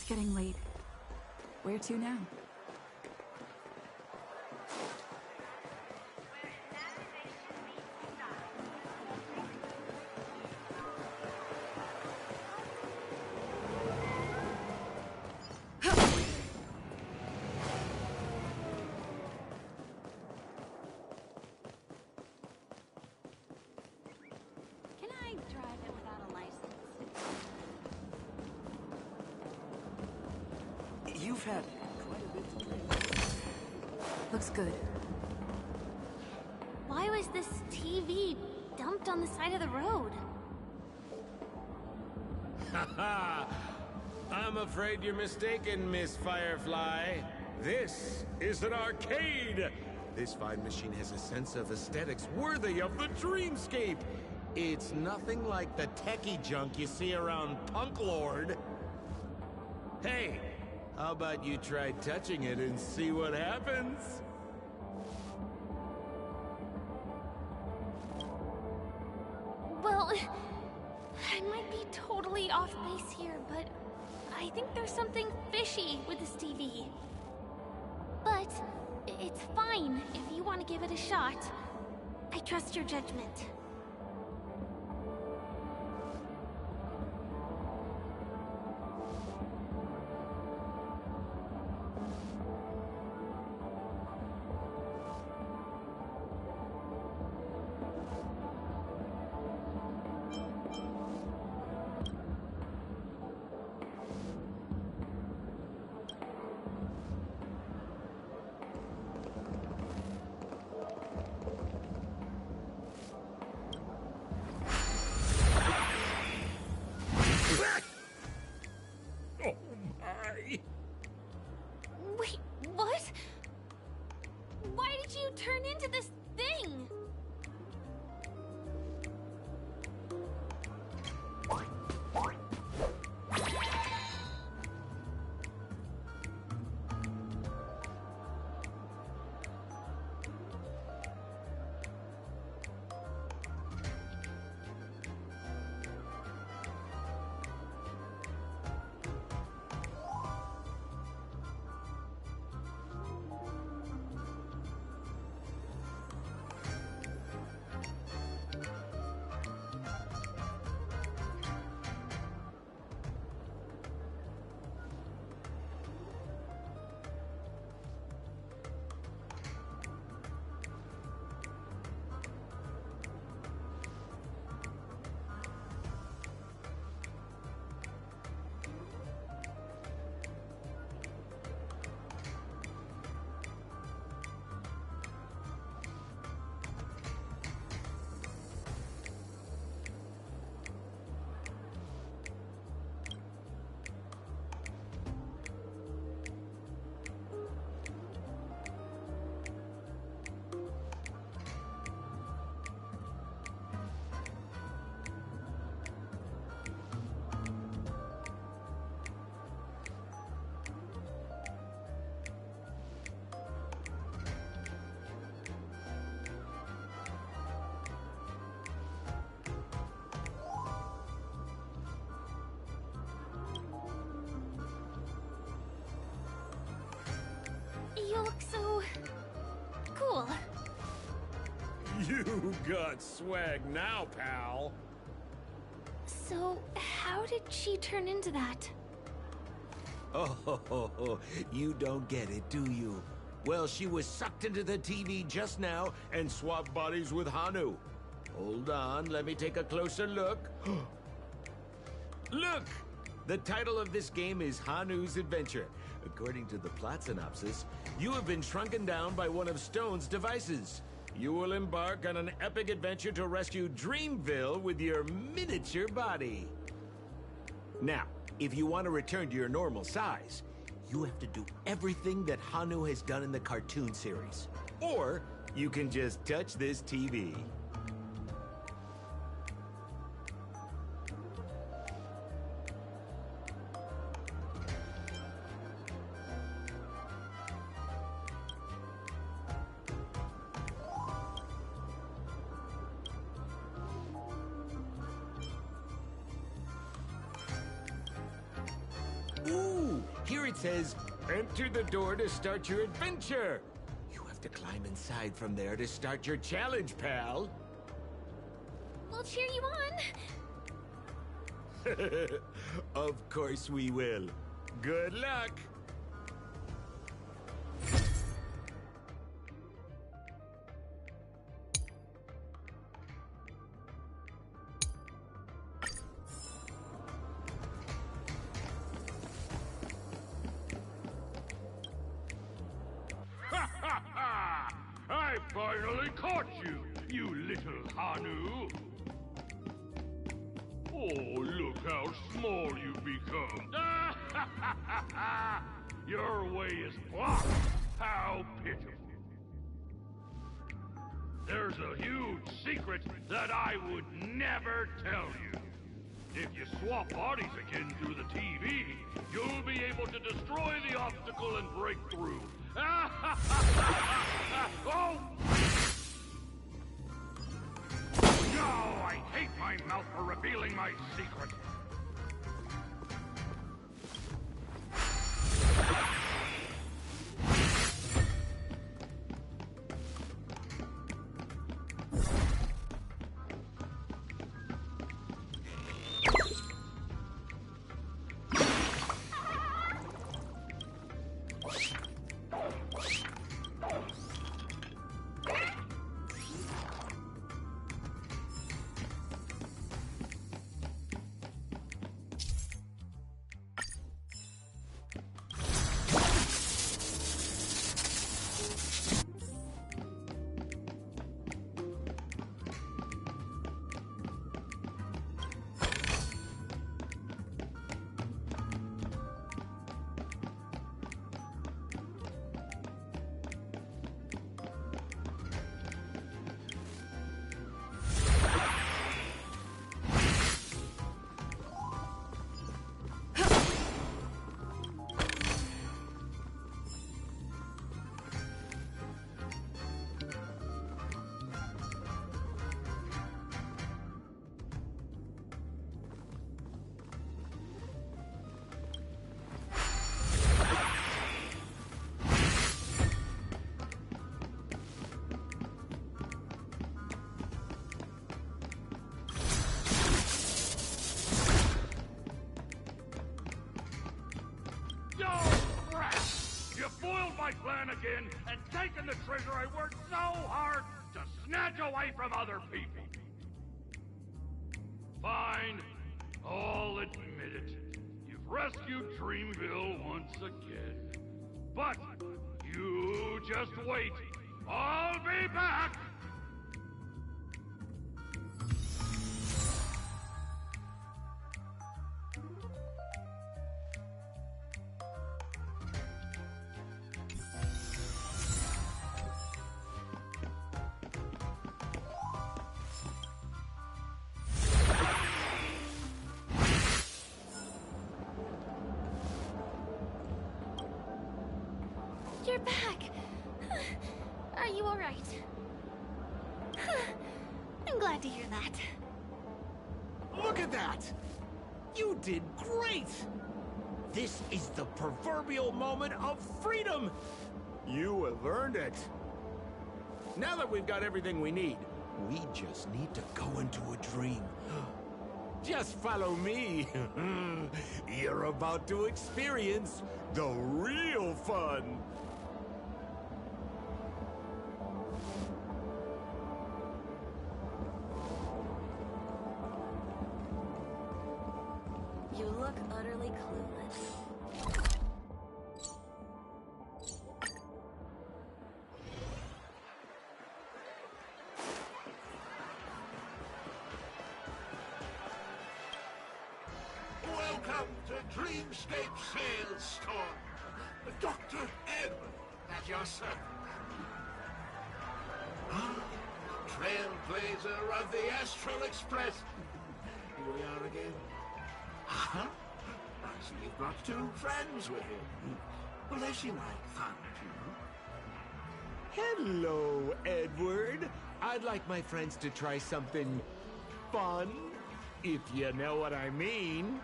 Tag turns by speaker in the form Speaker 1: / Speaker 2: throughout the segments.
Speaker 1: getting late. Where to now?
Speaker 2: Can I drive it without a license?
Speaker 3: You've had quite a bit to drink.
Speaker 1: Looks good.
Speaker 2: Why was this TV dumped on the side of the road?
Speaker 4: Haha! I'm afraid you're mistaken, Miss Firefly. This is an arcade! This fine machine has a sense of aesthetics worthy of the dreamscape. It's nothing like the techie junk you see around Punk Lord. Hey, how about you try touching it and see what happens?
Speaker 2: Well, I might be totally off base here, but I think there's something fishy with this TV. But it's fine if you want to give it a shot. I trust your judgment.
Speaker 4: Oh my!
Speaker 2: Wait, what? Why did you turn into this thing? You look so cool.
Speaker 4: You got swag now, pal.
Speaker 2: So, how did she turn into that?
Speaker 4: Oh, you don't get it, do you? Well, she was sucked into the TV just now and swapped bodies with Hanu. Hold on, let me take a closer look. Look! The title of this game is Hanu's Adventure. According to the plot synopsis, you have been shrunken down by one of Stone's devices. You will embark on an epic adventure to rescue Dreamville with your miniature body. Now, if you want to return to your normal size, you have to do everything that Hanu has done in the cartoon series. Or you can just touch this TV. Ooh, Here it says, enter the door to start your adventure. You have to climb inside from there to start your challenge, pal.
Speaker 2: We'll cheer you on.
Speaker 4: Of course we will. Good luck.
Speaker 5: I finally caught you, you little Hanu! Oh, look how small you've become! Your way is blocked! How pitiful! There's a huge secret that I would never tell you. If you swap bodies again through the TV, you'll be able to destroy the obstacle and break through. Oh! No, I hate my mouth for revealing my secret. My plan again and taken the treasure I worked so hard to snatch away from other people. Fine, I'll admit it. You've rescued Dreamville once again. But you just wait. I'll be back!
Speaker 2: You're back! Are you alright? I'm glad to hear that.
Speaker 4: Look at that! You did great! This is the proverbial moment of freedom! You have earned it. Now that we've got everything we need, we just need to go into a dream. Just follow me. You're about to experience the real fun.
Speaker 1: You look utterly clueless.
Speaker 6: Welcome to Dreamscape Sandstorm. Dr. Edward, that your son? Trailblazer of the Astral Express. Here we are again. Huh? I see you've brought two friends with you. Well, they seem like fun too.
Speaker 4: Hello, Edward. I'd like my friends to try something fun, if you know what I mean.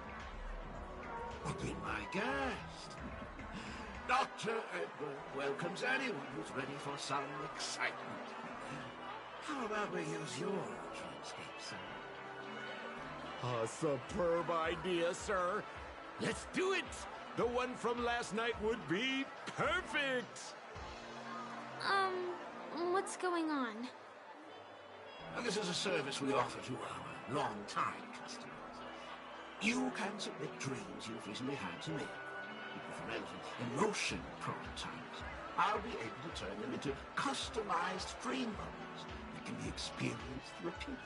Speaker 6: Well, be my guest. Dr. Edward welcomes anyone who's ready for some excitement. How about we use your dreamscape, sir?
Speaker 4: A superb idea, sir. Let's do it! The one from last night would be perfect!
Speaker 2: What's going on?
Speaker 6: And this is a service we offer to our long-time customers. You can submit dreams you've recently had to me. With the relevant emotion prototypes, I'll be able to turn them into customized dream bubbles that can be experienced repeatedly.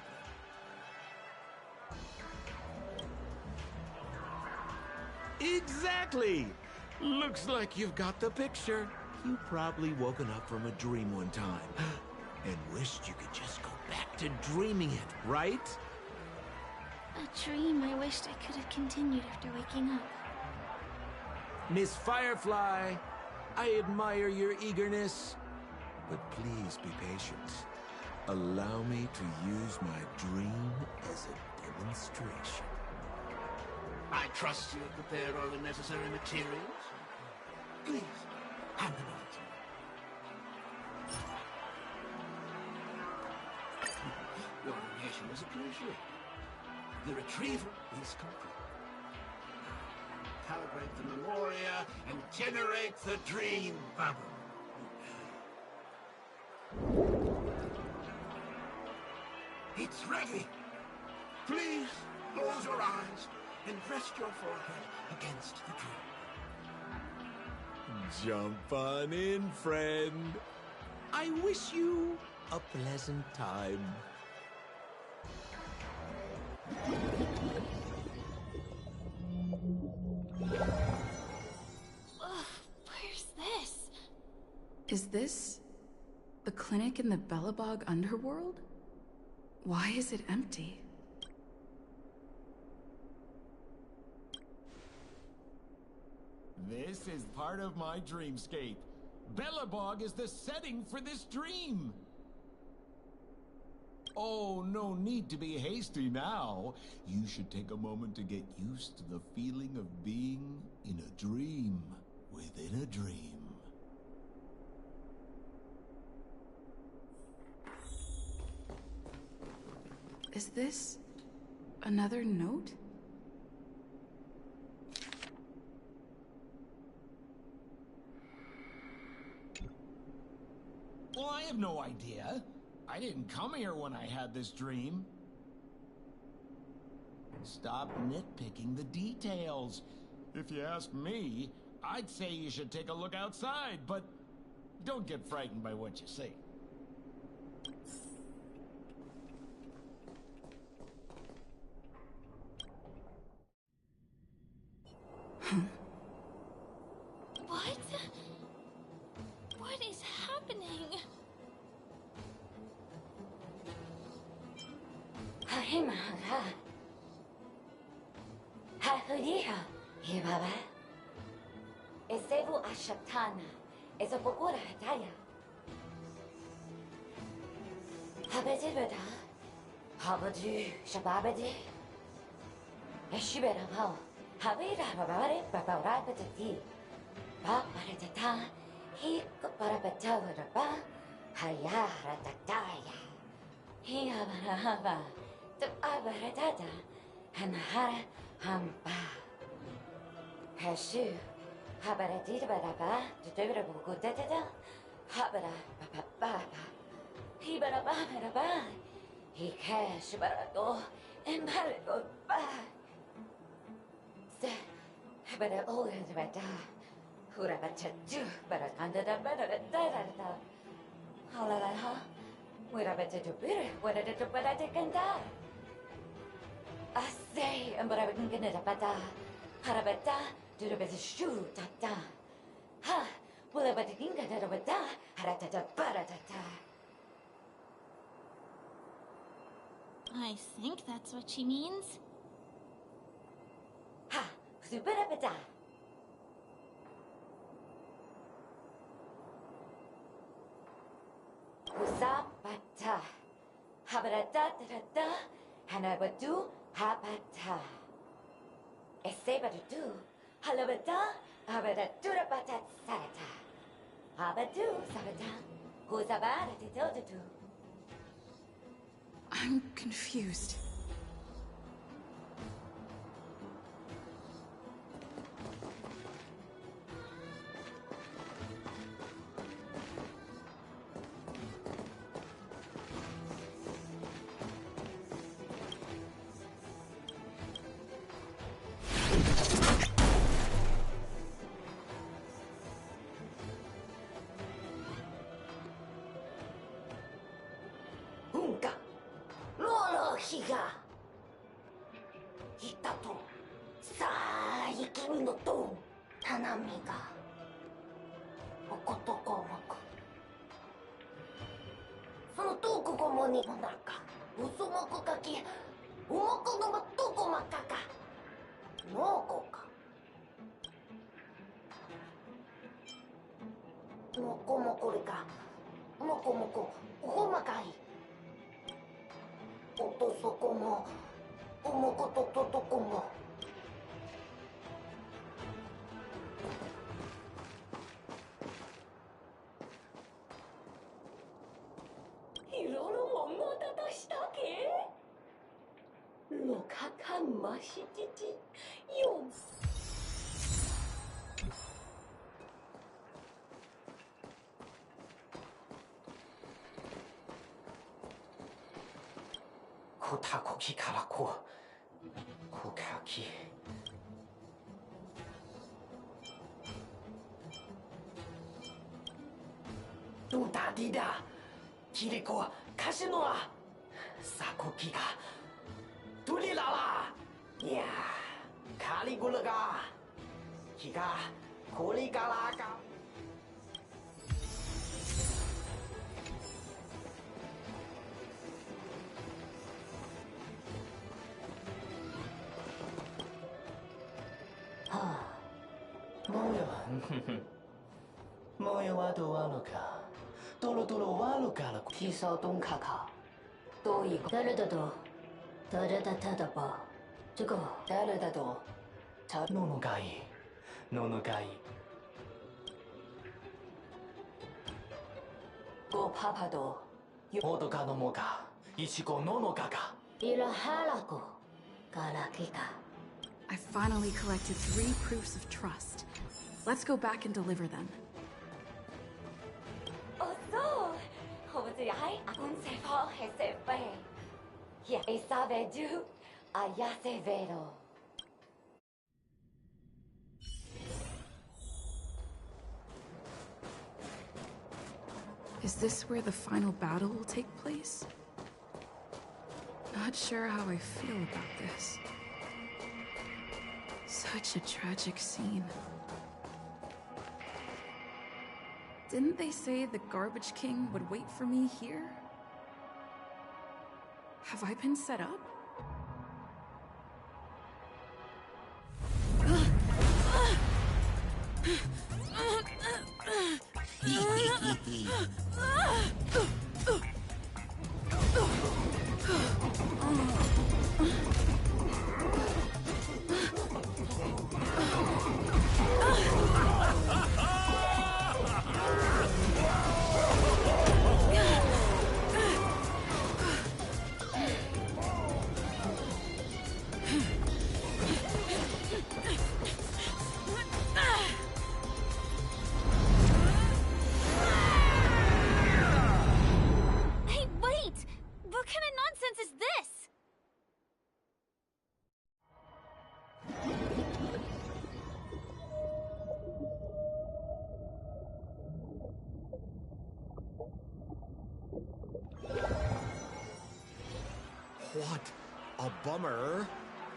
Speaker 4: Exactly! Looks like you've got the picture. You've probably woken up from a dream one time and wished you could just go back to dreaming it, right?
Speaker 2: A dream I wished I could have continued after waking up.
Speaker 4: Miss Firefly, I admire your eagerness, but please be patient. Allow me to use my dream as a demonstration.
Speaker 6: I trust you have prepared all the necessary materials. Please, hand them over to me. Your donation is appreciated. The retrieval is complete. Calibrate the memoria and generate the dream bubble. It's ready. Please close your eyes and rest your forehead against the dream.
Speaker 4: Jump on in, friend. I wish you a pleasant time.
Speaker 2: Where's this?
Speaker 7: Is this the clinic in the Bellabog underworld? Why is it empty?
Speaker 8: This is part of my dreamscape. Bellabog is the setting for this dream. Oh, no need to be hasty now. You should take a moment to get used to the feeling of being in a dream within a dream.
Speaker 7: Is this another note?
Speaker 8: Well, I have no idea. I didn't come here when I had this dream. Stop nitpicking the details. If you ask me, I'd say you should take a look outside, but don't get frightened by what you see.
Speaker 2: What? What is happening?
Speaker 1: Ezevu Ashatana, Ezapokura Hataya. Habedibeda, Habadu, Shababedi, Eshibera Hao, Habira Babare, Babarabati, Babaretata, he Barabatavaraba, Hayara Tataya, he Abarahaba, the Abaratata, and Hara Hamba. Hashu. Habara did baraba, the devil good data, Habara Baba, he baraba, he cash barado, and barado ba. Say, Habara all in the bada, Hurabata do, but under the better da. Halala, we're about to do better, what I did, but I can die. I say, and but I wouldn't get it about Harabata. Do the best shoe, tata. Ha! Will I but think that over da? Haratata baratata.
Speaker 2: I think that's what she means.
Speaker 1: Ha! Superabata. Usapata. Habarata da. Hanabatu habata. Esebatu. Halabata, Abada Durabatat Sarata. Abadu Sabata. Huzabara Titildu.
Speaker 7: I'm confused.
Speaker 1: Honkai. Lolo Higa. Hitato. Sai kimi no to. Tanami ga. Okotoko moku. そのトークゴモにもなんか、嘘もこかき、おもこのまどこまかか。のこか。もこもこれか。もこもこ、ほまかい。おとそこも、おもことととこも。いろいろもんだとしたけのかかんましちちよ
Speaker 6: こたこきからこかきどうだディダキリコはカシノはサコキがトリララいやカリゴラがキがコリガラがはあもよもよはどうあのかトロトロワロからキサトンカカどういう誰だと誰だただば这个誰だとたののがいののがいごパパとよどかのもがいしこののがかいらはらこからきか
Speaker 7: I finally collected 3 proofs of trust. Let's go back and deliver them.
Speaker 1: おそうほぶつやはいあんせフォヘセフェいやいさべじゅあやせべろ
Speaker 7: Is this where the final battle will take place? Not sure how I feel about this. Such a tragic scene. Didn't they say the Garbage King would wait for me here? Have I been set up?
Speaker 2: Hey, wait! What kind of nonsense is this?
Speaker 4: What a bummer.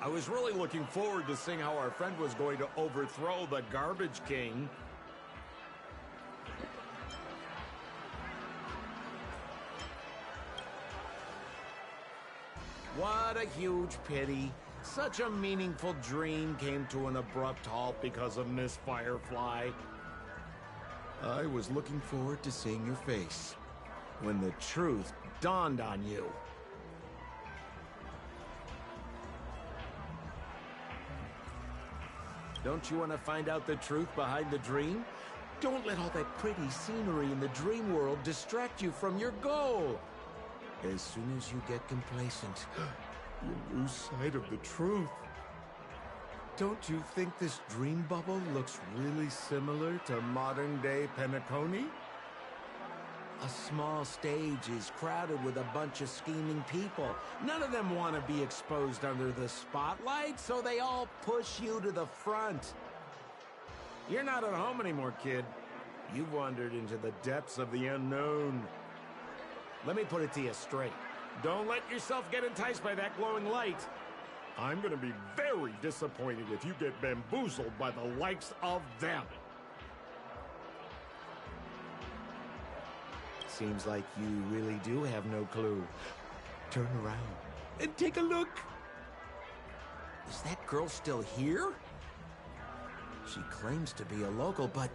Speaker 4: I was really looking forward to seeing how our friend was going to overthrow the Garbage King. What a huge pity. Such a meaningful dream came to an abrupt halt because of Miss Firefly. I was looking forward to seeing your face when the truth dawned on you. Don't you want to find out the truth behind the dream? Don't let all that pretty scenery in the dream world distract you from your goal. As soon as you get complacent, you lose sight of the truth. Don't you think this dream bubble looks really similar to modern-day Penacony? A small stage is crowded with a bunch of scheming people. None of them want to be exposed under the spotlight, so they all push you to the front. You're not at home anymore, kid. You've wandered into the depths of the unknown. Let me put it to you straight. Don't let yourself get enticed by that glowing light. I'm gonna be very disappointed if you get bamboozled by the likes of them. Seems like you really do have no clue. Turn around and take a look. Is that girl still here? She claims to be a local, but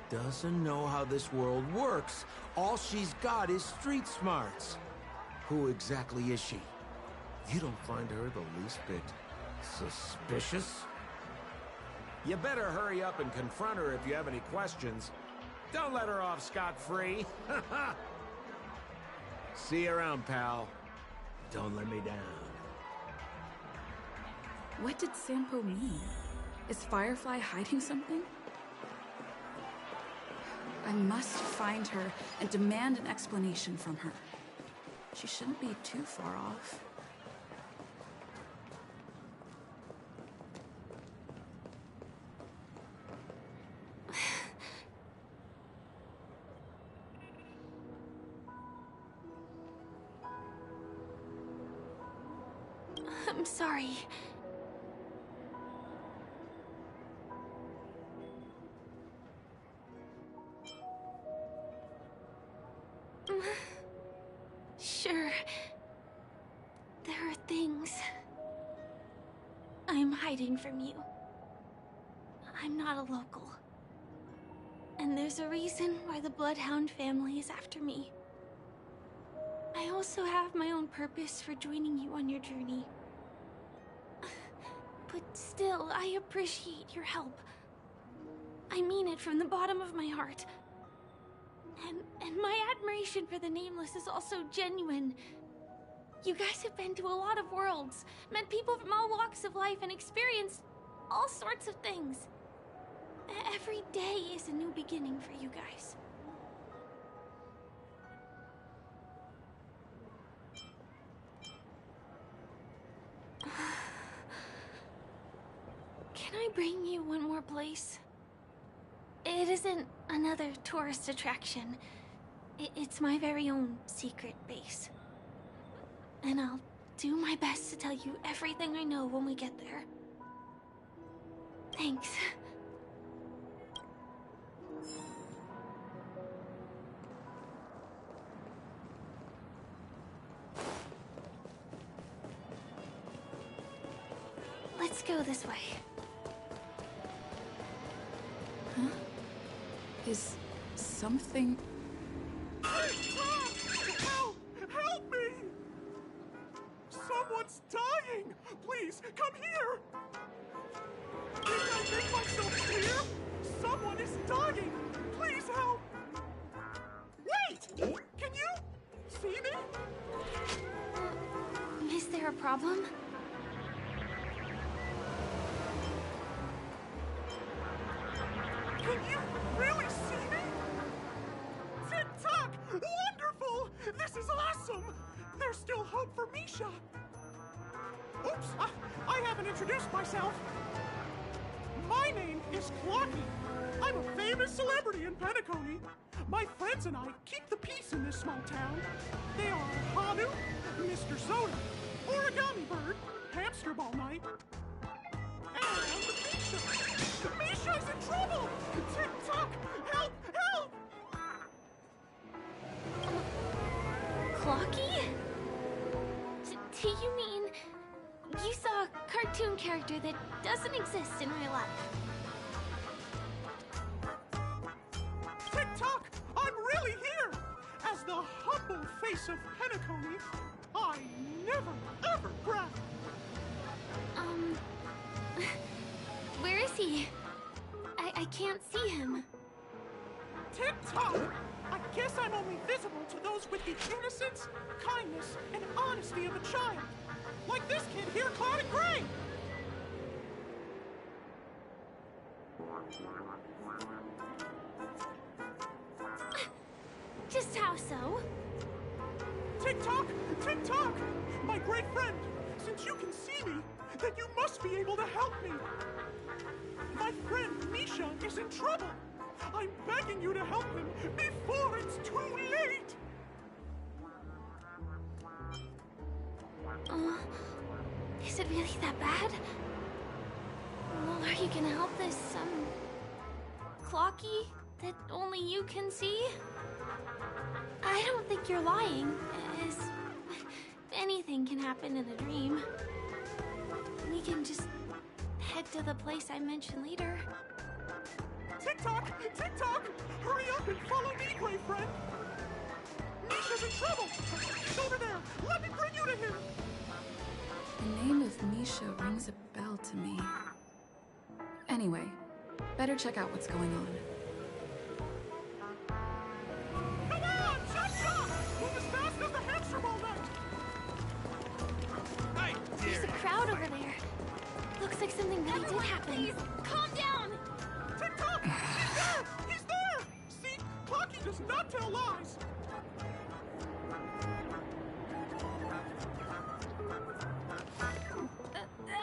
Speaker 4: doesn't know how this world works. All she's got is street smarts. Who exactly is she? You don't find her the least bit suspicious? You better hurry up and confront her if you have any questions. Don't let her off scot-free. See you around, pal. Don't let me down.
Speaker 7: What did Sampo mean? Is Firefly hiding something? I must find her and demand an explanation from her. She shouldn't be too far off.
Speaker 2: I'm sorry. Sure. There are things I'm hiding from you. I'm not a local. And there's a reason why the Bloodhound family is after me. I also have my own purpose for joining you on your journey. But still, I appreciate your help. I mean it from the bottom of my heart. And my admiration for the Nameless is also genuine. You guys have been to a lot of worlds, met people from all walks of life, and experienced all sorts of things. Every day is a new beginning for you guys. Can I bring you one more place? It isn't another tourist attraction. It's my very own secret base. And I'll do my best to tell you everything I know when we get there. Thanks. Let's go this way.
Speaker 7: Huh? Is something...
Speaker 3: Help! Help me! Someone's dying! Please, come here! Didn't I make myself clear? Someone is dying! Please help! Wait! Can you see me?
Speaker 2: Is there a problem?
Speaker 3: Can you really see me? Tick-tock! Wonderful! This is awesome! There's still hope for Misha! Oops! I haven't introduced myself. My name is Clocky. I'm a famous celebrity in Penacony. My friends and I keep the peace in this small town. They are Hanu, Mr. Soda, Origami Bird, Hamster Ball Night, and Misha. Misha's in trouble! Tick-tock! Help! Help!
Speaker 2: Clocky? Do you mean you saw a cartoon character that doesn't exist in real life?
Speaker 3: Tick-tock! I'm really here! As the humble face of Penacony, I never, ever brag.
Speaker 2: Where is he? I can't see him.
Speaker 3: Tick-tock! I guess I'm only visible to those with the innocence, kindness, and honesty of a child. Like this kid here clad in gray!
Speaker 2: Just how so?
Speaker 3: Tick-tock! Tick-tock! My great friend, since you can see me, then you must be able to help me. My friend Misha is in trouble. I'm begging you to help him before it's too late!
Speaker 2: Is it really that bad? Well, are you gonna help this, Clocky that only you can see? I don't think you're lying, as anything can happen in a dream. We can just head to the place I mentioned later.
Speaker 3: Tick-tock! Tick-tock! Hurry up and follow me, great friend! Misha's in trouble! He's over there! Let me bring you to him!
Speaker 7: The name of Misha rings a bell to me. Anyway, better check out what's going on.
Speaker 3: Come on! Chop-chop! Move as fast as the hamster ball net!
Speaker 2: There's a crowd over there. Looks like something really did happen. Please, calm down!
Speaker 3: Tick-tock! He's there! He's there! See? Clocky does not tell lies!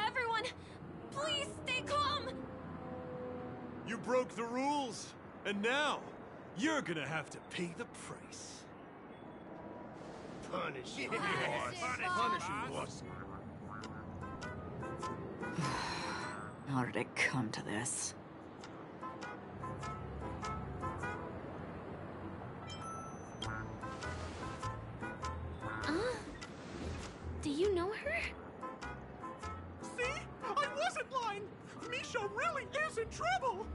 Speaker 2: Everyone, please stay calm!
Speaker 9: You broke the rules, and now you're gonna have to pay the price.
Speaker 6: Punish him.
Speaker 9: Punish him, boss.
Speaker 1: How did it come to this?
Speaker 2: Do you know her?
Speaker 3: See? I wasn't lying! Misha really is in trouble!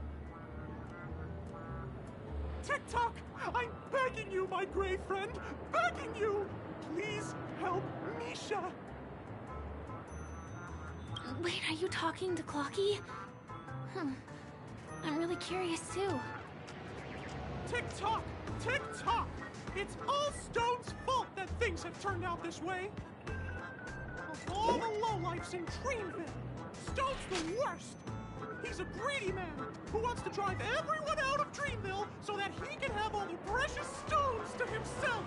Speaker 3: Tick-tock! I'm begging you, my gray friend! Begging you! Please help Misha!
Speaker 2: Wait, are you talking to Clocky? I'm really curious too.
Speaker 3: Tick-tock! Tick-tock! It's all Stone's fault that things have turned out this way! Of all the lowlifes in Dreamville, Stone's the worst! He's a greedy man who wants to drive everyone out of Dreamville so that he can have all the precious stones to himself!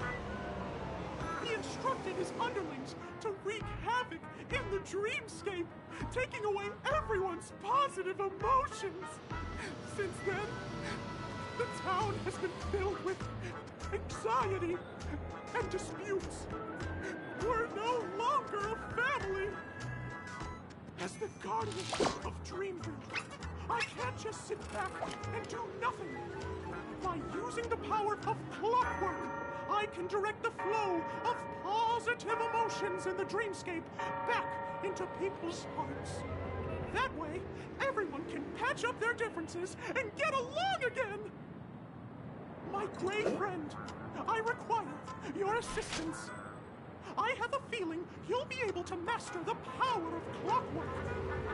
Speaker 3: He instructed his underlings to wreak havoc in the dreamscape, taking away everyone's positive emotions! Since then, the town has been filled with anxiety and disputes. We're no longer a family! As the guardian of Dreamville, I can't just sit back and do nothing. By using the power of clockwork, I can direct the flow of positive emotions in the dreamscape back into people's hearts. That way, everyone can patch up their differences and get along again! My gray friend, I require your assistance. I have a feeling you'll be able to master the power of clockwork.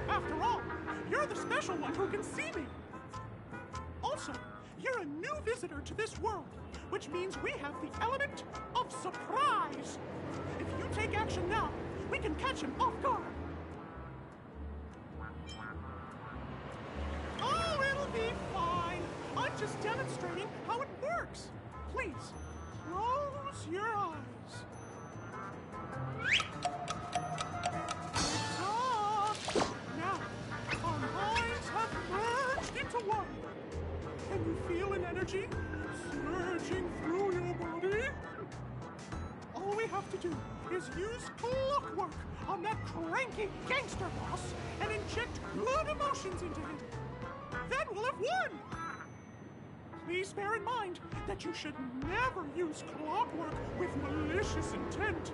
Speaker 3: After all, you're the special one who can see me. Also, you're a new visitor to this world, which means we have the element of surprise. If you take action now, we can catch him off guard. Oh, it'll be fine. I'm just demonstrating how it works. Please, close your eyes. Now, our minds have merged into one. Can you feel an energy surging through your body? All we have to do is use clockwork on that cranky gangster boss and inject good emotions into him. Then we'll have won! Please bear in mind that you should never use clockwork with malicious intent.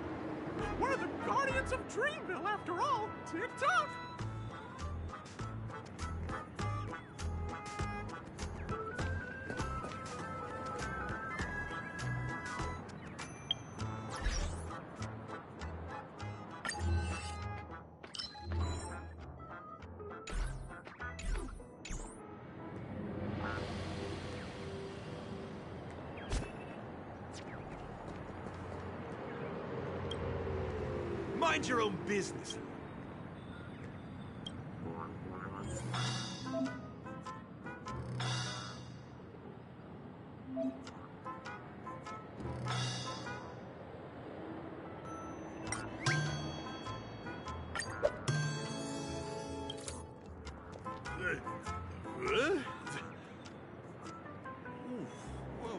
Speaker 3: We're the guardians of Dreamville, after all. Tick-tock!
Speaker 9: mind your own business.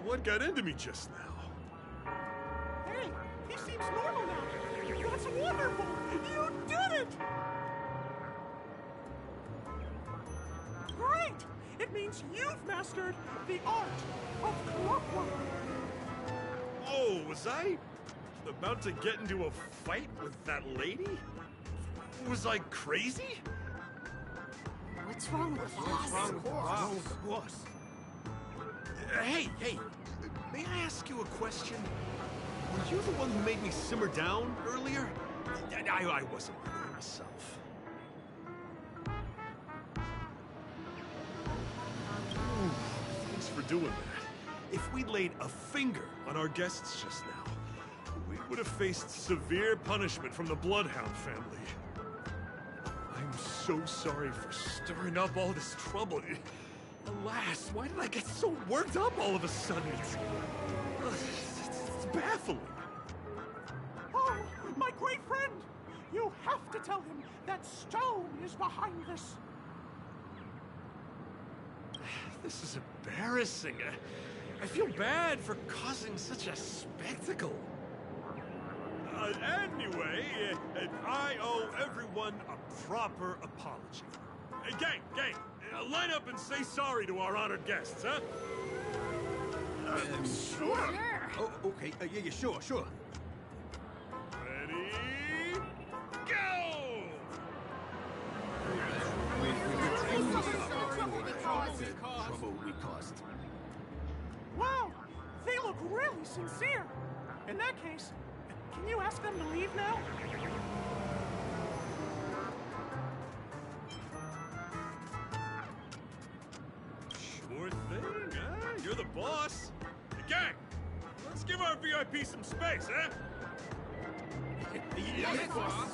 Speaker 9: What got into me just now?
Speaker 3: Hey, he seems normal now. That's wonderful. You did it! Great! It means you've mastered the art of clockwork.
Speaker 9: Oh, was I about to get into a fight with that lady? Was I crazy?
Speaker 2: What's wrong with the boss?
Speaker 9: Hey, may I ask you a question? Were you the one who made me simmer down earlier? I wasn't really myself. Ooh, thanks for doing that. If we'd laid a finger on our guests just now, we would have faced severe punishment from the Bloodhound family. I'm so sorry for stirring up all this trouble. Alas, why did I get so worked up all of a sudden? It's baffling.
Speaker 3: Oh, my great friend! You have to tell him that Stone is behind this.
Speaker 9: This is embarrassing. I feel bad for causing such a spectacle. Anyway, I owe everyone a proper apology. Gang, line up and say sorry to our honored guests, huh?
Speaker 3: Sure.
Speaker 10: Oh, okay. Yeah, sure.
Speaker 9: Ready? Go!
Speaker 10: Trouble we caused.
Speaker 3: Wow, they look really sincere. In that case, can you ask them to leave now?
Speaker 9: Sure thing, huh? You're the boss. Hey, gang, let's give our VIP some space, huh?
Speaker 10: Yes, boss.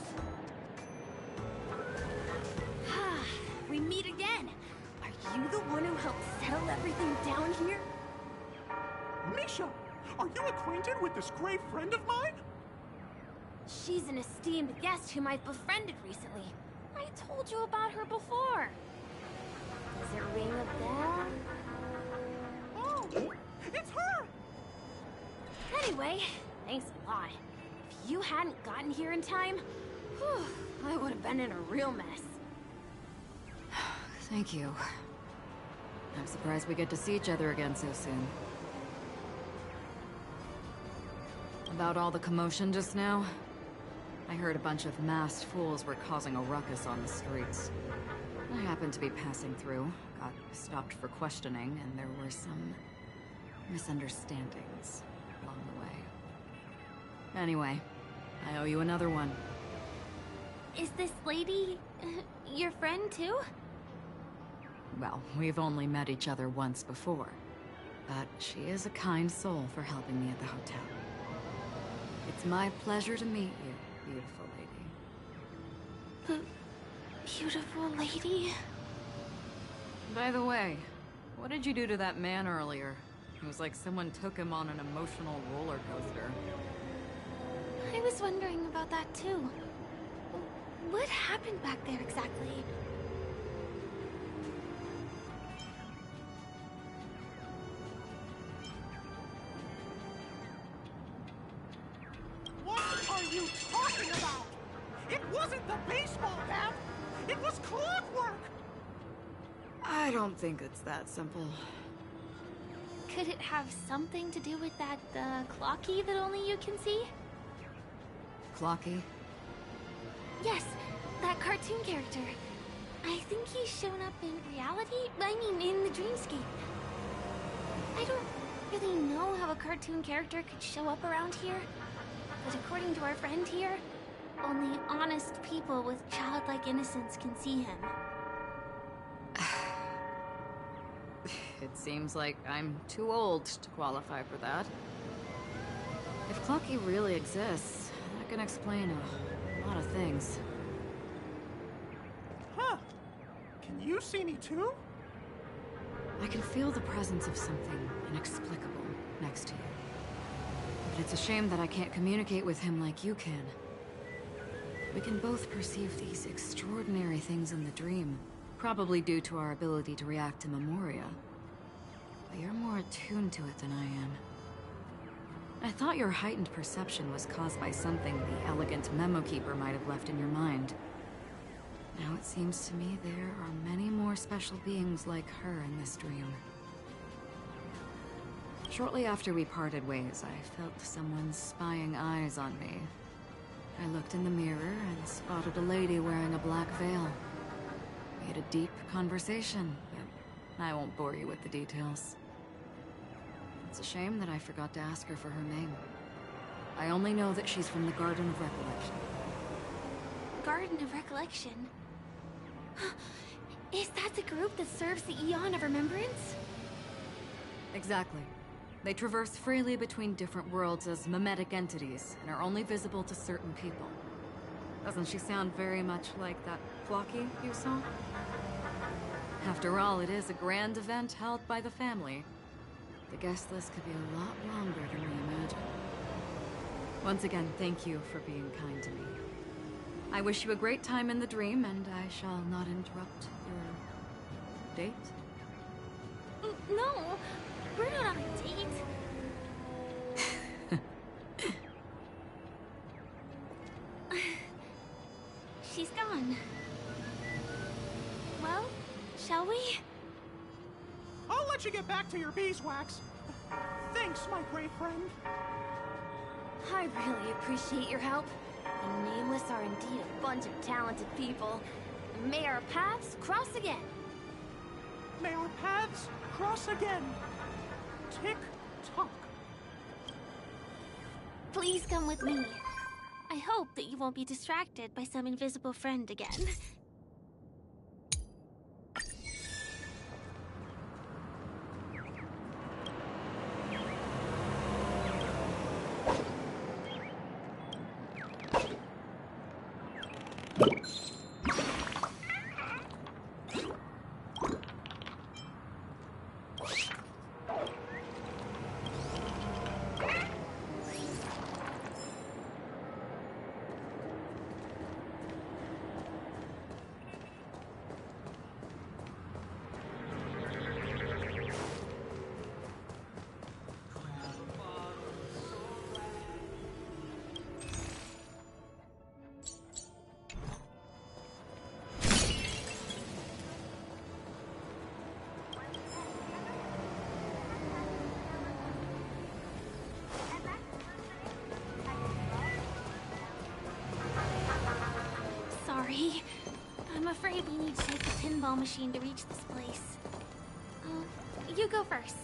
Speaker 2: We meet again. Are you the one who helped settle everything down here?
Speaker 3: Misha, are you acquainted with this great friend of mine?
Speaker 2: She's an esteemed guest whom I've befriended recently. I told you about her before. Does it ring a bell?
Speaker 3: Oh, it's her!
Speaker 2: Anyway, thanks a lot. If you hadn't gotten here in time, whew, I would have been in a real mess.
Speaker 1: Thank you. I'm surprised we get to see each other again so soon. About all the commotion just now, I heard a bunch of masked fools were causing a ruckus on the streets. I happened to be passing through, got stopped for questioning, and there were some misunderstandings along the way. Anyway, I owe you another one.
Speaker 2: Is this lady your friend too?
Speaker 1: Well, we've only met each other once before, but she is a kind soul for helping me at the hotel. It's my pleasure to meet you, beautiful lady.
Speaker 2: The beautiful lady?
Speaker 1: By the way, what did you do to that man earlier? It was like someone took him on an emotional roller coaster.
Speaker 2: I was wondering about that too. What happened back there exactly?
Speaker 3: What are you talking about? It wasn't the baseball bat! It was clockwork!
Speaker 1: I don't think it's that simple.
Speaker 2: Could it have something to do with that, clocky that only you can see?
Speaker 1: Clocky?
Speaker 2: Yes, that cartoon character. I think he's shown up in reality? I mean, in the dreamscape. I don't really know how a cartoon character could show up around here. But according to our friend here, only honest people with childlike innocence can see him.
Speaker 1: It seems like I'm too old to qualify for that. If Clocky really exists, that can explain a
Speaker 7: A lot of things.
Speaker 3: Huh. Can you see me too?
Speaker 7: I can feel the presence of something inexplicable next to you. But it's a shame that I can't communicate with him like you can. We can both perceive these extraordinary things in the dream, probably due to our ability to react to memoria. But you're more attuned to it than I am. I thought your heightened perception was caused by something the elegant memo keeper might have left in your mind. Now it seems to me there are many more special beings like her in this dream. Shortly after we parted ways, I felt someone's spying eyes on me. I looked in the mirror and spotted a lady wearing a black veil. We had a deep conversation, but I won't bore you with the details. It's a shame that I forgot to ask her for her name. I only know that she's from the Garden of Recollection.
Speaker 2: Garden of Recollection? Is that the group that serves the Eon of Remembrance?
Speaker 7: Exactly. They traverse freely between different worlds as mimetic entities, and are only visible to certain people. Doesn't she sound very much like that Flocky you saw? After all, it is a grand event held by the family. The guest list could be a lot longer than we imagined. Once again, thank you for being kind to me. I wish you a great time in the dream, and I shall not interrupt your date.
Speaker 2: No, we're not on a date. She's gone. Well, shall we?
Speaker 3: I'll let you get back to your beeswax. Thanks, my great friend.
Speaker 2: I really appreciate your help. The Nameless are indeed a bunch of talented people. May our paths cross again.
Speaker 3: May our paths cross again. Tick-tock.
Speaker 2: Please come with me. I hope that you won't be distracted by some invisible friend again. Sorry. I'm afraid we need to take the pinball machine to reach this place. You go first.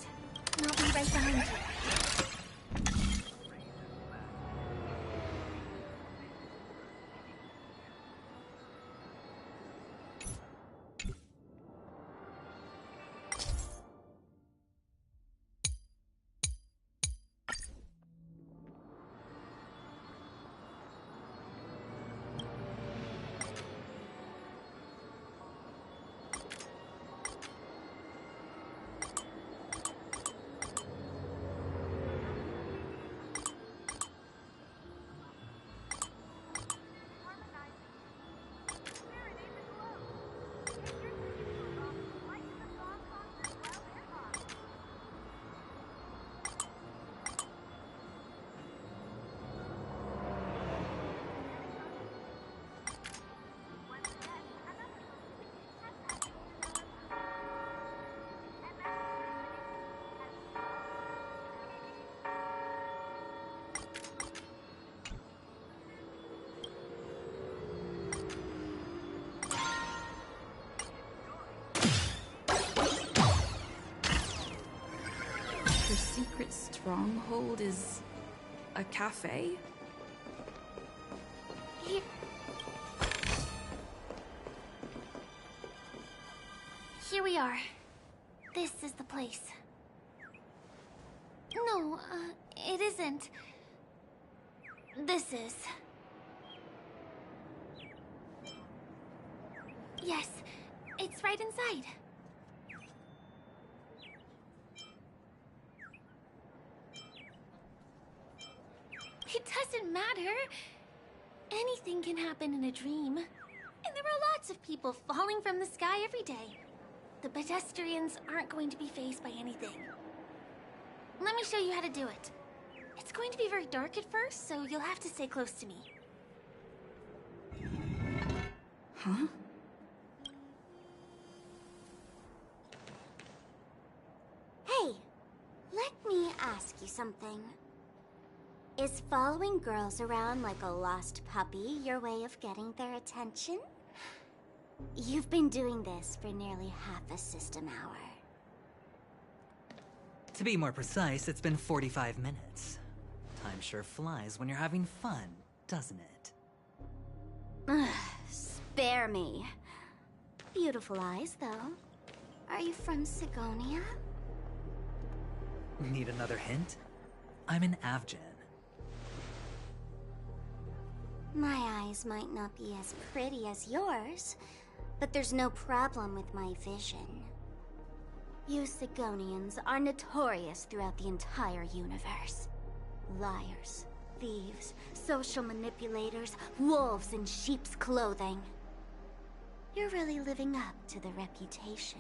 Speaker 2: And I'll be right behind you.
Speaker 7: Your secret stronghold is a cafe?
Speaker 2: Here. Here we are. This is the place. No, it isn't. This is. Yes, it's right inside. It doesn't matter. Anything can happen in a dream. And there are lots of people falling from the sky every day. The pedestrians aren't going to be fazed by anything. Let me show you how to do it. It's going to be very dark at first, so you'll have to stay close to me.
Speaker 7: Huh?
Speaker 11: Hey, let me ask you something. Is following girls around like a lost puppy your way of getting their attention? You've been doing this for nearly half a system hour.
Speaker 12: To be more precise, it's been 45 minutes. Time sure flies when you're having fun, doesn't it?
Speaker 11: Spare me. Beautiful eyes, though. Are you from Sigonia?
Speaker 12: Need another hint? I'm an Avgen.
Speaker 11: My eyes might not be as pretty as yours, but there's no problem with my vision. You Sigonians are notorious throughout the entire universe. Liars, thieves, social manipulators, wolves in sheep's clothing. You're really living up to the reputation.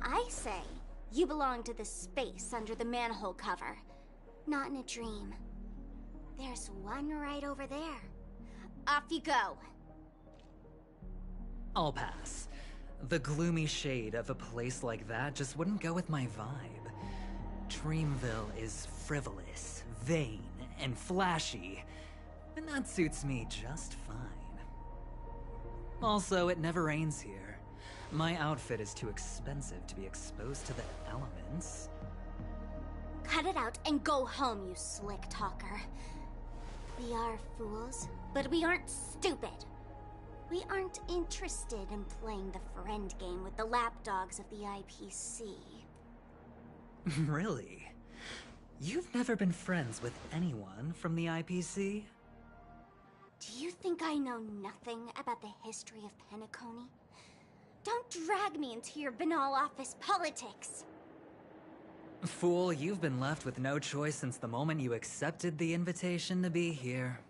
Speaker 11: I say, you belong to the space under the manhole cover, not in a dream. There's one right over there. Off you go.
Speaker 12: I'll pass. The gloomy shade of a place like that just wouldn't go with my vibe. Dreamville is frivolous, vain, and flashy, and that suits me just fine. Also, it never rains here. My outfit is too expensive to be exposed to the elements.
Speaker 11: Cut it out and go home, you slick talker. We are fools, but we aren't stupid. We aren't interested in playing the friend game with the lapdogs of the IPC.
Speaker 12: Really? You've never been friends with anyone from the IPC?
Speaker 11: Do you think I know nothing about the history of Penacony? Don't drag me into your banal office politics!
Speaker 12: Fool, you've been left with no choice since the moment you accepted the invitation to be here.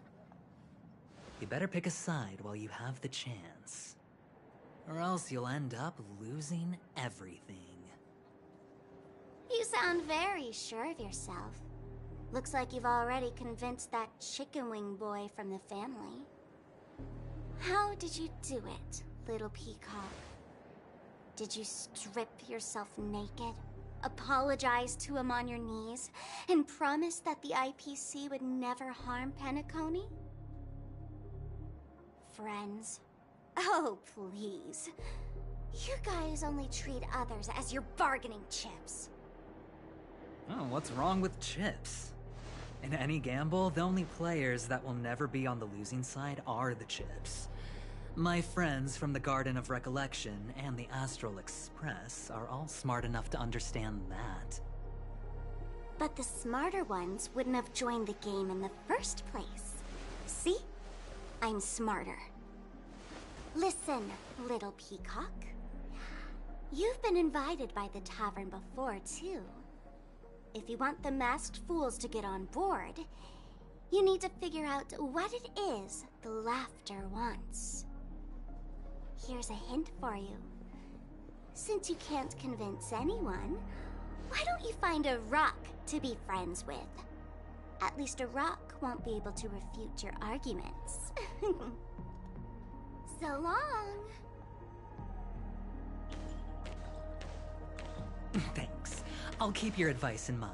Speaker 12: You better pick a side while you have the chance. Or else you'll end up losing everything.
Speaker 11: You sound very sure of yourself. Looks like you've already convinced that chicken wing boy from the family. How did you do it, little peacock? Did you strip yourself naked, apologize to him on your knees, and promise that the IPC would never harm Penacony? Friends? Oh, please. You guys only treat others as your bargaining chips.
Speaker 12: Oh, what's wrong with chips? In any gamble, the only players that will never be on the losing side are the chips. My friends from the Garden of Recollection and the Astral Express are all smart enough to understand that.
Speaker 11: But the smarter ones wouldn't have joined the game in the first place. See? I'm smarter. Listen, little peacock. You've been invited by the tavern before, too. If you want the masked fools to get on board, you need to figure out what it is the laughter wants. Here's a hint for you. Since you can't convince anyone, why don't you find a rock to be friends with? At least a rock won't be able to refute your arguments. So long!
Speaker 12: Thanks. I'll keep your advice in mind.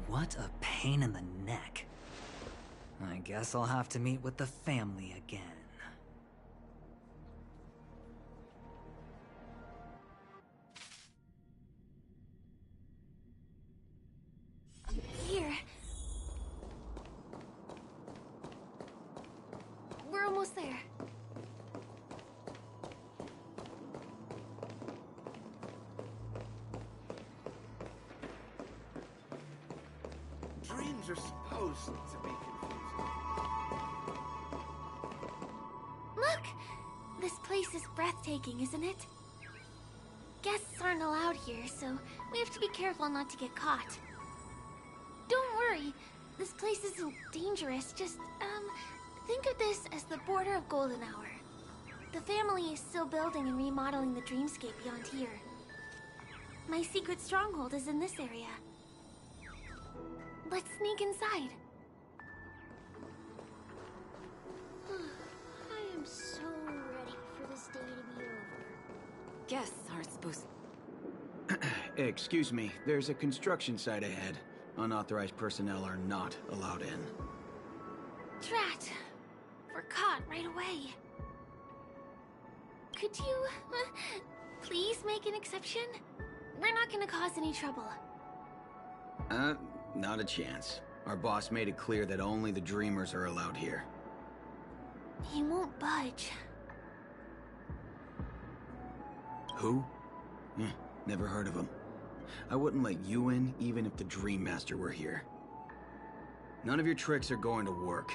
Speaker 12: What a pain in the neck. I guess I'll have to meet with the family again.
Speaker 2: Here. We're almost there.
Speaker 10: dreams are supposed to be confusing.
Speaker 2: Look! This place is breathtaking, isn't it? Guests aren't allowed here, so we have to be careful not to get caught. Don't worry, this place isn't dangerous, just, think of this as the border of Golden Hour. The family is still building and remodeling the dreamscape beyond here. My secret stronghold is in this area. Let's sneak inside.
Speaker 13: I am so ready for this day to be over.
Speaker 7: Guests aren't supposed...
Speaker 10: Excuse me, there's a construction site ahead. Unauthorized personnel are not allowed in.
Speaker 2: Drat! We're caught right away. Could you, please make an exception? We're not gonna cause any trouble.
Speaker 10: Not a chance. Our boss made it clear that only the dreamers are allowed here.
Speaker 2: He won't budge.
Speaker 10: Who? Never heard of him. I wouldn't let you in, even if the Dream Master were here. None of your tricks are going to work.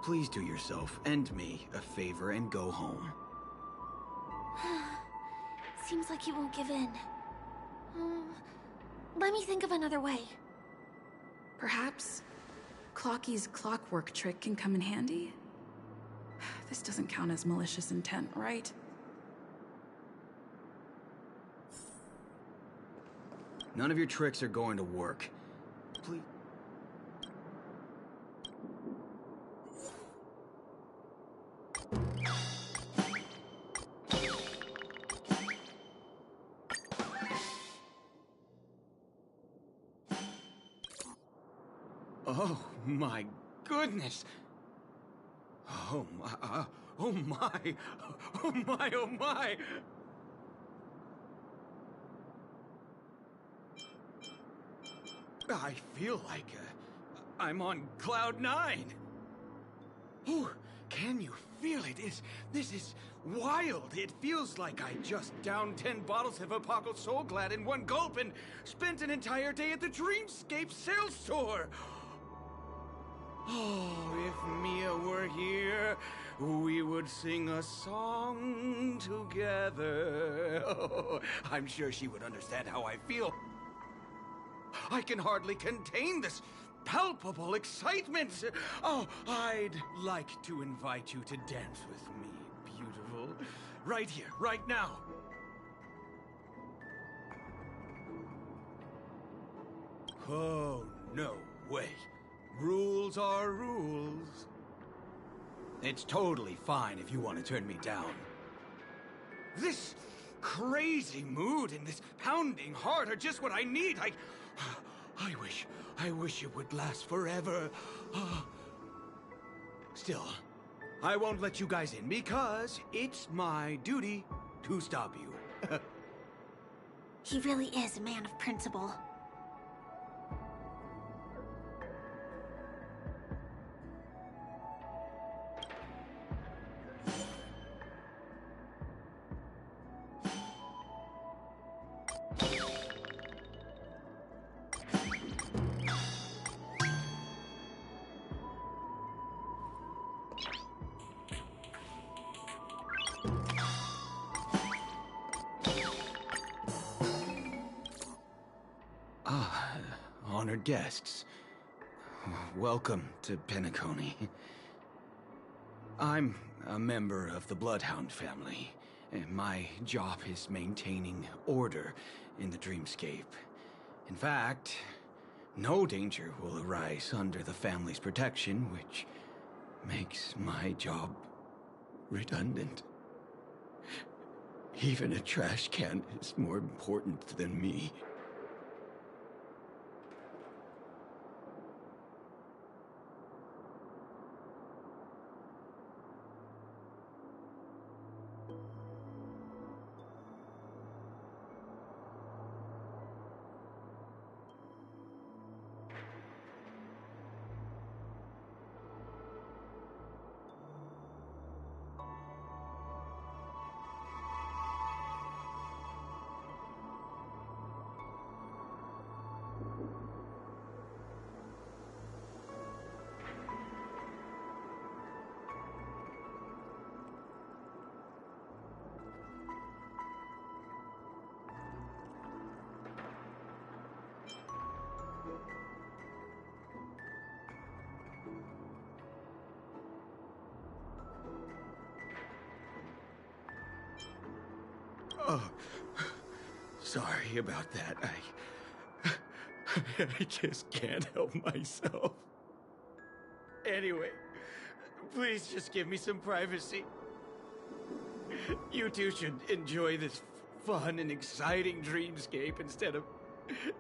Speaker 10: Please do yourself and me a favor and go home.
Speaker 2: Seems like he won't give in. Let me think of another way.
Speaker 14: Perhaps Clocky's clockwork trick can come in handy? This doesn't count as malicious intent, right?
Speaker 10: None of your tricks are going to work. Please. Oh my goodness! Oh my, oh my, oh my, oh my! I feel like I'm on cloud 9. Oh, can you feel it? This is wild. It feels like I just downed 10 bottles of Apocalypse Soul Glad in one gulp and spent an entire day at the Dreamscape sales store. Oh, if Mia were here, we would sing a song together. Oh, I'm sure she would understand how I feel. I can hardly contain this palpable excitement. Oh, I'd like to invite you to dance with me, beautiful. Right here, right now. Oh, no way. Rules are rules. It's totally fine if you want to turn me down. This crazy mood and this pounding heart are just what I need. I wish it would last forever. Still, I won't let you guys in because it's my duty to stop you.
Speaker 2: He really is a man of principle.
Speaker 10: Honored guests, welcome to Penacony. I'm a member of the Bloodhound family, and my job is maintaining order in the Dreamscape. In fact, no danger will arise under the family's protection, which makes my job redundant. Even a trash can is more important than me. Oh, sorry about that. I just can't help myself. Anyway, please just give me some privacy. You two should enjoy this fun and exciting dreamscape instead of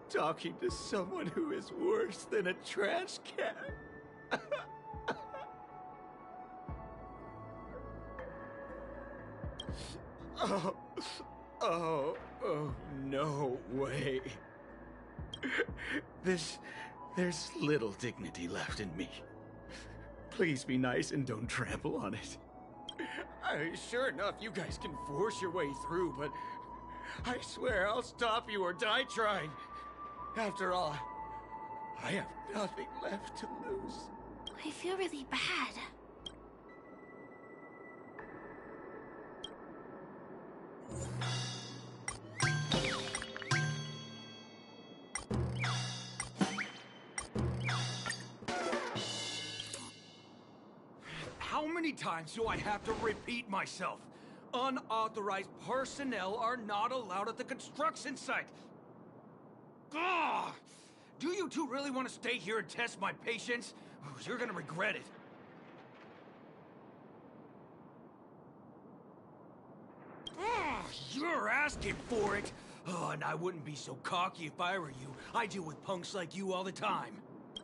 Speaker 10: talking to someone who is worse than a trash can. Oh, no way. There's little dignity left in me. Please be nice and don't trample on it. Sure enough, you guys can force your way through, but I swear I'll stop you or die trying. After all, I have nothing left to lose.
Speaker 2: I feel really bad.
Speaker 10: How many times do I have to repeat myself? Unauthorized personnel are not allowed at the construction site. Ugh! Do you two really want to stay here and test my patience? You're gonna regret it. Ugh, you're asking for it. Oh, and I wouldn't be so cocky if I were you. I deal with punks like you all the time.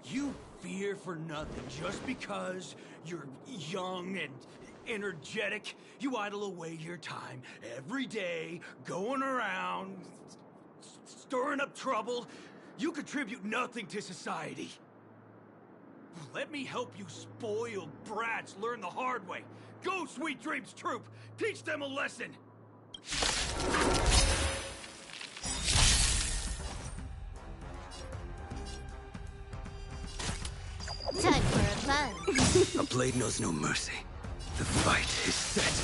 Speaker 10: You fear for nothing just because you're young and energetic. You idle away your time every day, going around, stirring up trouble. You contribute nothing to society. Let me help you spoiled brats learn the hard way. Go, Sweet Dreams Troop! Teach them a lesson!
Speaker 11: Time for a fun.
Speaker 10: A blade knows no mercy. The fight is set.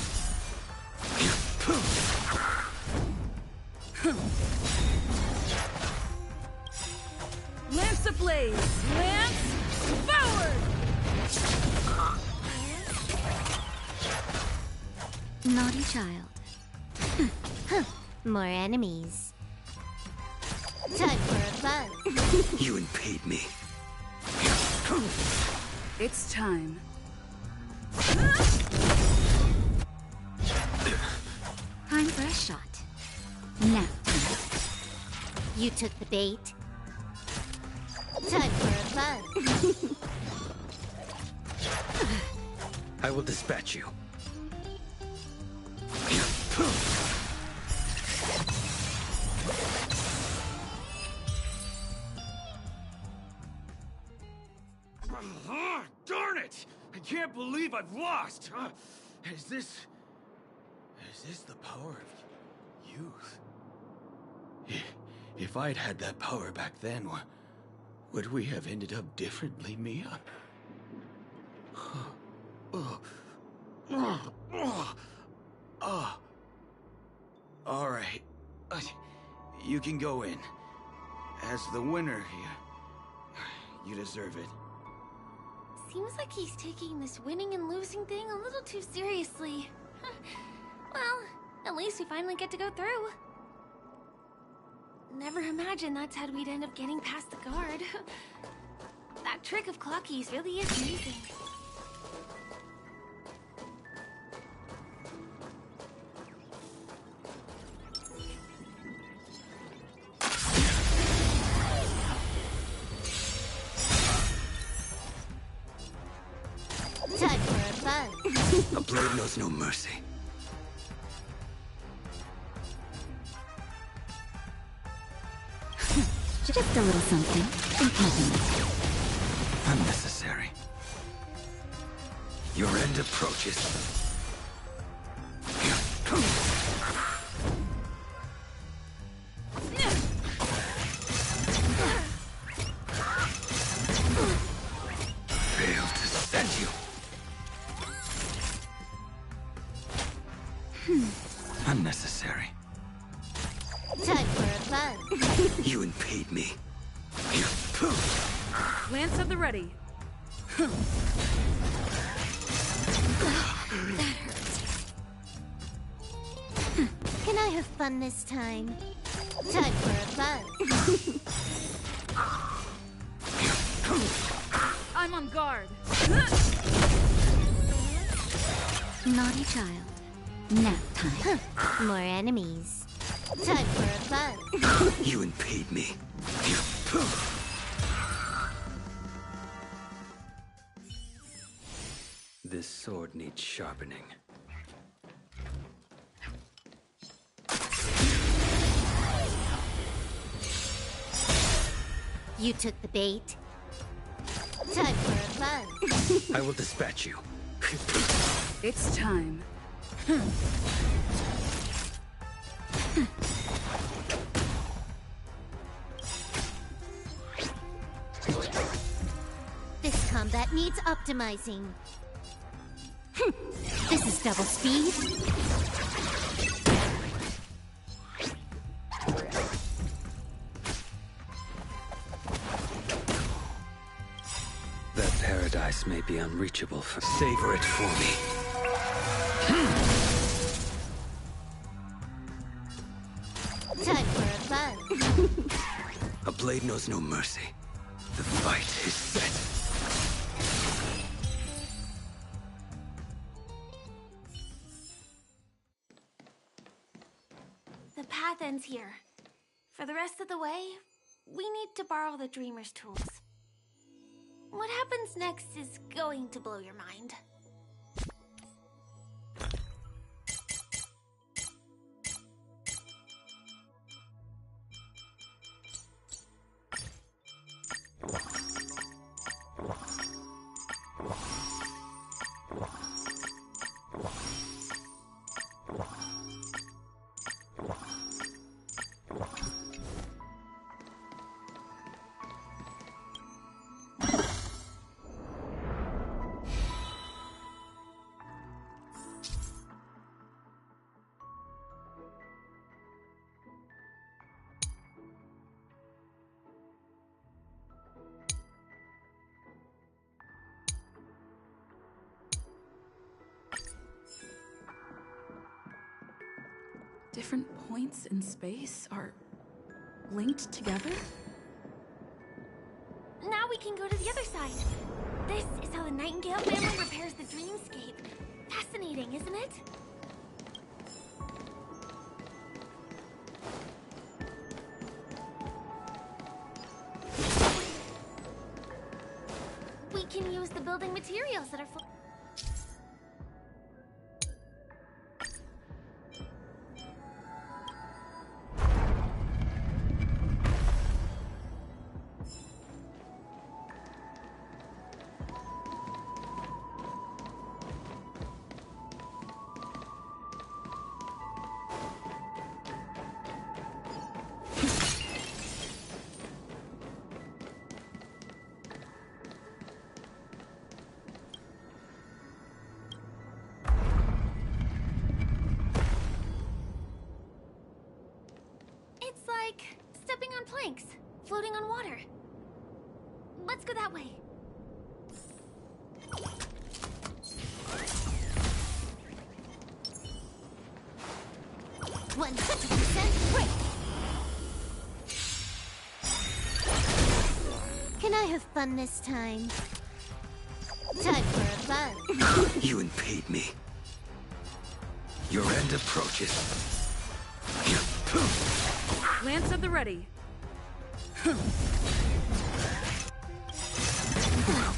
Speaker 14: Lance ablaze! Lance forward!
Speaker 11: Naughty child. More enemies. Time for a fun.
Speaker 10: You impede me.
Speaker 14: It's time.
Speaker 11: Time for a shot. Now. You took the bait. Time for a fun.
Speaker 10: I will dispatch you. Darn it! I can't believe I've lost! Is this the power of youth? If I'd had that power back then, would we have ended up differently, Mia? All right. You can go in. As the winner here, you deserve it.
Speaker 2: Seems like he's taking this winning and losing thing a little too seriously. Well, at least we finally get to go through. Never imagined that's how we'd end up getting past the guard. That trick of Clocky's really is amazing.
Speaker 11: Time for a fun.
Speaker 10: A blade knows no mercy.
Speaker 11: Just a little something.
Speaker 10: Unnecessary. Your end approaches. Failed to send you. Unnecessary.
Speaker 11: Time for a fun.
Speaker 10: You impede me.
Speaker 14: Lance at the ready.
Speaker 11: That hurt. Can I have fun this time? Time for a buzz.
Speaker 14: I'm on guard.
Speaker 11: Naughty child. Nap time. More enemies. Time for a buzz.
Speaker 10: You impede me. This sword needs sharpening.
Speaker 11: You took the bait. Time for a buzz.
Speaker 10: I will dispatch you.
Speaker 14: It's time.
Speaker 11: This combat needs optimizing. This is double speed.
Speaker 10: That paradise may be unreachable for... Savor it for me.
Speaker 11: Time for a buzz.
Speaker 10: A blade knows no mercy. The fight is set.
Speaker 2: The path ends here. For the rest of the way, we need to borrow the Dreamer's tools. What happens next is going to blow your mind.
Speaker 14: Different points in space are linked together?
Speaker 2: Now we can go to the other side. This is how the Nightingale family repairs the dreamscape. Fascinating, isn't it? We can use the building materials that are like stepping on planks, floating on water. Let's go that way.
Speaker 11: 100% break. Can I have fun this time? Time for a buzz.
Speaker 10: You impede me. Your end approaches.
Speaker 14: Lance at the ready.
Speaker 10: Well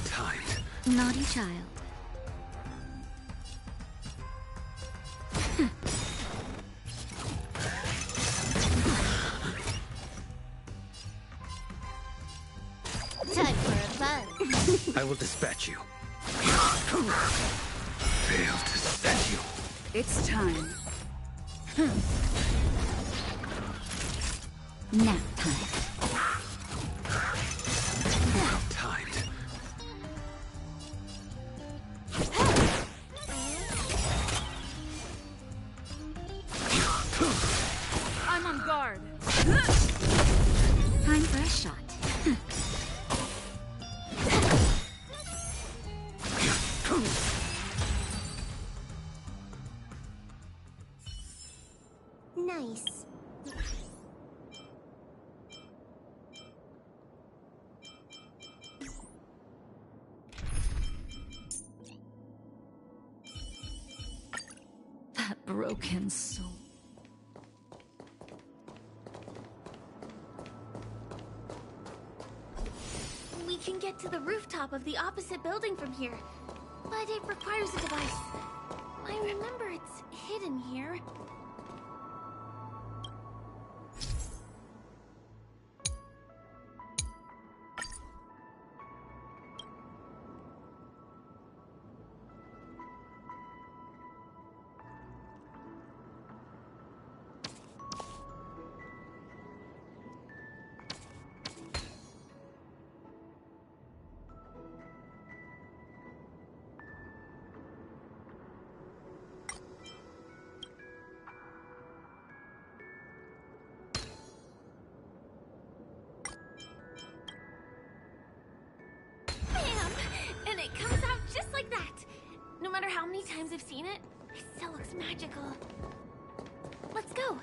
Speaker 10: timed.
Speaker 11: Naughty child. Time for a buzz.
Speaker 10: I will dispatch you. Failed to set you.
Speaker 14: It's time.
Speaker 11: Nap time.
Speaker 10: Well timed.
Speaker 14: I'm on guard.
Speaker 11: Time for a shot. nice.
Speaker 7: That broken soul.
Speaker 2: We can get to the rooftop of the opposite building from here, but it requires a device. I remember it's hidden here. Bam! And it comes out just like that. No matter how many times I've seen it, it still looks magical. Let's go.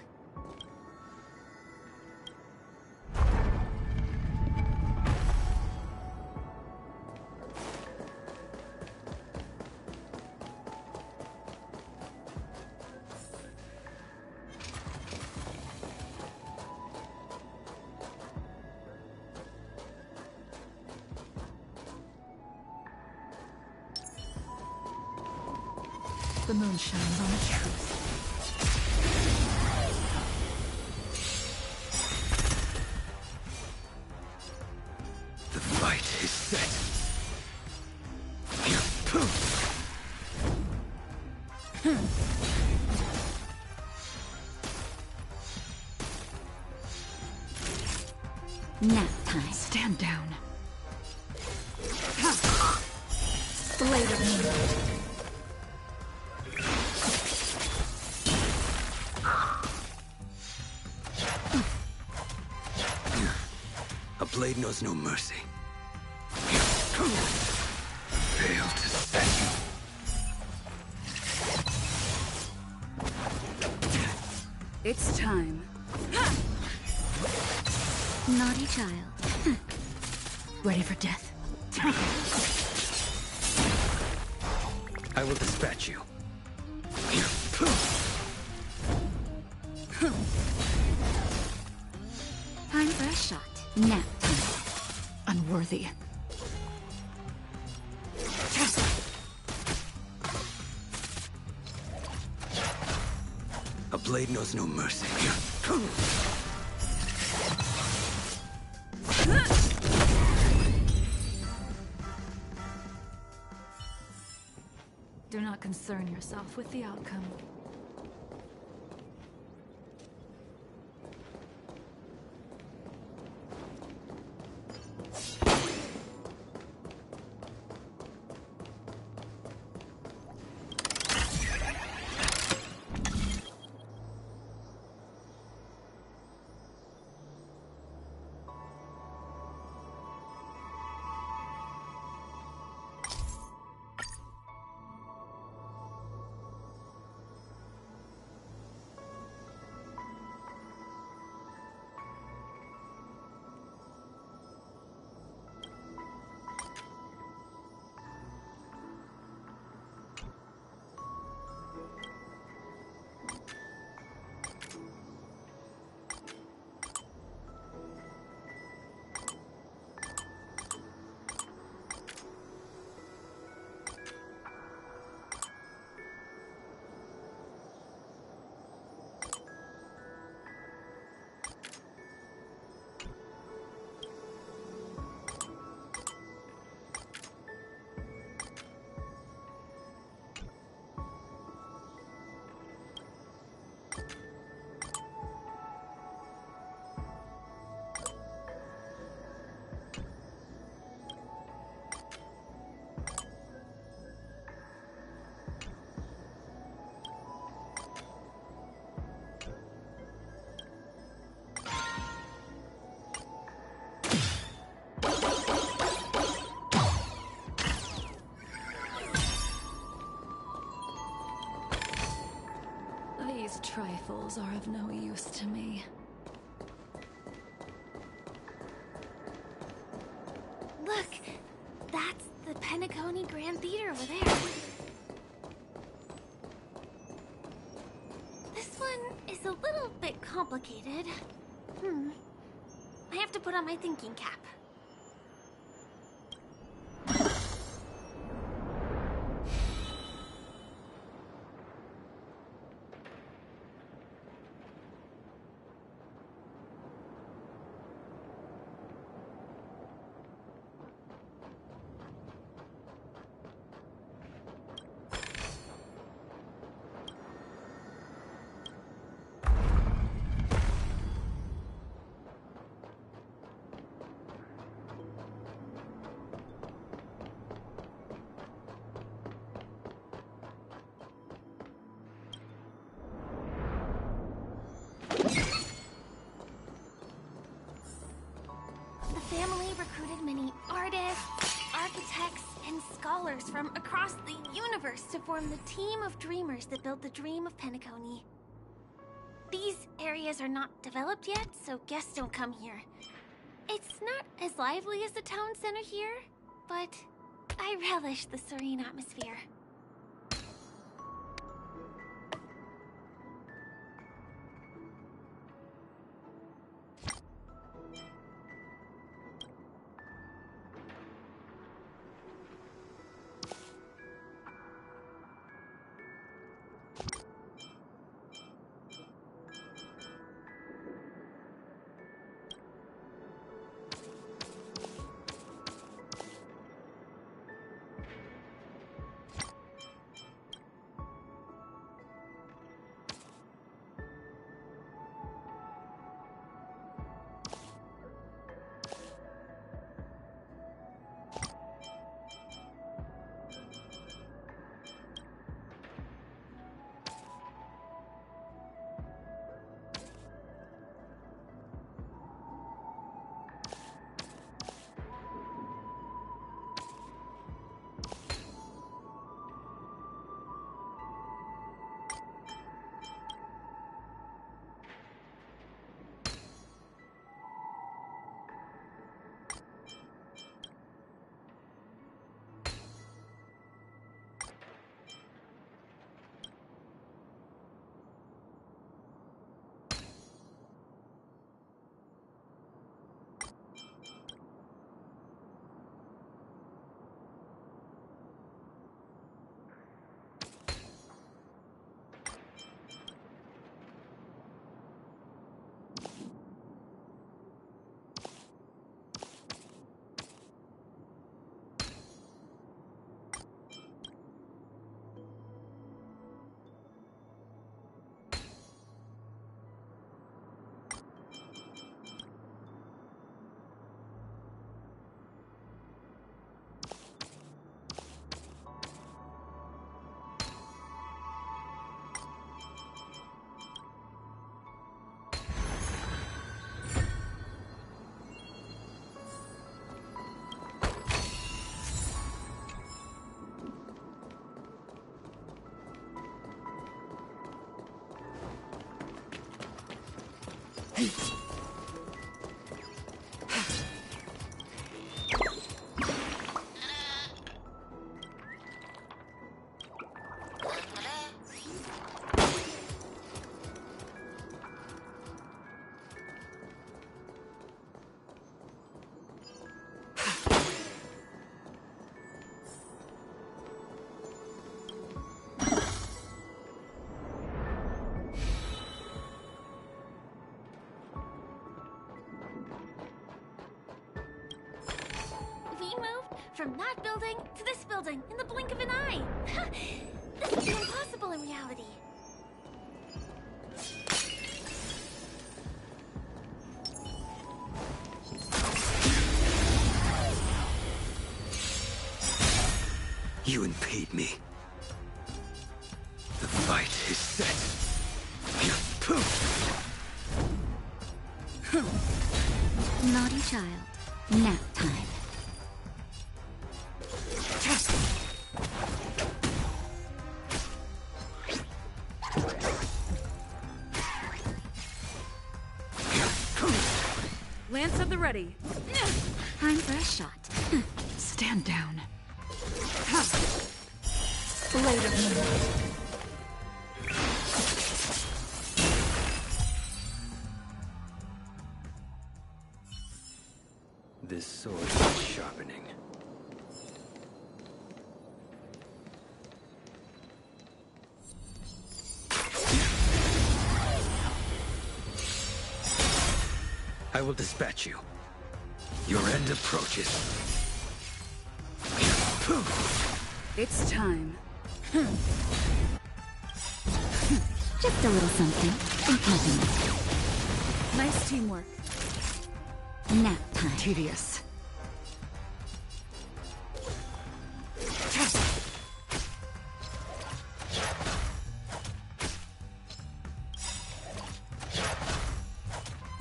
Speaker 7: The moon shines on the truth.
Speaker 10: The fight is set.
Speaker 7: Nap time. Stand down. Blade of moonlight.
Speaker 10: A blade knows no mercy. Fail to set.
Speaker 7: It's time.
Speaker 2: Naughty child.
Speaker 7: Ready for death?
Speaker 10: I will dispatch you.
Speaker 7: Time for a shot. Nap time. Unworthy.
Speaker 10: A blade knows no mercy.
Speaker 7: Do not concern yourself with the outcome. These trifles are of no use to me.
Speaker 2: Look, that's the Penacony Grand Theater over there. This one is a little bit complicated. I have to put on my thinking cap. The family recruited many artists, architects, and scholars from across the universe to form the team of dreamers that built the dream of Penacony. These areas are not developed yet, so guests don't come here. It's not as lively as the town center here, but I relish the serene atmosphere. From that building to this building in the blink of an eye. This would be impossible in reality.
Speaker 10: You impede me. The fight is set.
Speaker 11: Naughty child. Nap time.
Speaker 14: Lance at the ready.
Speaker 11: Time for a shot.
Speaker 14: Stand down. Ha! Blade of moonlight.
Speaker 10: This sword is sharpening. I will dispatch you. Your end approaches.
Speaker 14: It's time.
Speaker 11: Just a little something. Think nothing.
Speaker 14: Nice teamwork.
Speaker 11: Nap time.
Speaker 14: Tedious.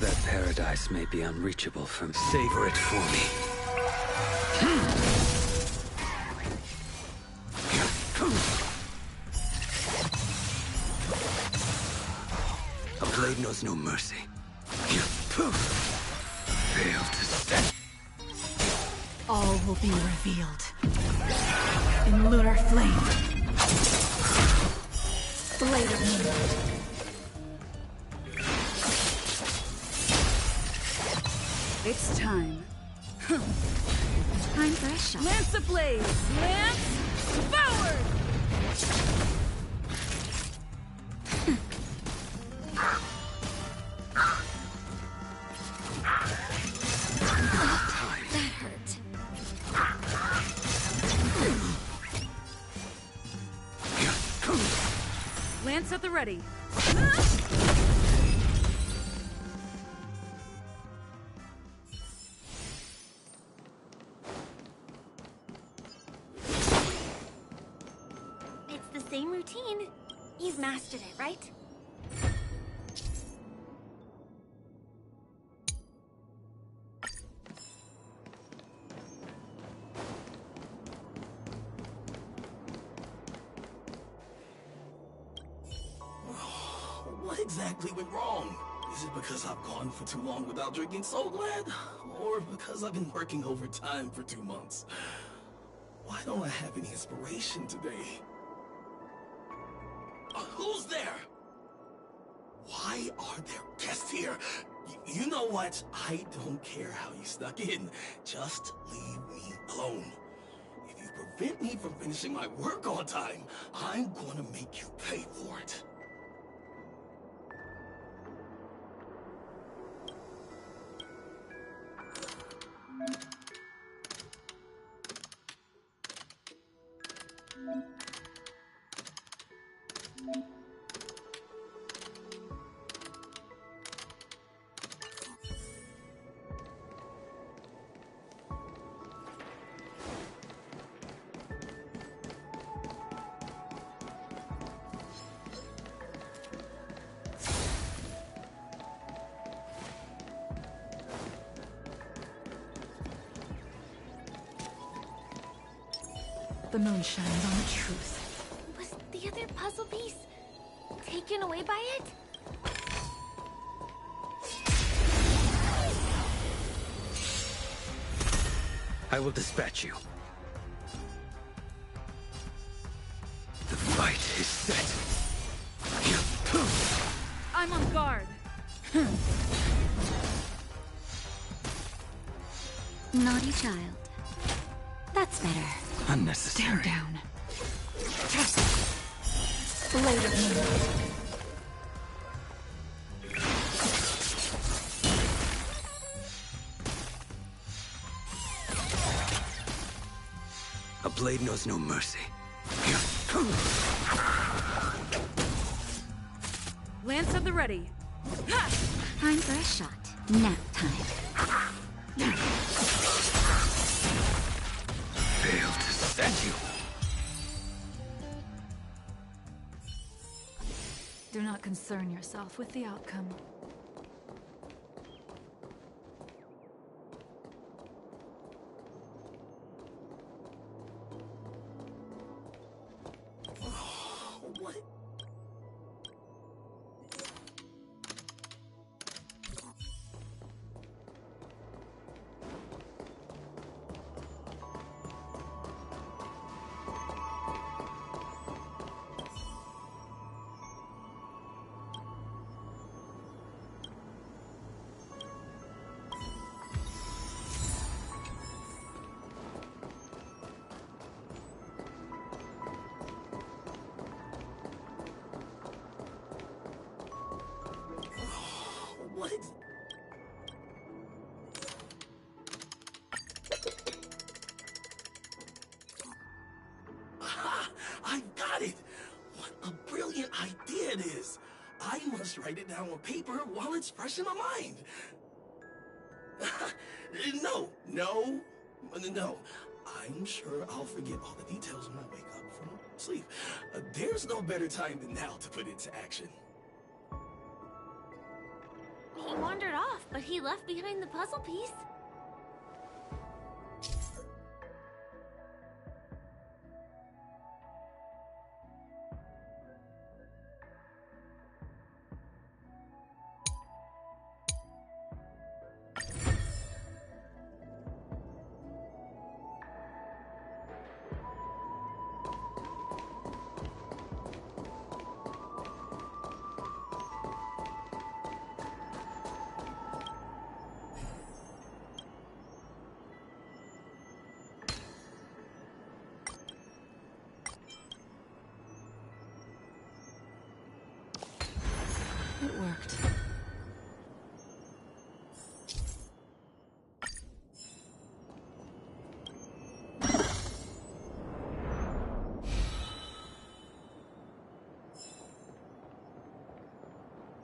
Speaker 10: That paradise may be unreachable from... Savor it for me. A blade knows no mercy. Fail to stand.
Speaker 14: All will be revealed. In lunar flame. Blade of moonlight. It's time.
Speaker 11: Time for a shot.
Speaker 14: Lance ablaze! Lance forward!
Speaker 11: That hurt.
Speaker 14: Lance at the ready.
Speaker 2: It's the same routine. You've mastered it, right?
Speaker 6: What exactly went wrong? Is it because I've gone for too long without drinking Soul Glad? Or because I've been working overtime for 2 months? Why don't I have any inspiration today? Who's there? Why are there guests here? You know what? I don't care how you snuck in. Just leave me alone. If you prevent me from finishing my work on time, I'm gonna make you pay for it.
Speaker 14: The moon shines on the truth.
Speaker 2: Was the other puzzle piece taken away by it?
Speaker 10: I will dispatch you. The fight is set.
Speaker 14: I'm on guard.
Speaker 11: Naughty child. That's better.
Speaker 10: Unnecessary.
Speaker 14: Stand down. Blade of moonlight.
Speaker 10: A blade knows no mercy.
Speaker 14: Lance at the ready. Ha!
Speaker 11: Time for a shot. Nap time.
Speaker 10: Fail to stand you.
Speaker 14: Do not concern yourself with the outcome.
Speaker 6: What? it is. I must write it down on paper while it's fresh in my mind. No. I'm sure I'll forget all the details when I wake up from sleep. There's no better time than now to put it to action.
Speaker 2: He wandered off, but he left behind the puzzle piece.
Speaker 7: It worked.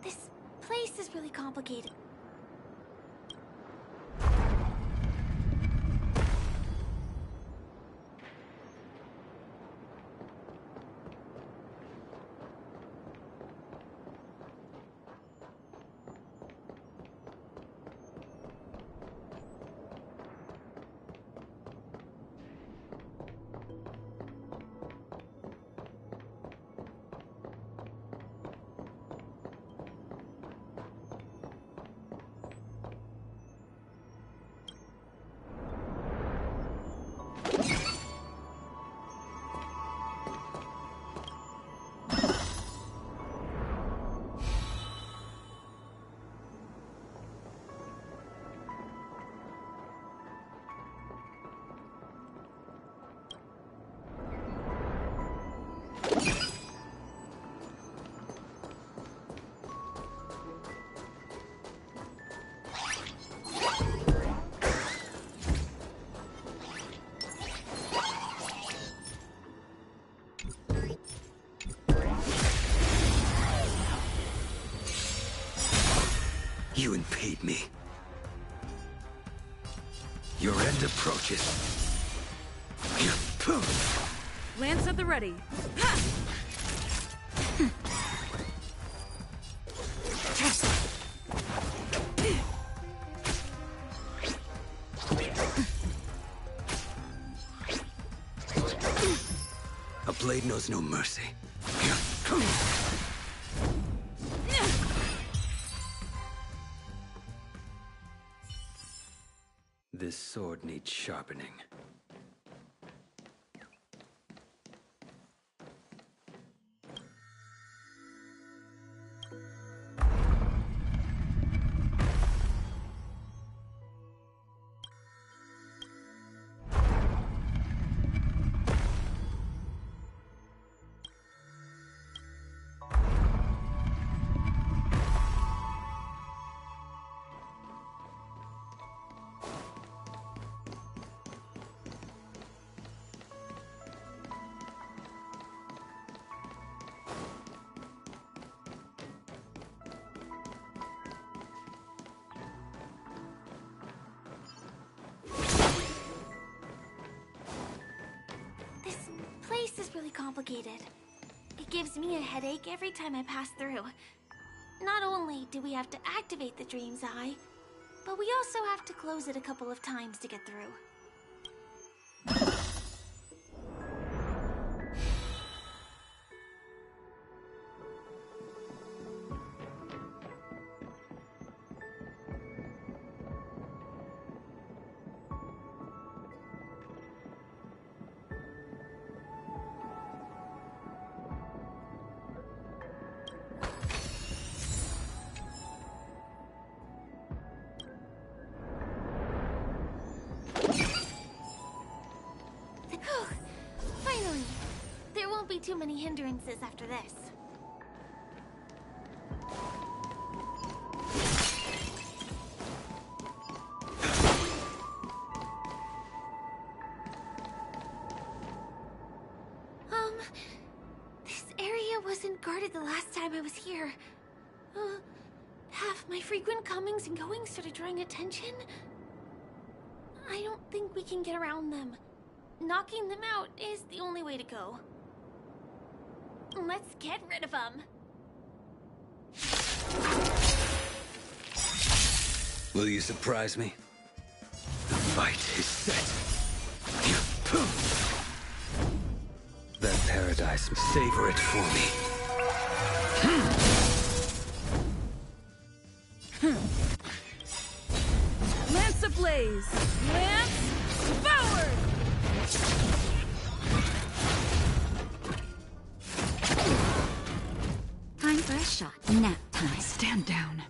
Speaker 2: This place is really complicated.
Speaker 10: You impede me. Your end approaches.
Speaker 14: Lance at the ready. Ha!
Speaker 10: A blade knows no mercy. This sword needs sharpening.
Speaker 2: Complicated. It gives me a headache every time I pass through. Not only do we have to activate the Dream's Eye, but we also have to close it a couple of times to get through. Finally! There won't be too many hindrances after this. This area wasn't guarded the last time I was here. Have my frequent comings and goings started drawing attention? I don't think we can get around them. Knocking them out is the only way to go. Let's get rid of them.
Speaker 10: Will you surprise me? The fight is set. That paradise, savor it for me.
Speaker 14: Lance ablaze! Lance forward!
Speaker 11: Time for a shot. Nap time.
Speaker 14: Stand down.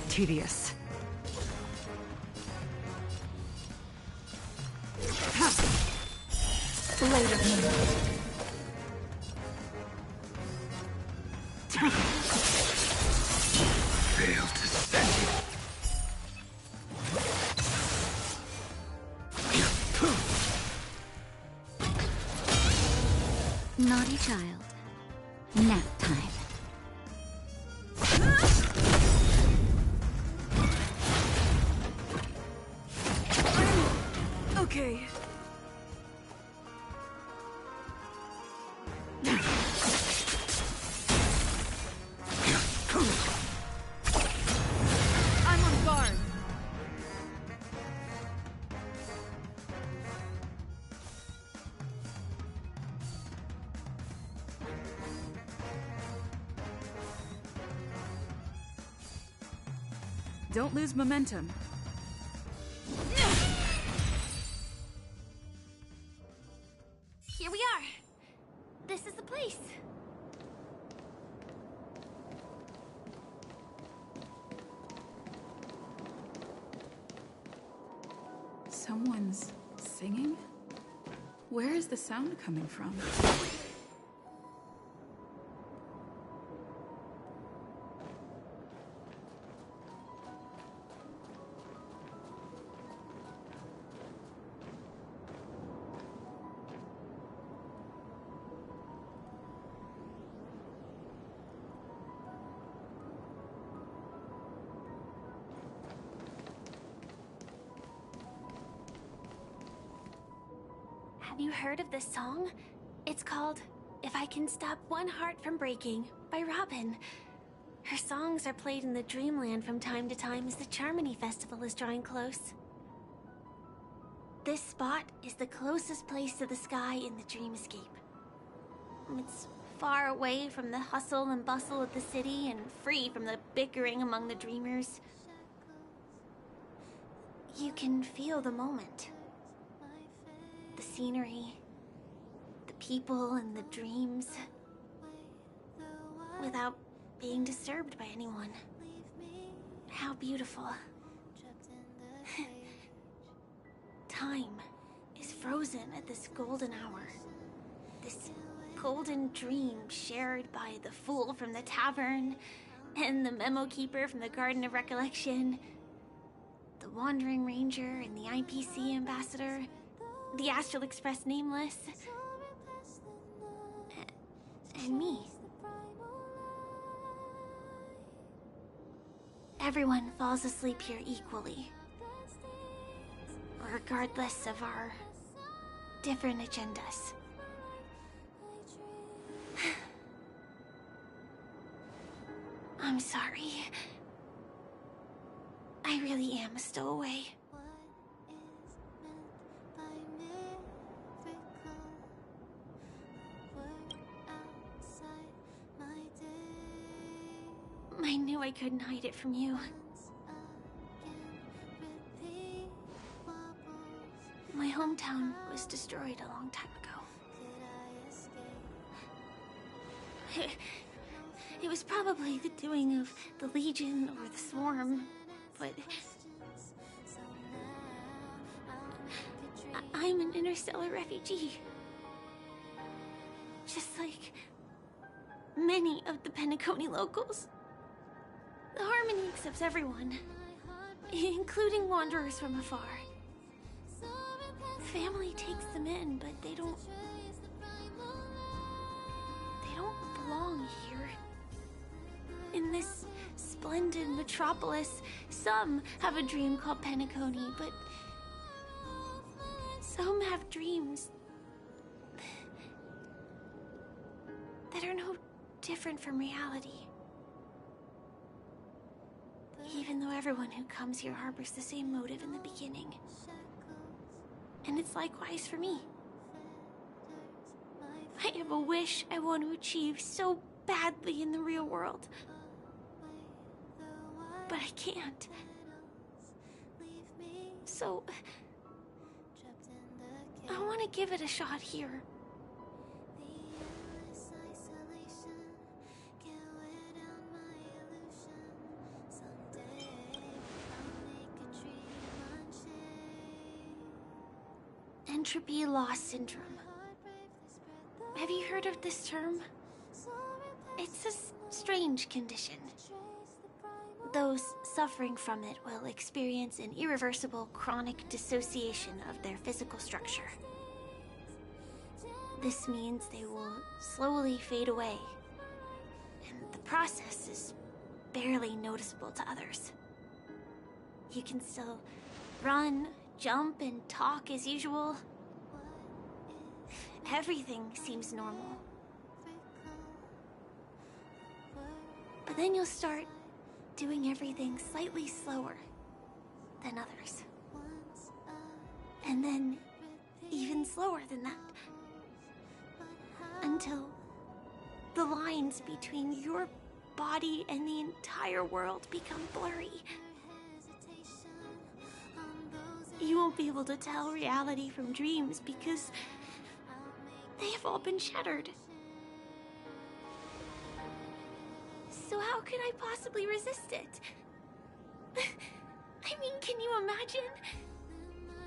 Speaker 7: Tedious.
Speaker 14: Blade of moon.
Speaker 10: Failed to set it.
Speaker 11: Naughty child. Nap time.
Speaker 14: Okay. I'm on guard. Don't lose momentum.
Speaker 2: Here we are. This is the place.
Speaker 14: Someone's singing? Where is the sound coming from?
Speaker 2: Have you heard of this song? It's called If I Can Stop One Heart from Breaking by Robin. Her songs are played in the Dreamland from time to time as the Charmony Festival is drawing close. This spot is the closest place to the sky in the Dreamscape. It's far away from the hustle and bustle of the city and free from the bickering among the dreamers. You can feel the moment. The scenery, the people and the dreams, without being disturbed by anyone. How beautiful. Time is frozen at this golden hour. This golden dream shared by the fool from the tavern, and the memo keeper from the Garden of Recollection, the Wandering Ranger and the IPC ambassador, the Astral Express Nameless, and me. Everyone falls asleep here equally, regardless of our different agendas. I'm sorry. I really am a stowaway. I knew I couldn't hide it from you. My hometown was destroyed a long time ago. It was probably the doing of the Legion or the Swarm, but interstellar refugee. Just like many of the Penacony locals. The Harmony accepts everyone, including wanderers from afar. Family takes them in, but they don't belong here. In this splendid metropolis, some have a dream called Penacony, but some have dreams that are no different from reality. Even though everyone who comes here harbors the same motive in the beginning. And it's likewise for me. I have a wish I want to achieve so badly in the real world. But I can't. So I want to give it a shot here. Entropy loss syndrome. Have you heard of this term? It's a strange condition. Those suffering from it will experience an irreversible chronic dissociation of their physical structure. This means they will slowly fade away, and the process is barely noticeable to others. You can still run, jump, and talk as usual. Everything seems normal. But then you'll start doing everything slightly slower than others. And then even slower than that. Until the lines between your body and the entire world become blurry. You won't be able to tell reality from dreams because they have all been shattered. So how can I possibly resist it? I mean, can you imagine?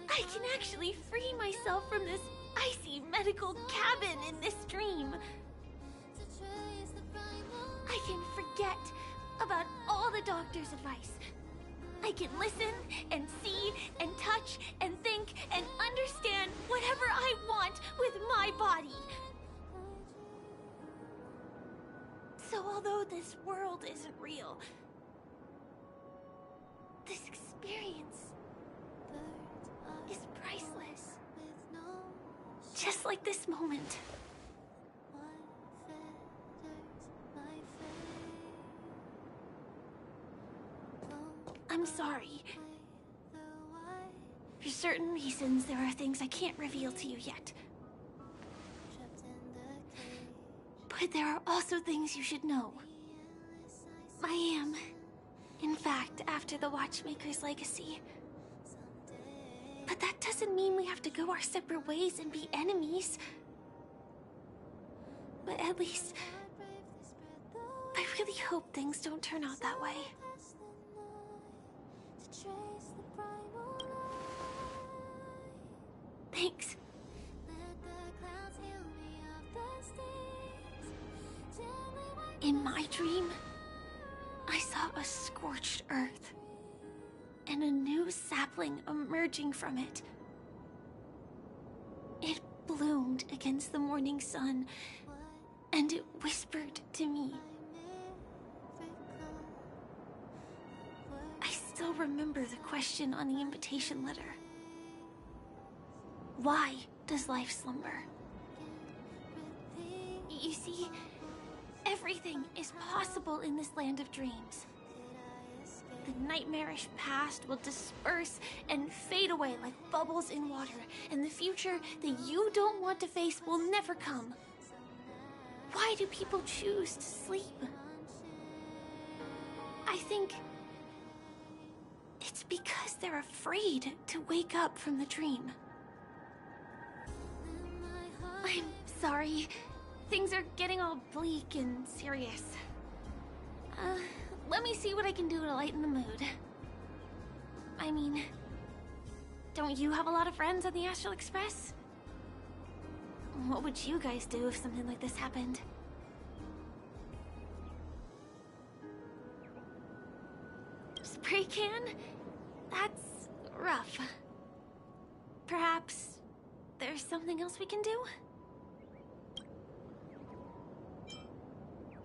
Speaker 2: I can actually free myself from this icy medical cabin in this dream. I can forget about all the doctor's advice. I can listen and see and touch and think and understand whatever I want with my body. So although this world isn't real, this experience is priceless. Just like this moment. I'm sorry. For certain reasons, there are things I can't reveal to you yet. But there are also things you should know. I am, in fact, after the Watchmaker's legacy. But that doesn't mean we have to go our separate ways and be enemies. But at least, I really hope things don't turn out that way. Thanks. In my dream, I saw a scorched earth and a new sapling emerging from it. It bloomed against the morning sun, and it whispered to me. I still remember the question on the invitation letter. Why does life slumber? You see, everything is possible in this land of dreams. The nightmarish past will disperse and fade away like bubbles in water, and the future that you don't want to face will never come. Why do people choose to sleep? I think it's because they're afraid to wake up from the dream. I'm sorry. Things are getting all bleak and serious. Let me see what I can do to lighten the mood. I mean, don't you have a lot of friends on the Astral Express? What would you guys do if something like this happened? Spray can? That's rough. Perhaps there's something else we can do?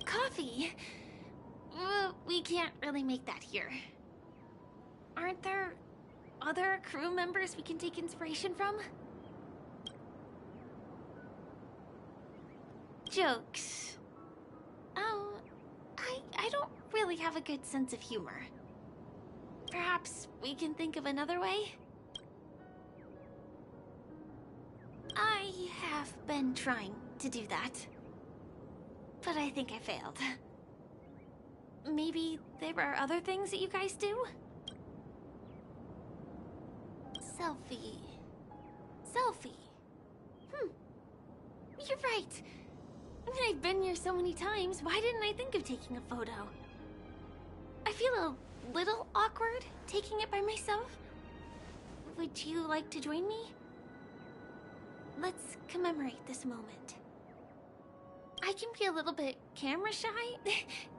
Speaker 2: Coffee? We can't really make that here. Aren't there other crew members we can take inspiration from? Jokes. Oh, I don't really have a good sense of humor. Perhaps we can think of another way? I have been trying to do that. But I think I failed. Maybe there are other things that you guys do? Selfie. You're right. I've been here so many times, why didn't I think of taking a photo? I feel a little awkward taking it by myself. Would you like to join me? Let's commemorate this moment. I can be a little bit camera shy.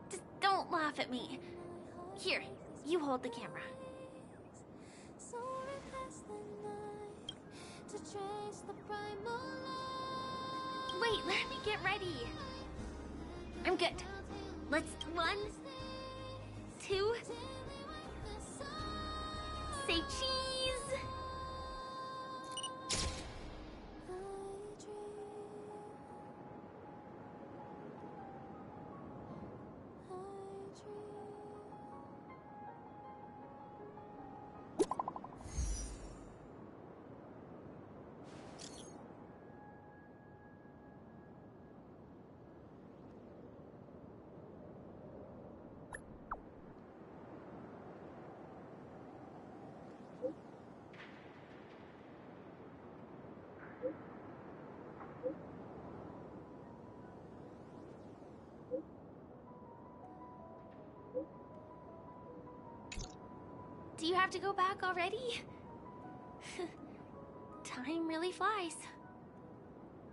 Speaker 2: Just don't laugh at me. Here, you hold the camera. Wait, let me get ready. I'm good. Let's 1, 2, say cheese. Do you have to go back already? Time really flies.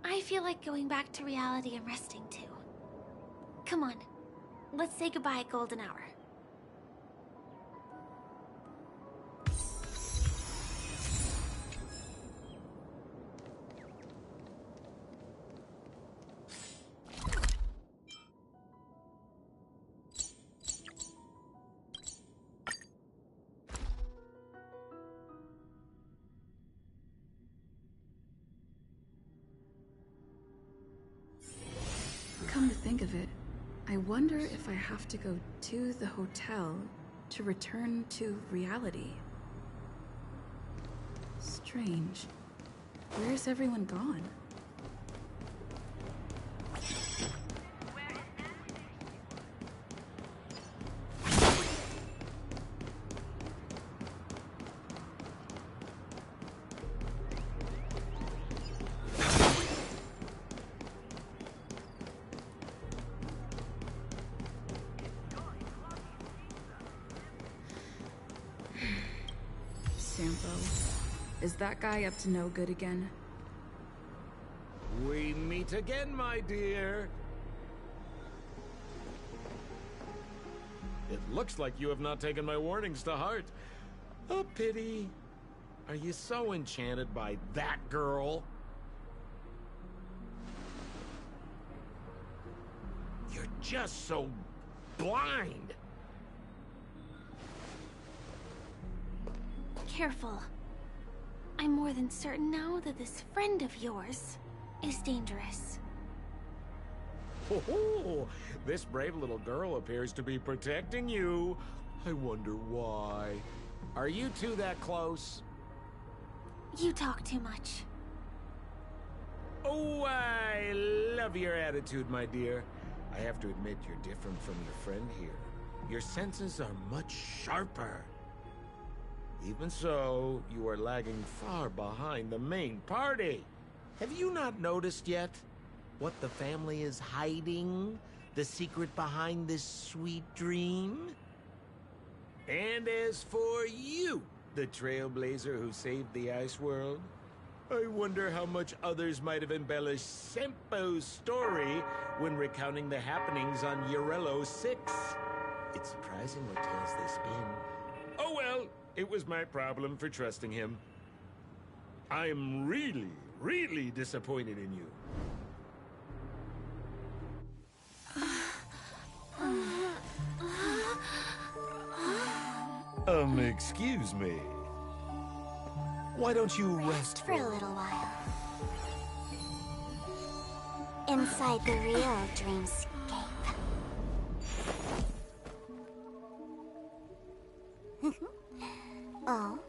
Speaker 2: I feel like going back to reality and resting too. Come on, let's say goodbye at golden hour.
Speaker 14: Come to think of it, I wonder if I have to go to the hotel to return to reality. Strange. Where's everyone gone? Is that guy up to no good again?
Speaker 4: We meet again, my dear. It looks like you have not taken my warnings to heart. A pity. Are you so enchanted by that girl? You're just so blind.
Speaker 2: Careful. I'm more than certain now that this friend of yours is dangerous.
Speaker 4: Oh, this brave little girl appears to be protecting you. I wonder why. Are you two that close?
Speaker 2: You talk too much.
Speaker 4: Oh, I love your attitude, my dear. I have to admit you're different from your friend here. Your senses are much sharper. Even so, you are lagging far behind the main party. Have you not noticed yet what the family is hiding? The secret behind this sweet dream? And as for you, the trailblazer who saved the ice world, I wonder how much others might have embellished Sempo's story when recounting the happenings on Urello 6. It's surprising what tales they spin. Oh well, it was my problem for trusting him. I'm really, really disappointed in you. Excuse me. Why don't you rest
Speaker 11: for a little while? Inside the real dreamscape. Oh?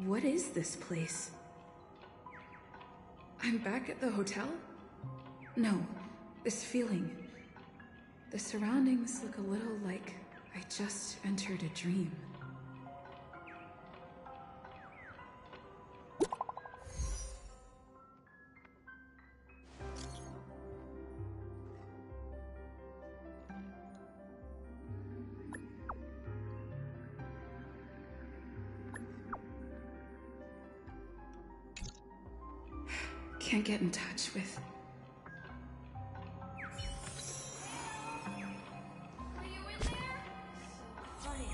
Speaker 14: What is this place? I'm back at the hotel? No, this feeling. The surroundings look a little like I just entered a dream. Can't get in touch with...
Speaker 2: Are you in there? So funny.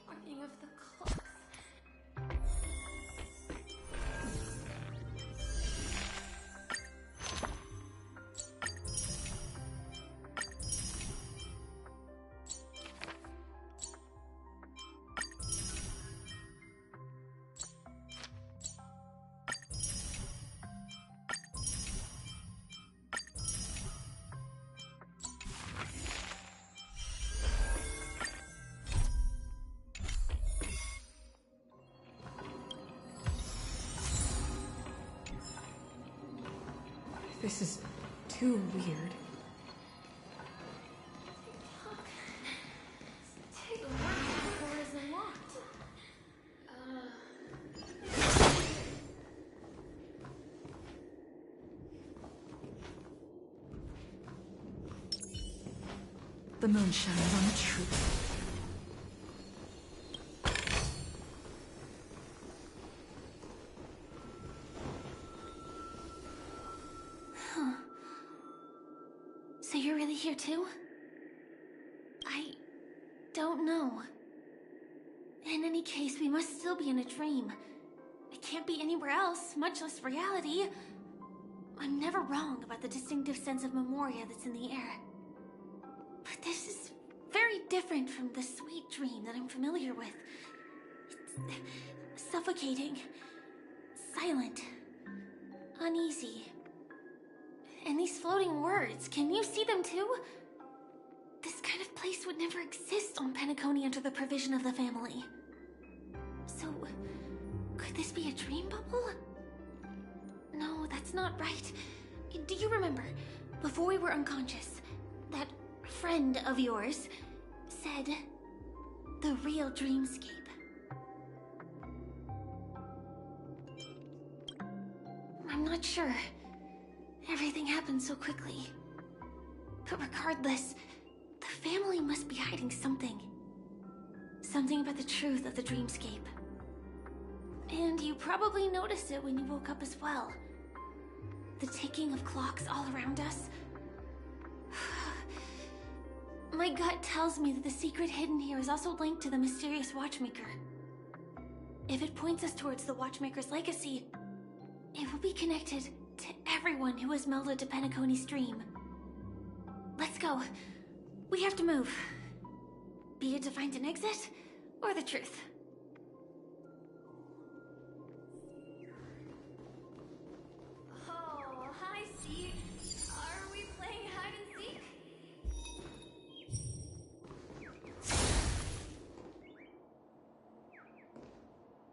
Speaker 2: Talking of the clocks.
Speaker 14: This is too weird.
Speaker 2: The door is unlocked.
Speaker 14: The moon shines on the truth.
Speaker 2: So you're really here too? I don't know. In any case, we must still be in a dream. It can't be anywhere else, much less reality. I'm never wrong about the distinctive sense of memoria that's in the air. But this is very different from the sweet dream that I'm familiar with. It's suffocating, silent, uneasy. And these floating words, can you see them too? This kind of place would never exist on Penacony under the provision of the family. So, could this be a dream bubble? No, that's not right. Do you remember, before we were unconscious, that friend of yours said the real dreamscape? I'm not sure. Everything happened so quickly. But regardless, the family must be hiding something. Something about the truth of the dreamscape. And you probably noticed it when you woke up as well. The ticking of clocks all around us. My gut tells me that the secret hidden here is also linked to the mysterious Watchmaker. If it points us towards the Watchmaker's legacy, it will be connected to everyone who has melded to Penacony's dream. Let's go. We have to move. Be it to find an exit, or the truth.
Speaker 15: Oh, hi, Steve. Are we playing hide and seek?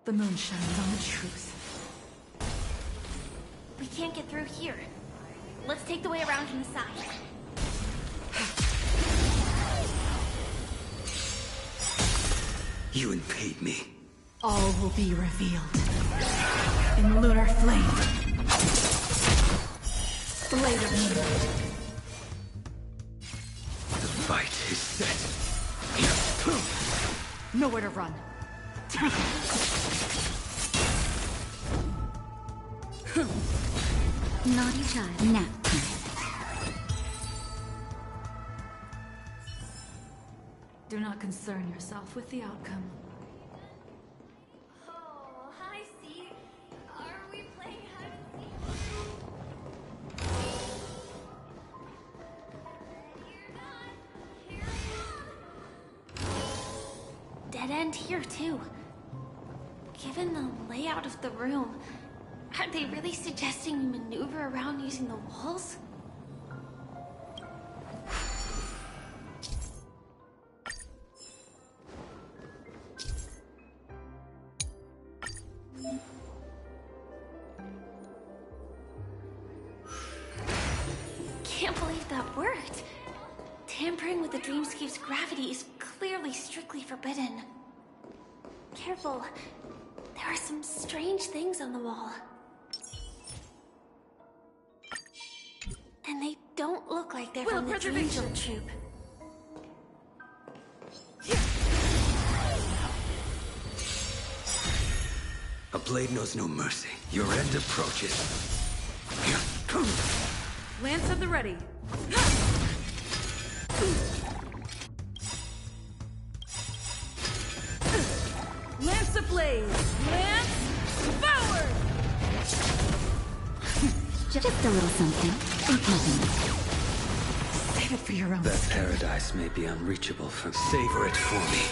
Speaker 14: The moon shines on the truth.
Speaker 2: We can't get through here. Let's take the way around from the side.
Speaker 10: You impede me.
Speaker 14: All will be revealed. In lunar flame. Blade of moonlight.
Speaker 10: The fight is set.
Speaker 7: Nowhere to run.
Speaker 11: Naughty child. Nap time.
Speaker 7: Do not concern yourself with the outcome.
Speaker 15: Oh, hi, Steve. Are we playing hide and seek? You're not. Here I am.
Speaker 2: Dead end here, too. Given the layout of the room, are they really suggesting we maneuver around using the walls? Can't believe that worked. Tampering with the dreamscape's gravity is clearly strictly forbidden. Careful. There are some strange things on the wall. And they don't look like they're from the Dreamville troop.
Speaker 10: A blade knows no mercy. Your end approaches.
Speaker 7: Lance at the ready. Lance ablaze! Lance forward!
Speaker 11: Just a little something. Nothing.
Speaker 7: Save it for your own.
Speaker 10: That paradise may be unreachable from. Savor it for me.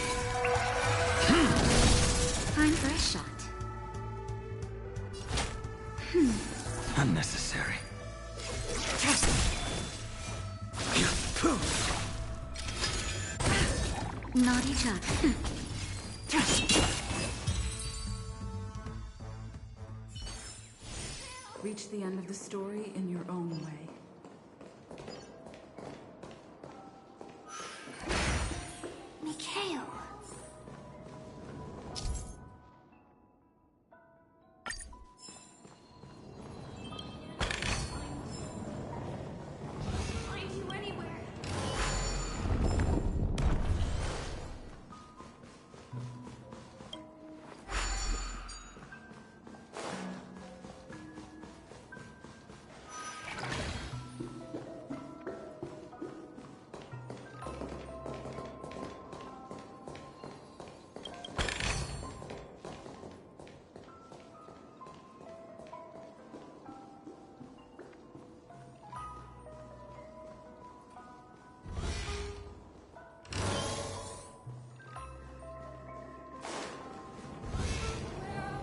Speaker 11: Time for a shot.
Speaker 10: Unnecessary.
Speaker 11: Naughty child.
Speaker 14: Reach the end of the story in your own way.
Speaker 2: Mikhail.
Speaker 15: Find you anywhere.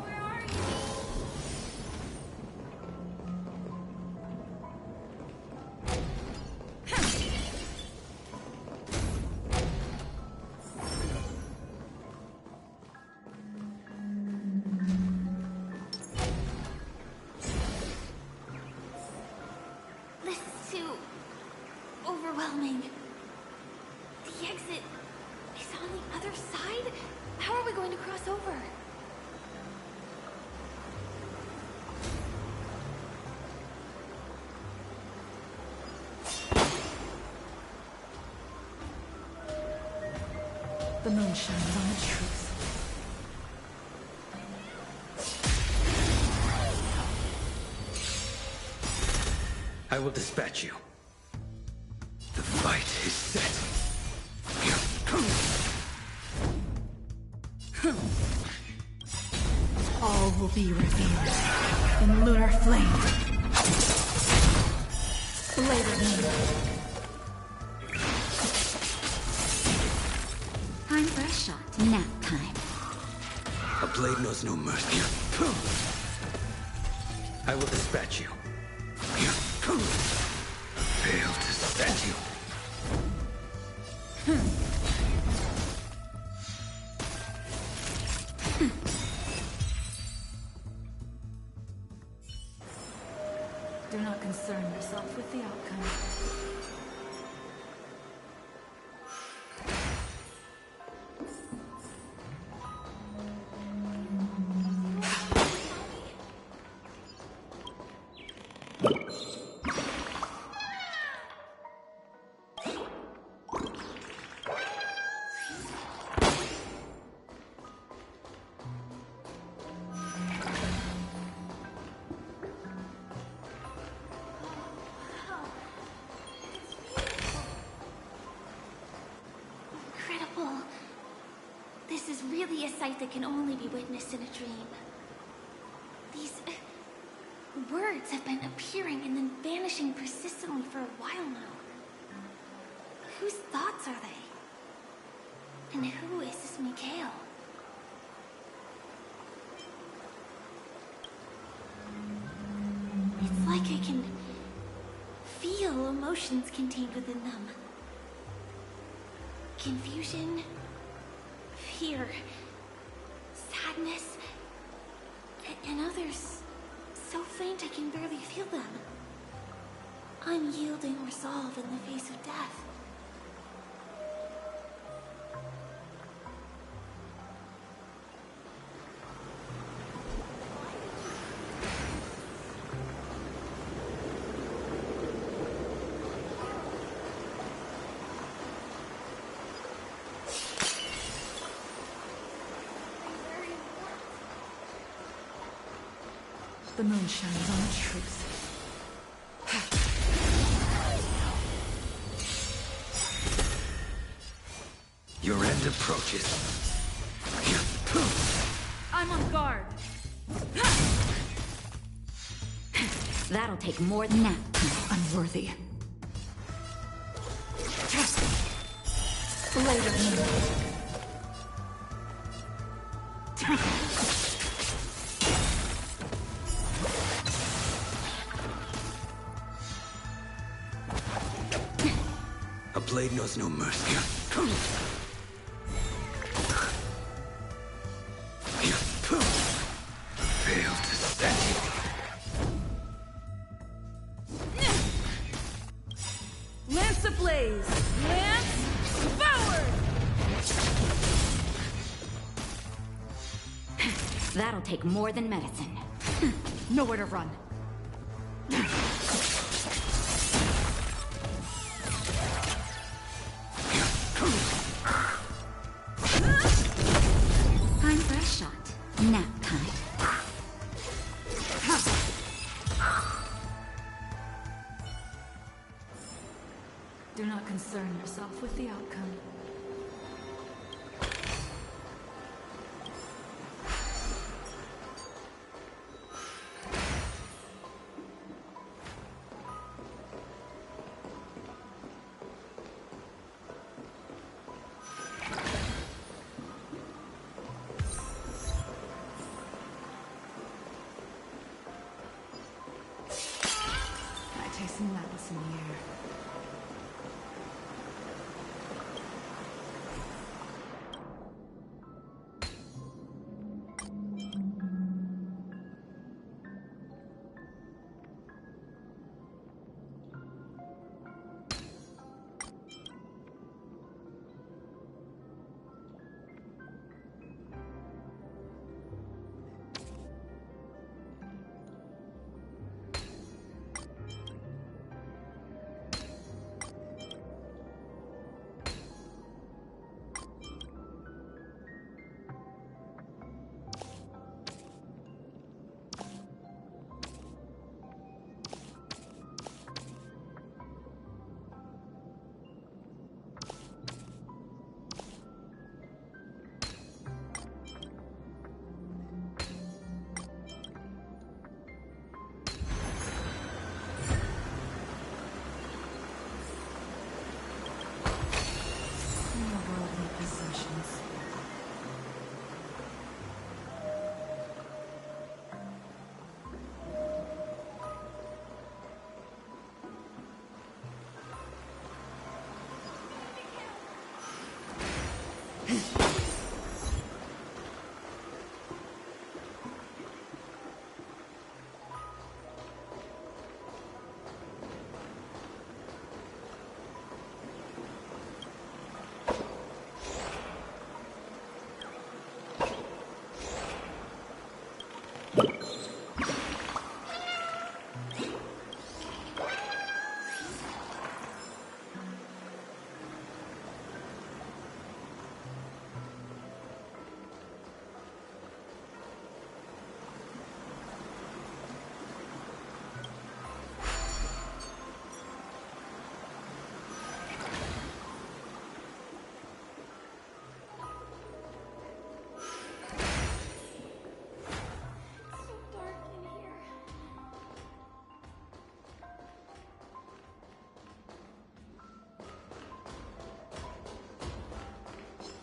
Speaker 15: Where are you?
Speaker 2: This is too overwhelming. The exit is on the other side? How are we going to cross over?
Speaker 14: The moon shines on the truth.
Speaker 10: I will dispatch you. The fight is set.
Speaker 14: All will be revealed in lunar flame. Blade of moonlight.
Speaker 11: Time for a shot. Nap time.
Speaker 10: A blade knows no mercy. I will dispatch you. Fail to set you.
Speaker 7: Do not concern yourself with the outcome.
Speaker 2: This is really a sight that can only be witnessed in a dream. These words have been appearing and then vanishing persistently for a while now. Whose thoughts are they? And who is this Mikhail? It's like I can feel emotions contained within them. Confusion, fear, sadness, and others so faint I can barely feel them. Unyielding resolve in the face of death.
Speaker 14: The moon shines on the truth.
Speaker 10: Your end approaches.
Speaker 14: I'm on guard.
Speaker 1: That'll take more than that.
Speaker 14: Unworthy. Later.
Speaker 10: A blade knows no mercy. Failed to stand.
Speaker 14: Lance ablaze! Lance forward!
Speaker 1: That'll take more than medicine.
Speaker 14: Nowhere to run.
Speaker 1: Time for a shot. Nap time.
Speaker 14: Do not concern yourself with the outcome. I taste some madness in the air.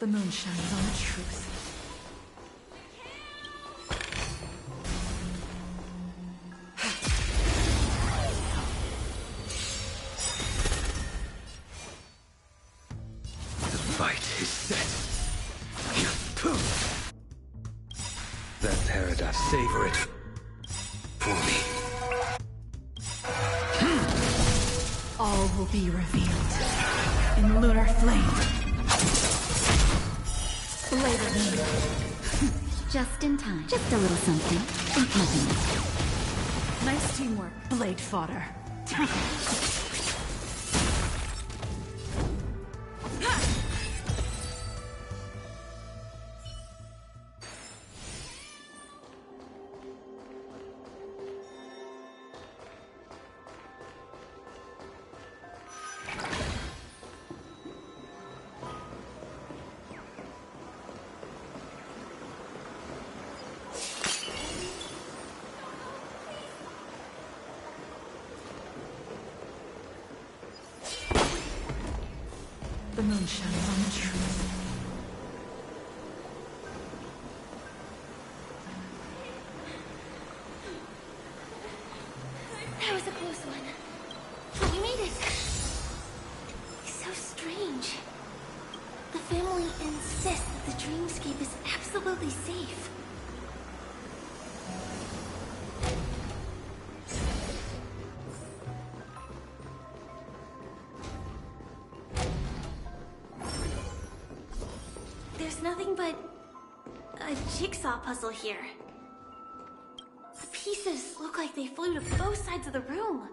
Speaker 14: The moon shines on the truth.
Speaker 10: The fight is set. That paradise, savor it for me.
Speaker 14: All will be revealed in lunar flame. Blade of moon.
Speaker 11: Just in time. Just a little something. Nothing.
Speaker 14: Nice teamwork, blade fodder. The moon shines on the truth.
Speaker 2: That was a close one. But we made it. It's so strange. The family insists that the dreamscape is absolutely safe. There's nothing but a jigsaw puzzle here. The pieces look like they flew to both sides of the room.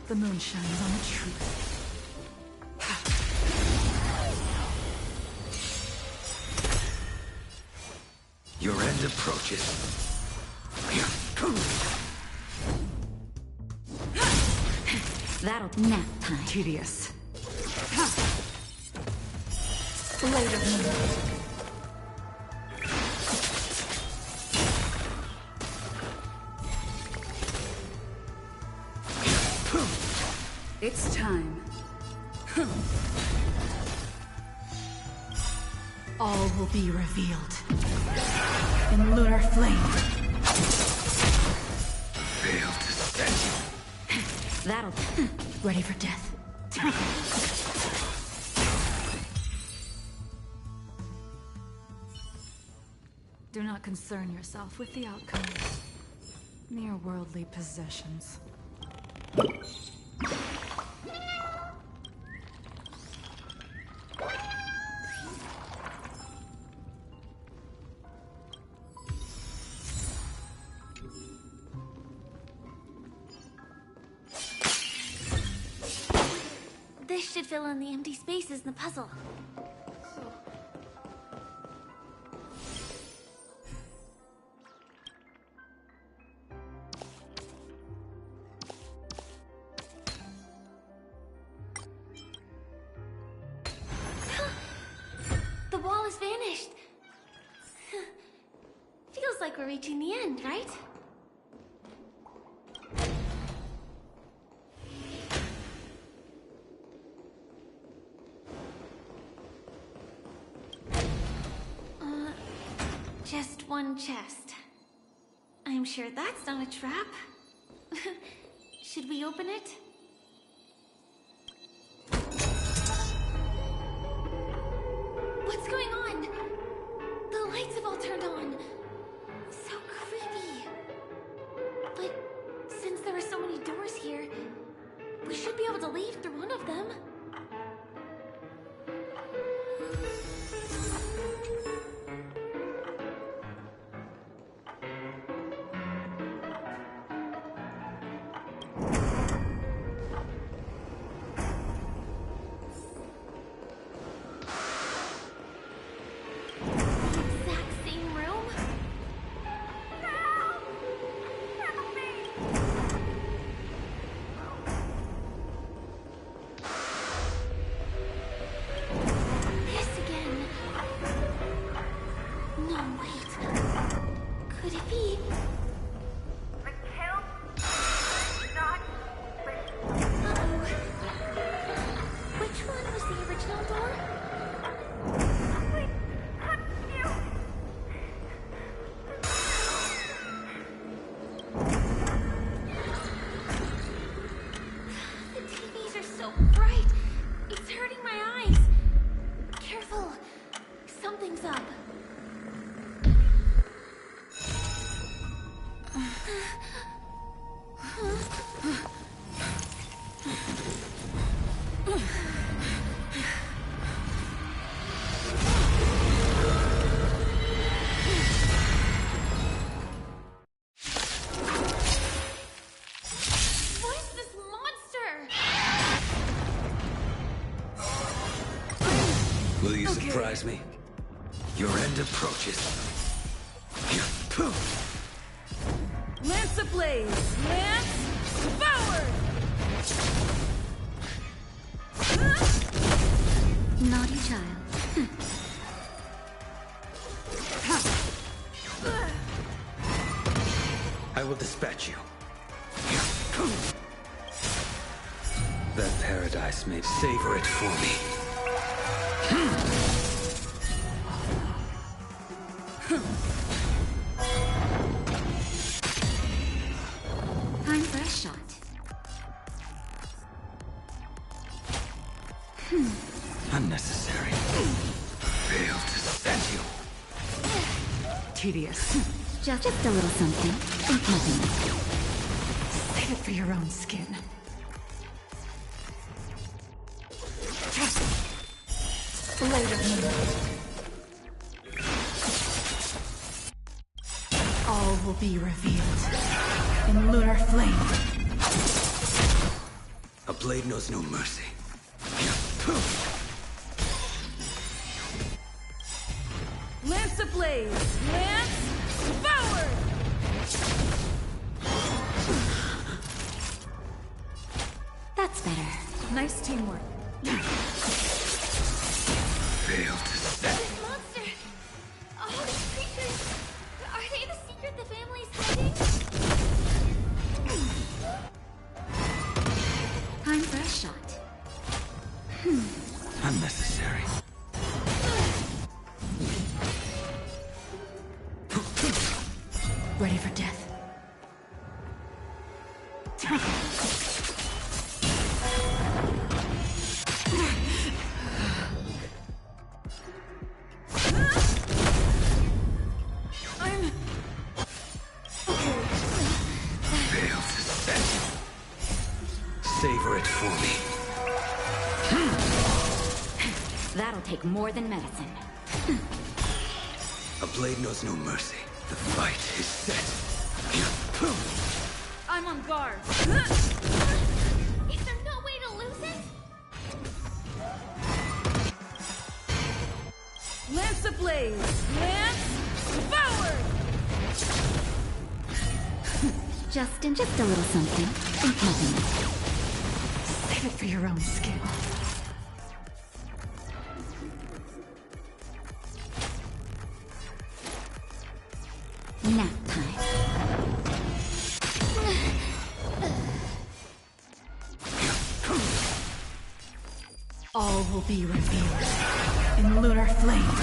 Speaker 14: The moon shines on the truth.
Speaker 10: Your end approaches.
Speaker 7: That'll nap time. Tedious. Later. It's time. All will be revealed in lunar flame.
Speaker 10: Fail to stand you.
Speaker 7: That'll... Ready for death. Do not concern yourself with the outcome. Mere worldly possessions.
Speaker 2: This should fill in the empty spaces in the puzzle. The wall has vanished. Feels like we're reaching the end, right? Just one chest. I'm sure that's not a trap. Should we open it? What's going on? The lights have all turned on. So creepy. But since there are so many doors here, we should be able to leave through one of them.
Speaker 10: Will you surprise me? Your end approaches.
Speaker 14: Lance ablaze! Lance forward!
Speaker 7: Naughty child.
Speaker 10: I will dispatch you. That paradise may savor it for me.
Speaker 7: Time for a shot.
Speaker 10: Unnecessary. Failed to send you.
Speaker 7: Tedious. Just a little something. Think nothing. Save it for your own skin. Later. All will be revealed in lunar flame.
Speaker 10: blade knows no mercy.
Speaker 14: Lance ablaze! Lance forward!
Speaker 11: That's better.
Speaker 14: Nice teamwork.
Speaker 10: Failed to set.
Speaker 2: This monster! All these creatures! Are they the secret the family's hiding?
Speaker 11: Time for a shot.
Speaker 10: Unnecessary.
Speaker 7: Ready for death.
Speaker 10: Failed to set. Savor it for me.
Speaker 11: That'll take more than medicine.
Speaker 10: A blade knows no mercy. The fight is set.
Speaker 14: I'm on guard.
Speaker 2: Is there no way to lose it?
Speaker 14: Lance ablaze! Lance forward!
Speaker 11: Just a little something. Nothing.
Speaker 7: Save it for your own skin.
Speaker 11: Nap time.
Speaker 7: All will be revealed in lunar flame.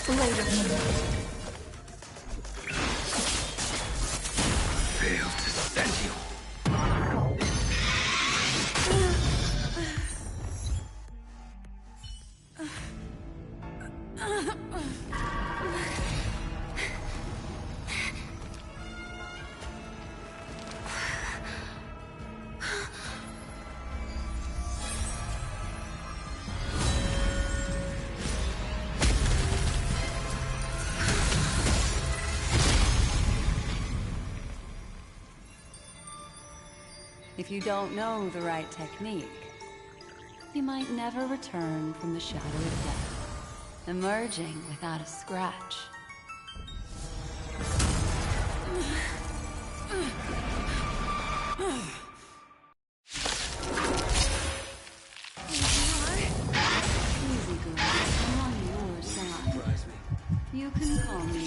Speaker 7: Blade of moon.
Speaker 10: Failed to set you.
Speaker 1: If you don't know the right technique, you might never return from the shadow of death, emerging without a scratch. Easy, girl. I'm on your side.
Speaker 10: Surprise me.
Speaker 1: You can call me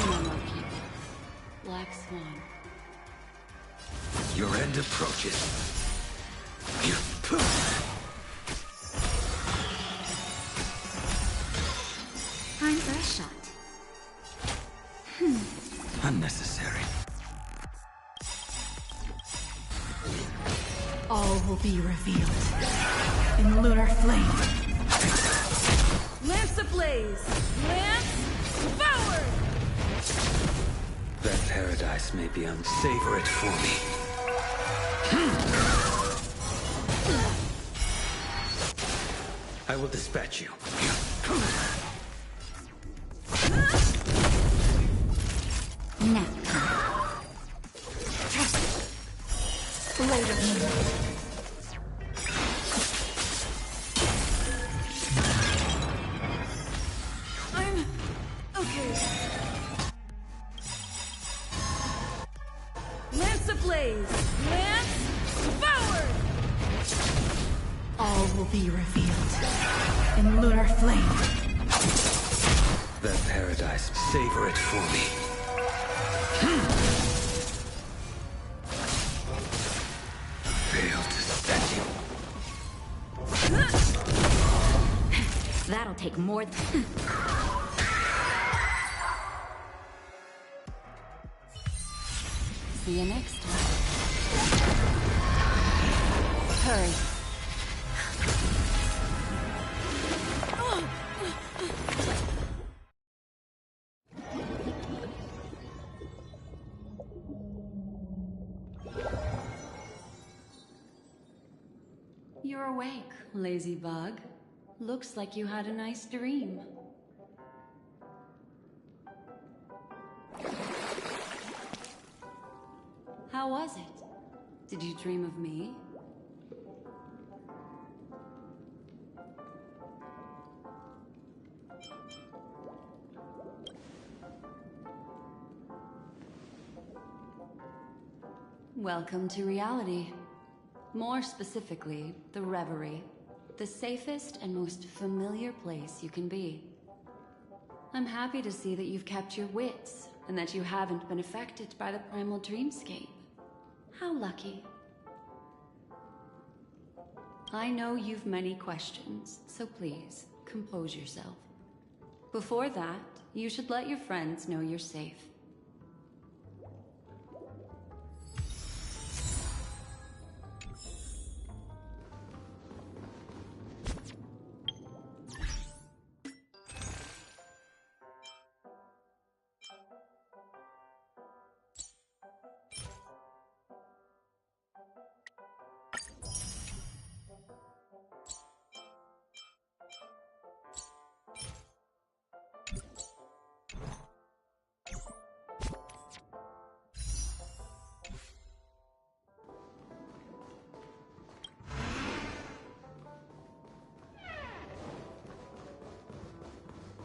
Speaker 1: Mama Keeper, Black Swan.
Speaker 10: Your end approaches.
Speaker 11: Time for a shot.
Speaker 10: Unnecessary.
Speaker 7: All will be revealed in lunar flame.
Speaker 14: Lance ablaze! Lance forward!
Speaker 10: That paradise may be unsavor it for me. I will dispatch you.
Speaker 11: Nap time.
Speaker 14: Blade of moon. I'm okay. Lance ablaze! Lance forward!
Speaker 7: All will be revealed in lunar flame.
Speaker 10: That paradise, savor it for me. Failed to set you.
Speaker 11: That'll take more than...
Speaker 1: See you next time. Hurry. You're awake, lazy bug. Looks like you had a nice dream.
Speaker 7: How was it? Did you dream of me? Welcome to reality. More specifically, the Reverie. The safest and most familiar place you can be. I'm happy to see that you've kept your wits, and that you haven't been affected by the primal dreamscape. How lucky. I know you've many questions, so please, compose yourself. Before that, you should let your friends know you're safe.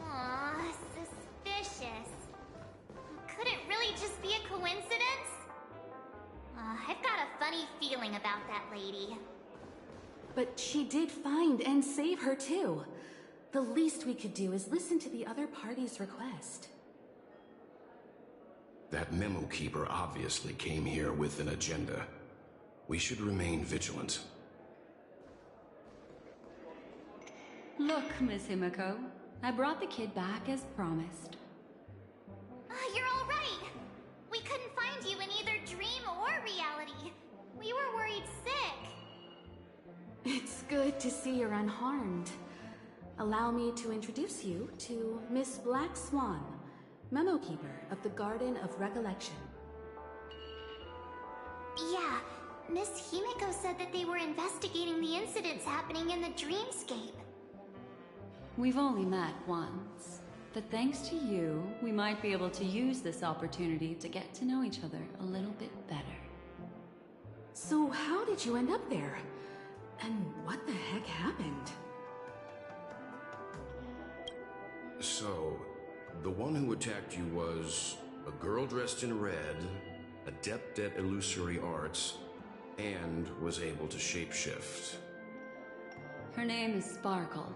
Speaker 13: Aw, suspicious. Could it really just be a coincidence? I've got a funny feeling about that lady.
Speaker 14: But she did find and save her too. The least we could do is listen to the other party's request.
Speaker 6: That memo keeper obviously came here with an agenda. We should remain vigilant.
Speaker 7: Look, Miss Himiko, I brought the kid back as promised.
Speaker 13: You're all right. We couldn't find you in either dream or reality. We were worried sick.
Speaker 14: It's good to see you're unharmed. Allow me to introduce you to Miss Black Swan, Memo Keeper of the Garden of Recollection.
Speaker 13: Yeah, Miss Himiko said that they were investigating the incidents happening in the dreamscape.
Speaker 7: We've only met once, but thanks to you, we might be able to use this opportunity to get to know each other a little bit better.
Speaker 14: So how did you end up there? And what the heck happened?
Speaker 6: So, the one who attacked you was a girl dressed in red, adept at illusory arts, and was able to shapeshift.
Speaker 7: Her name is Sparkle,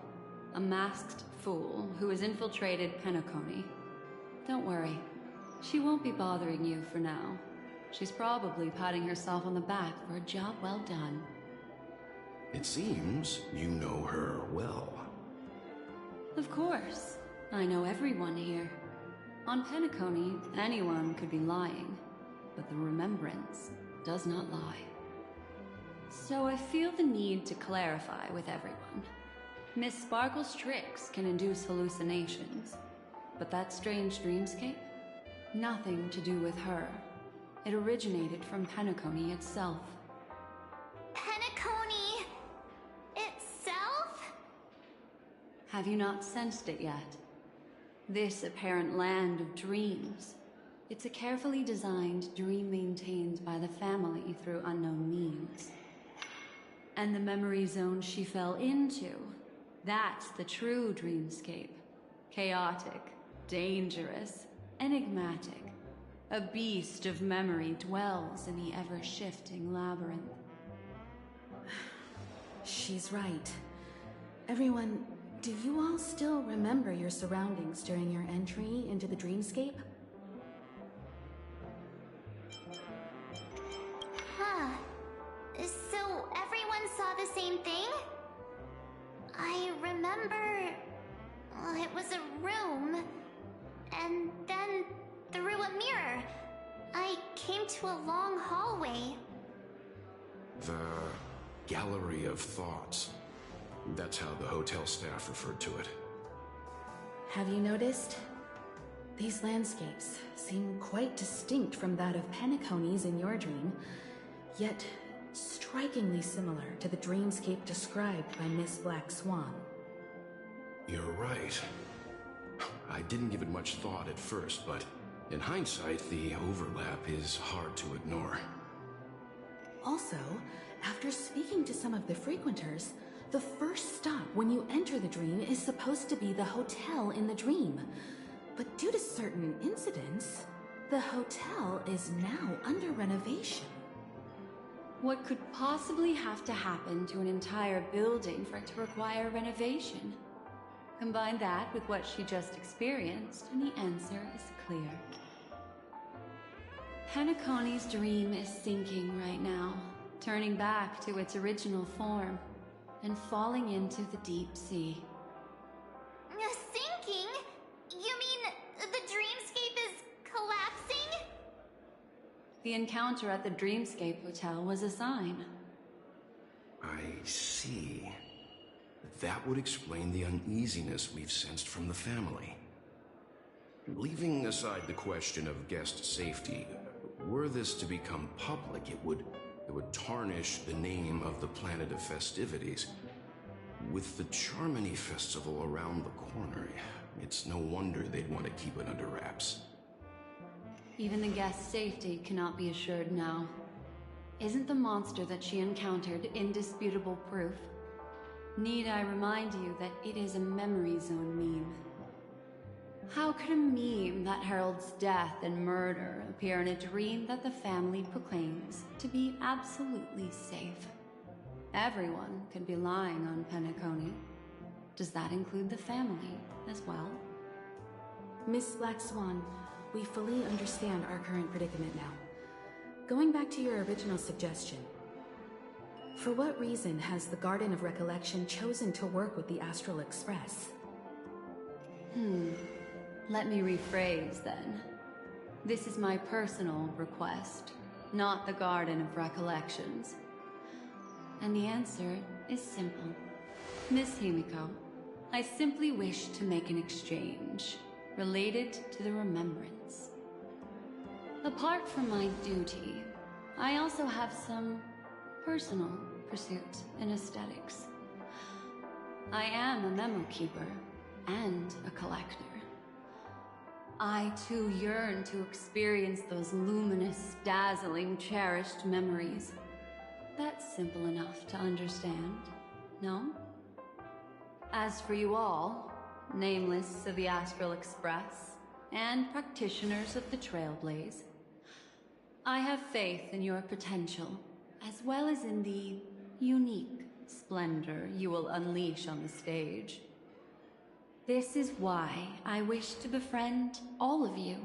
Speaker 7: a masked fool who has infiltrated Penacony. Don't worry, she won't be bothering you for now. She's probably patting herself on the back for a job well done.
Speaker 6: It seems you know her well.
Speaker 7: Of course. I know everyone here. On Penacony, anyone could be lying, but the remembrance does not lie. So I feel the need to clarify with everyone. Miss Sparkle's tricks can induce hallucinations, but that strange dreamscape? Nothing to do with her. It originated from Penacony itself.
Speaker 13: Penacony itself?
Speaker 7: Have you not sensed it yet? This apparent land of dreams. It's a carefully designed dream maintained by the family through unknown means. And the memory zone she fell into, that's the true dreamscape. Chaotic, dangerous, enigmatic. A beast of memory dwells in the ever-shifting labyrinth.
Speaker 14: She's right. Everyone, do you all still remember your surroundings during your entry into the dreamscape?
Speaker 13: Huh. So everyone saw the same thing? I remember... it was a room. And then, through a mirror, I came to a long hallway.
Speaker 6: The Gallery of Thoughts. That's how the hotel staff referred to it.
Speaker 14: Have you noticed? These landscapes seem quite distinct from that of Penacony's in your dream, yet strikingly similar to the dreamscape described by Miss Black Swan.
Speaker 6: You're right. I didn't give it much thought at first, but in hindsight, the overlap is hard to ignore.
Speaker 14: Also, after speaking to some of the frequenters, the first stop when you enter the dream is supposed to be the hotel in the dream. But due to certain incidents, the hotel is now under renovation.
Speaker 1: What could possibly have to happen to an entire building for it to require renovation? Combine that with what she just experienced, and the answer is clear. Penacony's dream is sinking right now, turning back to its original form, and falling into the deep sea.
Speaker 13: Sinking? You mean the dreamscape is collapsing?
Speaker 1: The encounter at the Dreamscape Hotel was a sign.
Speaker 16: I see. That would explain the uneasiness we've sensed from the family. Leaving aside the question of guest safety, were this to become public, it would tarnish the name of the planet of festivities. With the Charmony Festival around the corner, it's no wonder they'd want to keep it under wraps.
Speaker 1: Even the guest's safety cannot be assured now. Isn't the monster that she encountered indisputable proof? Need I remind you that it is a memory zone meme? How could a meme that heralds death and murder appear in a dream that the family proclaims to be absolutely safe? Everyone could be lying on Penacony. Does that include the family as well?
Speaker 14: Miss Black Swan, we fully understand our current predicament now. Going back to your original suggestion, for what reason has the Garden of Recollection chosen to work with the Astral Express?
Speaker 1: Let me rephrase then. This is my personal request, not the Garden of Recollections. And the answer is simple. Miss Himiko, I simply wish to make an exchange related to the remembrance. Apart from my duty, I also have some personal pursuit in aesthetics. I am a memo keeper and a collector. I too yearn to experience those luminous, dazzling, cherished memories. That's simple enough to understand, no? As for you all, nameless of the Astral Express, and practitioners of the Trailblaze, I have faith in your potential, as well as in the unique splendor you will unleash on the stage. This is why I wish to befriend all of you.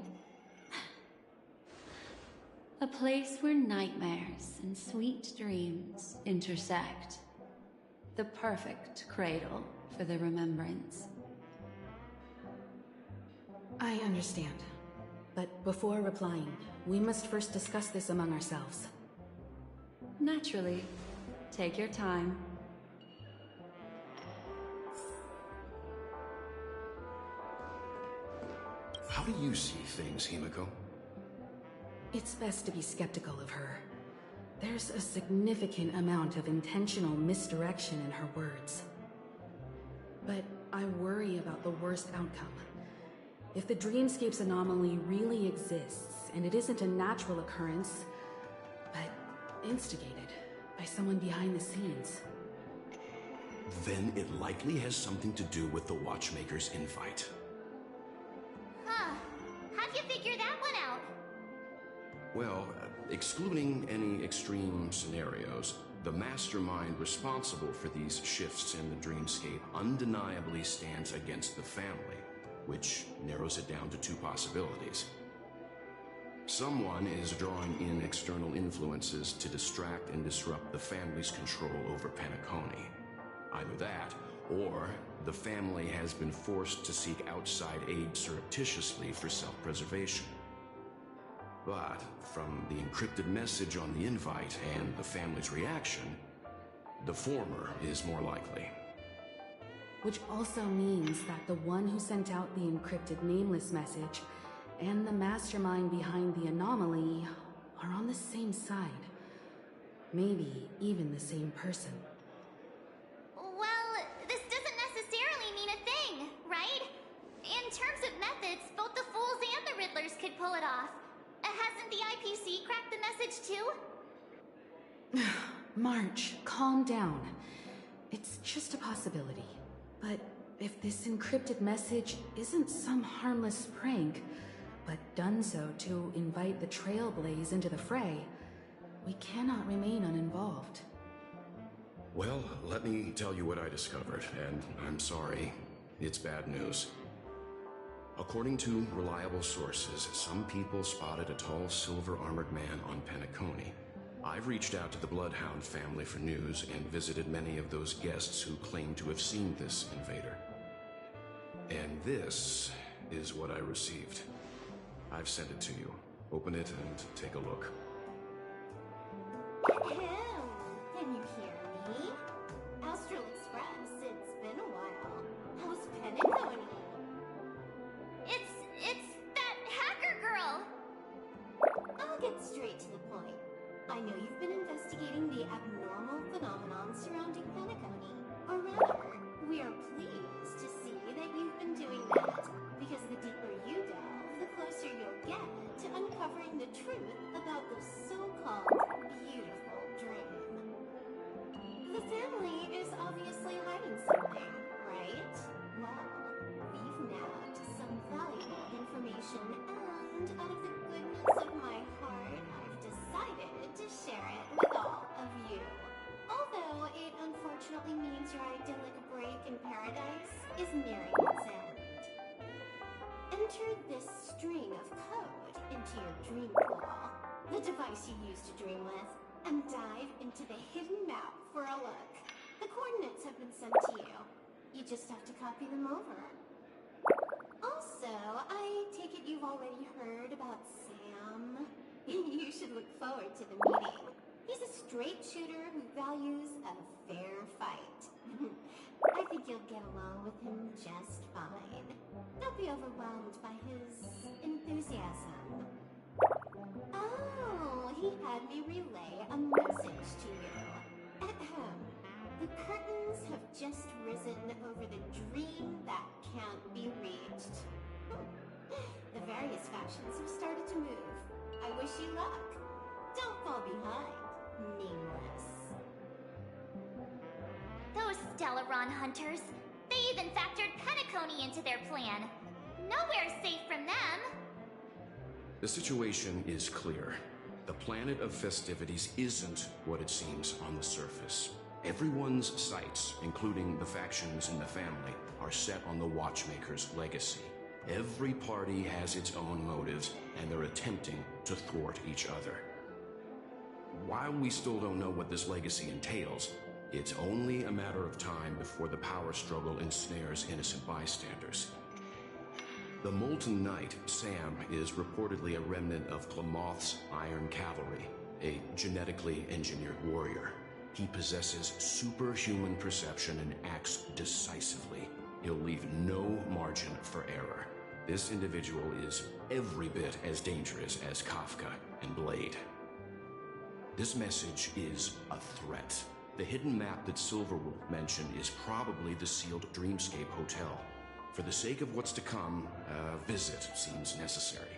Speaker 1: A place where nightmares and sweet dreams intersect. The perfect cradle for the remembrance.
Speaker 14: I understand. But before replying, we must first discuss this among ourselves.
Speaker 1: Naturally. Take your time.
Speaker 16: How do you see things, Himiko?
Speaker 14: It's best to be skeptical of her. There's a significant amount of intentional misdirection in her words. But I worry about the worst outcome. If the dreamscape's anomaly really exists, and it isn't a natural occurrence, but instigated by someone behind the scenes,
Speaker 16: then it likely has something to do with the Watchmaker's invite.
Speaker 13: Huh. How'd you figure that one out?
Speaker 16: Well, excluding any extreme scenarios, the mastermind responsible for these shifts in the dreamscape undeniably stands against the family, which narrows it down to two possibilities. Someone is drawing in external influences to distract and disrupt the family's control over Penacony. Either that, or the family has been forced to seek outside aid surreptitiously for self-preservation. But from the encrypted message on the invite and the family's reaction, the former is more likely.
Speaker 14: which also means that the one who sent out the encrypted nameless message and the mastermind behind the anomaly are on the same side. Maybe even the same person.
Speaker 13: Well, this doesn't necessarily mean a thing, right? In terms of methods, both the Fools and the Riddlers could pull it off. Hasn't the IPC cracked the message too?
Speaker 14: March, calm down. It's just a possibility. But if this encrypted message isn't some harmless prank, but done so to invite the Trailblaze into the fray, we cannot remain uninvolved.
Speaker 16: Well, let me tell you what I discovered, and I'm sorry. It's bad news. According to reliable sources, some people spotted a tall silver-armored man on Penacony. I've reached out to the Bloodhound family for news and visited many of those guests who claim to have seen this invader. And this is what I received. I've sent it to you. Open it and take a look.
Speaker 11: Ahem. Can you hear me? Astral Express, it's been a while. How's Penacony?
Speaker 13: It's that hacker girl!
Speaker 11: I'll get straight to the point. I know you've been investigating the abnormal phenomenon surrounding Penacony. Or rather, we are pleased to see that you've been doing that, because the deeper you delve, the closer you'll get to uncovering the truth about the so-called beautiful dream. The family is obviously hiding something, right? Well, we've nabbed some valuable information, and out of the goodness of my heart, I've decided to share it with all of you. Although it unfortunately means your idyllic break in paradise is nearing its end. Enter this string of code into your dream pool, the device you use to dream with, and dive into the hidden map for a look. The coordinates have been sent to you. You just have to copy them over. Also, I take it you've already heard about Sam. You should look forward to the meeting. He's a straight shooter who values a fair fight. I think you'll get along with him just fine. Don't be overwhelmed by his enthusiasm. Oh, he had me relay a message to you. Ahem. The curtains have just risen over the dream that can't be reached. The various factions have started to move. I wish you luck. Don't fall behind, nameless.
Speaker 13: Those Stellaron hunters, they even factored Penacony into their plan. Nowhere's safe from them.
Speaker 16: The situation is clear. The planet of festivities isn't what it seems on the surface. Everyone's sights, including the factions in the family, are set on the Watchmaker's legacy. Every party has its own motives, and they're attempting to thwart each other. While we still don't know what this legacy entails, it's only a matter of time before the power struggle ensnares innocent bystanders. The Molten Knight, Sam, is reportedly a remnant of Klamoth's Iron Cavalry, a genetically engineered warrior. He possesses superhuman perception and acts decisively. He'll leave no margin for error. This individual is every bit as dangerous as Kafka and Blade. This message is a threat. The hidden map that Silverwolf mentioned is probably the sealed Dreamscape Hotel. For the sake of what's to come, a visit seems necessary.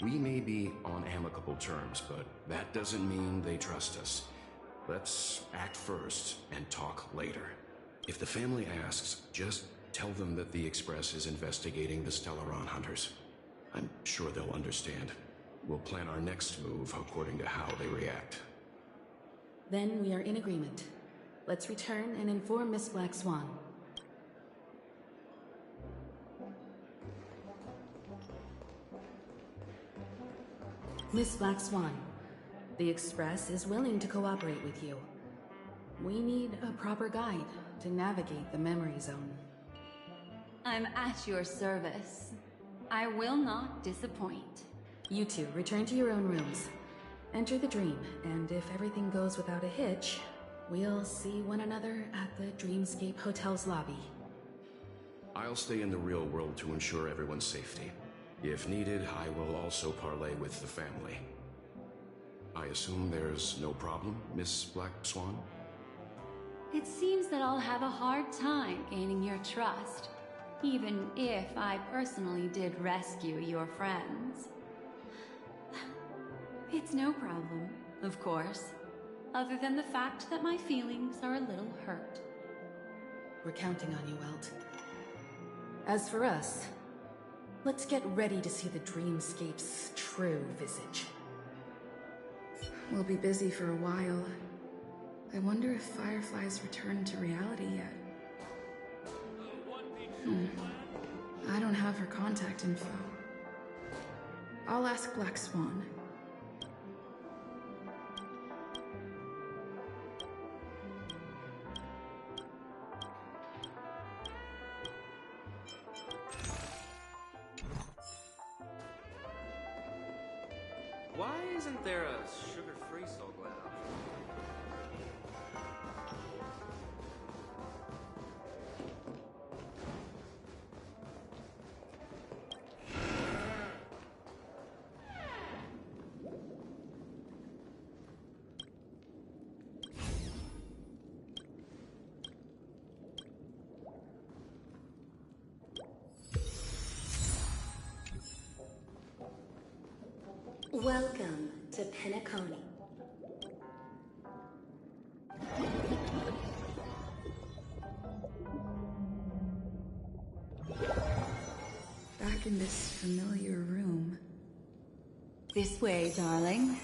Speaker 16: We may be on amicable terms, but that doesn't mean they trust us. Let's act first and talk later. If the family asks, just tell them that the Express is investigating the Stellaron hunters. I'm sure they'll understand. We'll plan our next move according to how they react.
Speaker 14: Then we are in agreement. Let's return and inform Miss Black Swan. Miss Black Swan, the Express is willing to cooperate with you. We need a proper guide to navigate the memory zone.
Speaker 1: I'm at your service. I will not disappoint.
Speaker 14: You two, return to your own rooms. Enter the dream, and if everything goes without a hitch, we'll see one another at the Dreamscape Hotel's lobby.
Speaker 16: I'll stay in the real world to ensure everyone's safety. If needed, I will also parley with the family. I assume there's no problem, Miss Black Swan?
Speaker 1: It seems that I'll have a hard time gaining your trust, even if I personally did rescue your friends. It
Speaker 14: It's no problem, of course. Other than the fact that my feelings are a little hurt. We're counting on you, Welt. As for us, let's get ready to see the dreamscape's true visage. We'll be busy for a while. I wonder if Firefly's returned to reality yet. I don't have her contact info. I'll ask Black Swan.
Speaker 17: Why isn't there a sugar-free Soul Glad option?
Speaker 14: Welcome to Penacony. Back in this familiar room. This way, darling.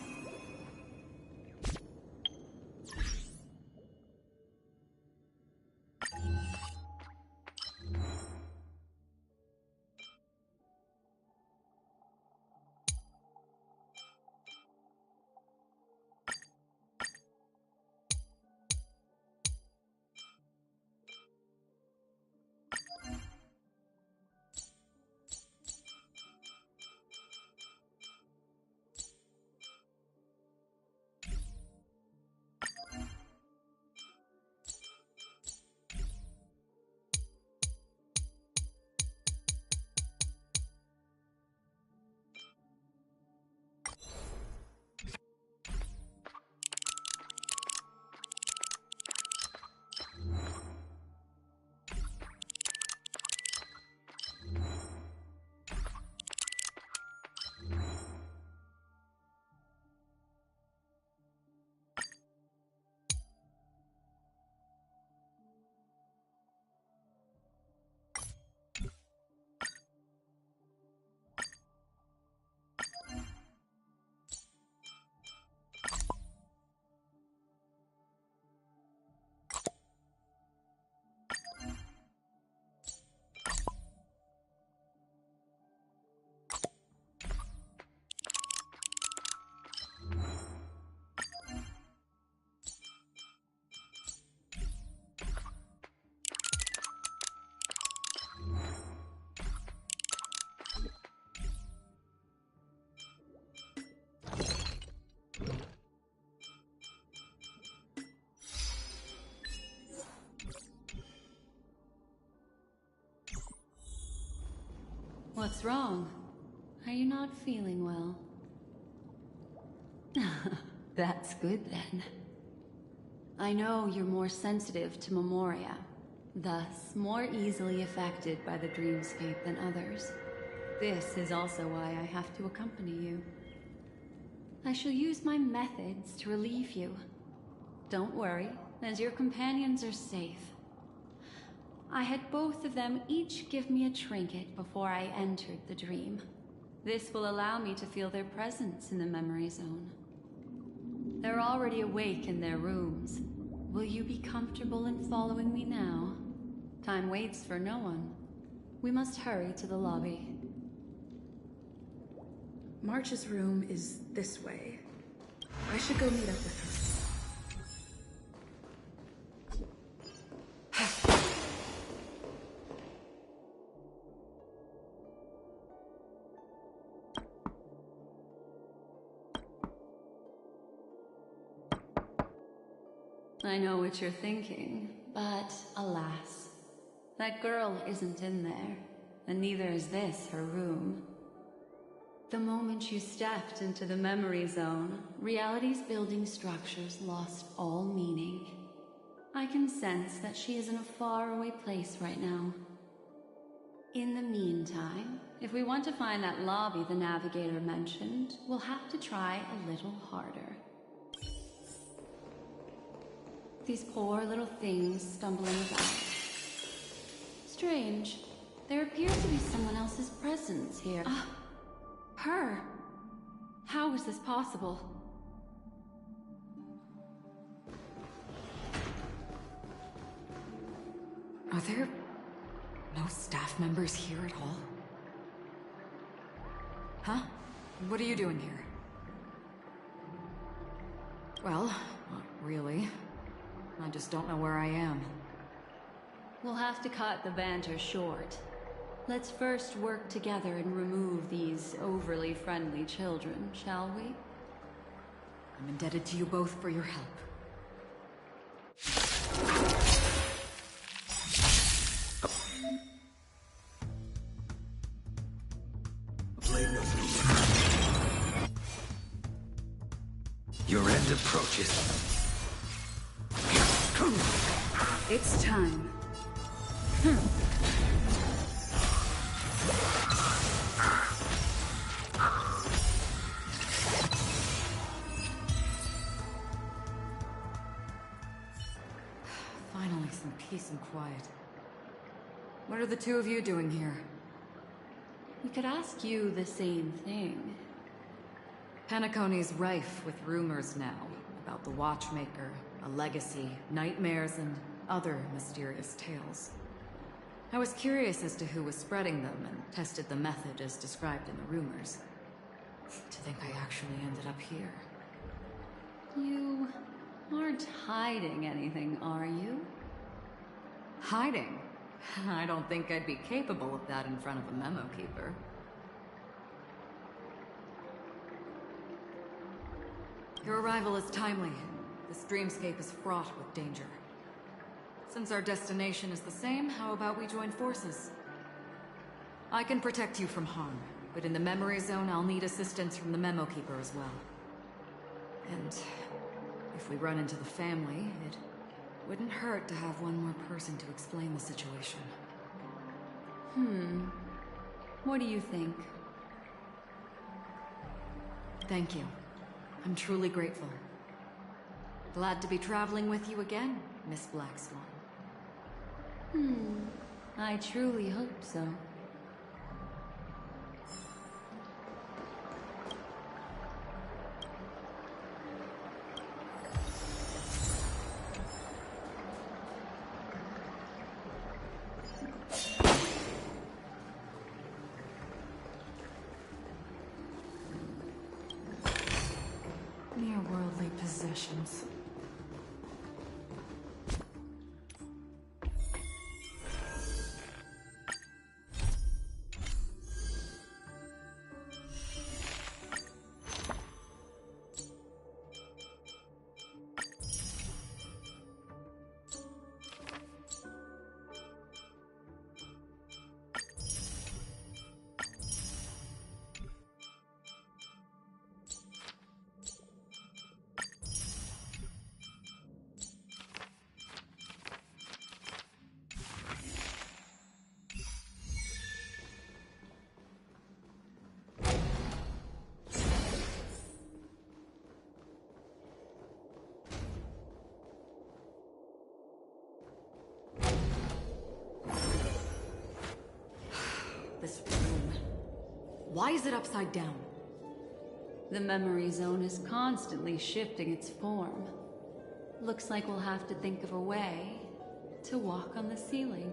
Speaker 14: What's wrong? Are you not feeling well? That's good then. I know you're more sensitive to Memoria, thus more easily affected by the dreamscape than others. This is also why I have to accompany you. I shall use my methods to relieve you. Don't worry, as your companions are safe. I had both of them each give me a trinket before I entered the dream. This will allow me to feel their presence in the memory zone. They're already awake in their rooms. Will you be comfortable in following me now? Time waits for no one. We must hurry to the lobby. March's room is this way. I should go meet up with her. I know what you're thinking, but alas, that girl isn't in there, and neither is this her room. The moment you stepped into the memory zone, reality's building structures lost all meaning. I can sense that she is in a faraway place right now. In the meantime,
Speaker 18: If we want to find that lobby the Navigator mentioned, we'll have to try a little harder. These poor little things stumbling about. Strange. There appears to be someone else's presence here. Her! How is this possible?
Speaker 7: Are there no staff members here at all? Huh? What are you doing here? Well, not really. I just don't know where I am.
Speaker 18: We'll have to cut the banter short. Let's first work together and remove these overly friendly children, shall we?
Speaker 7: I'm indebted to you both for your help.
Speaker 10: Your end approaches.
Speaker 7: It's time. Finally, some peace and quiet. What are the two of you doing here?
Speaker 18: We could ask you the same thing.
Speaker 7: Penacony's rife with rumors now about the Watchmaker, a legacy, nightmares, and other mysterious tales. I was curious as to who was spreading them and tested the method as described in the rumors. To think I actually ended up here.
Speaker 18: You aren't hiding anything, are you?
Speaker 7: Hiding? I don't think I'd be capable of that in front of a memo keeper. Your arrival is timely. This dreamscape is fraught with danger. Since our destination is the same, how about we join forces? I can protect you from harm, but in the memory zone I'll need assistance from the memo keeper as well. And if we run into the family, it wouldn't hurt to have one more person to explain the situation.
Speaker 18: What do you think?
Speaker 7: Thank you. I'm truly grateful. Glad to be traveling with you again, Miss Black Swan.
Speaker 18: I truly hope so.
Speaker 7: Mere worldly possessions. This room. Why is it upside down?
Speaker 18: The memory zone is constantly shifting its form. Looks like we'll have to think of a way to walk on the ceiling.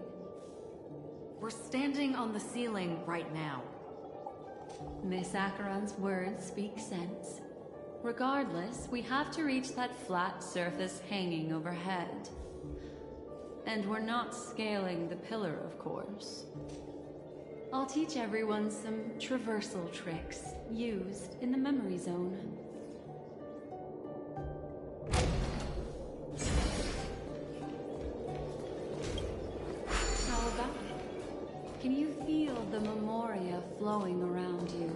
Speaker 7: We're standing on the ceiling right now.
Speaker 18: Miss Acheron's words speak sense. Regardless, we have to reach that flat surface hanging overhead. And we're not scaling the pillar, of course. I'll teach everyone some traversal tricks used in the memory zone. How about it? Can you feel the memoria flowing around you?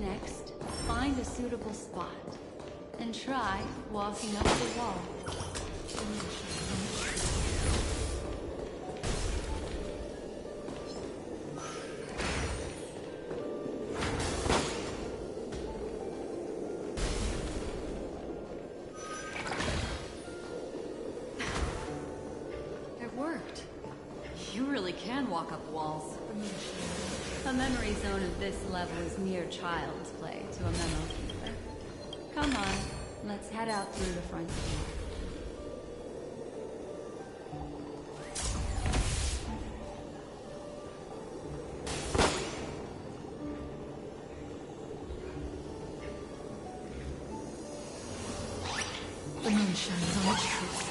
Speaker 18: Next, find a suitable spot and try walking up the wall. walk up walls. A memory zone of this level is mere child's play to a memo keeper. Come on, let's head out through the front door.
Speaker 14: The moon shines on its truth.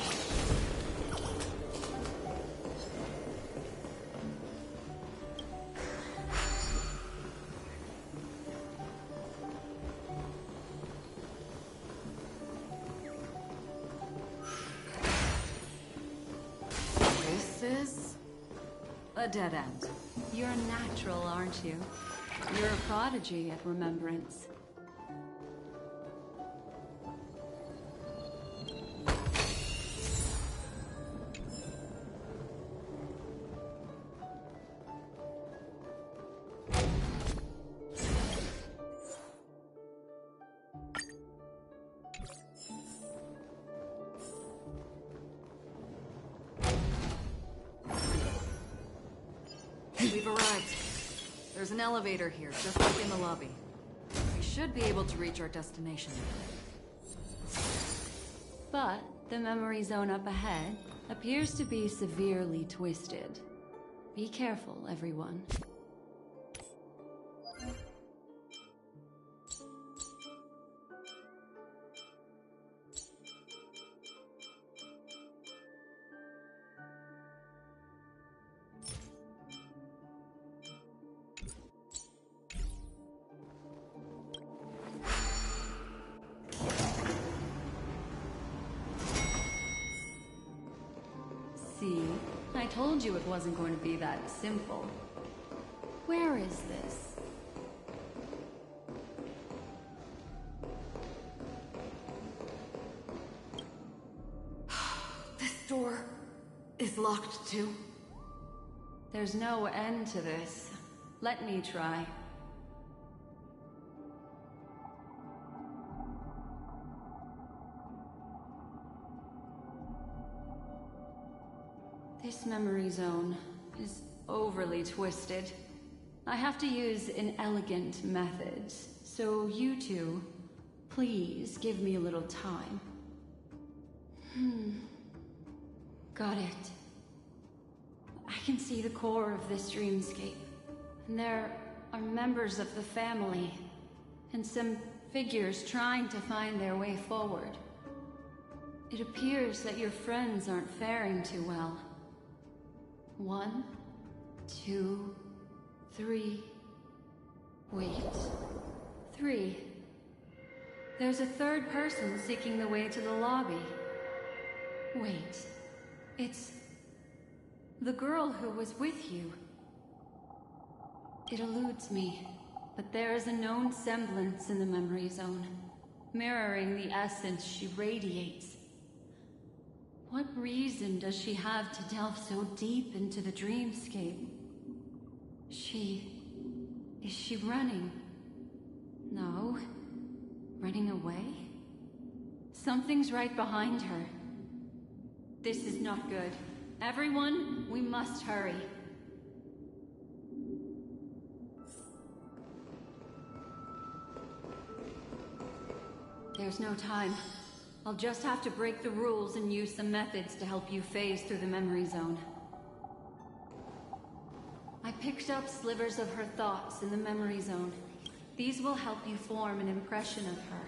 Speaker 18: This is a dead end. You're natural, aren't you? You're a prodigy at remembrance.
Speaker 7: We've arrived. There's an elevator here, just like in the lobby. We should be able to reach our destination.
Speaker 18: But the memory zone up ahead appears to be severely twisted. Be careful, everyone. See? I told you it wasn't going to be that simple. Where is this?
Speaker 7: This door is locked too.
Speaker 18: There's no end to this. Let me try. This memory zone is overly twisted. I have to use an elegant method, so you two, please give me a little time. Got it. I can see the core of this dreamscape, and there are members of the family, and some figures trying to find their way forward. It appears that your friends aren't faring too well. 1, 2, 3. Wait. 3. There's a third person seeking the way to the lobby. Wait. It's the girl who was with you. It eludes me, but there is a known semblance in the memory zone, mirroring the essence she radiates. What reason does she have to delve so deep into the dreamscape? Is she running? No. Running away? Something's right behind her. This is not good. Everyone, we must hurry. There's no time. I'll just have to break the rules and use some methods to help you phase through the memory zone. I picked up slivers of her thoughts in the memory zone. These will help you form an impression of her.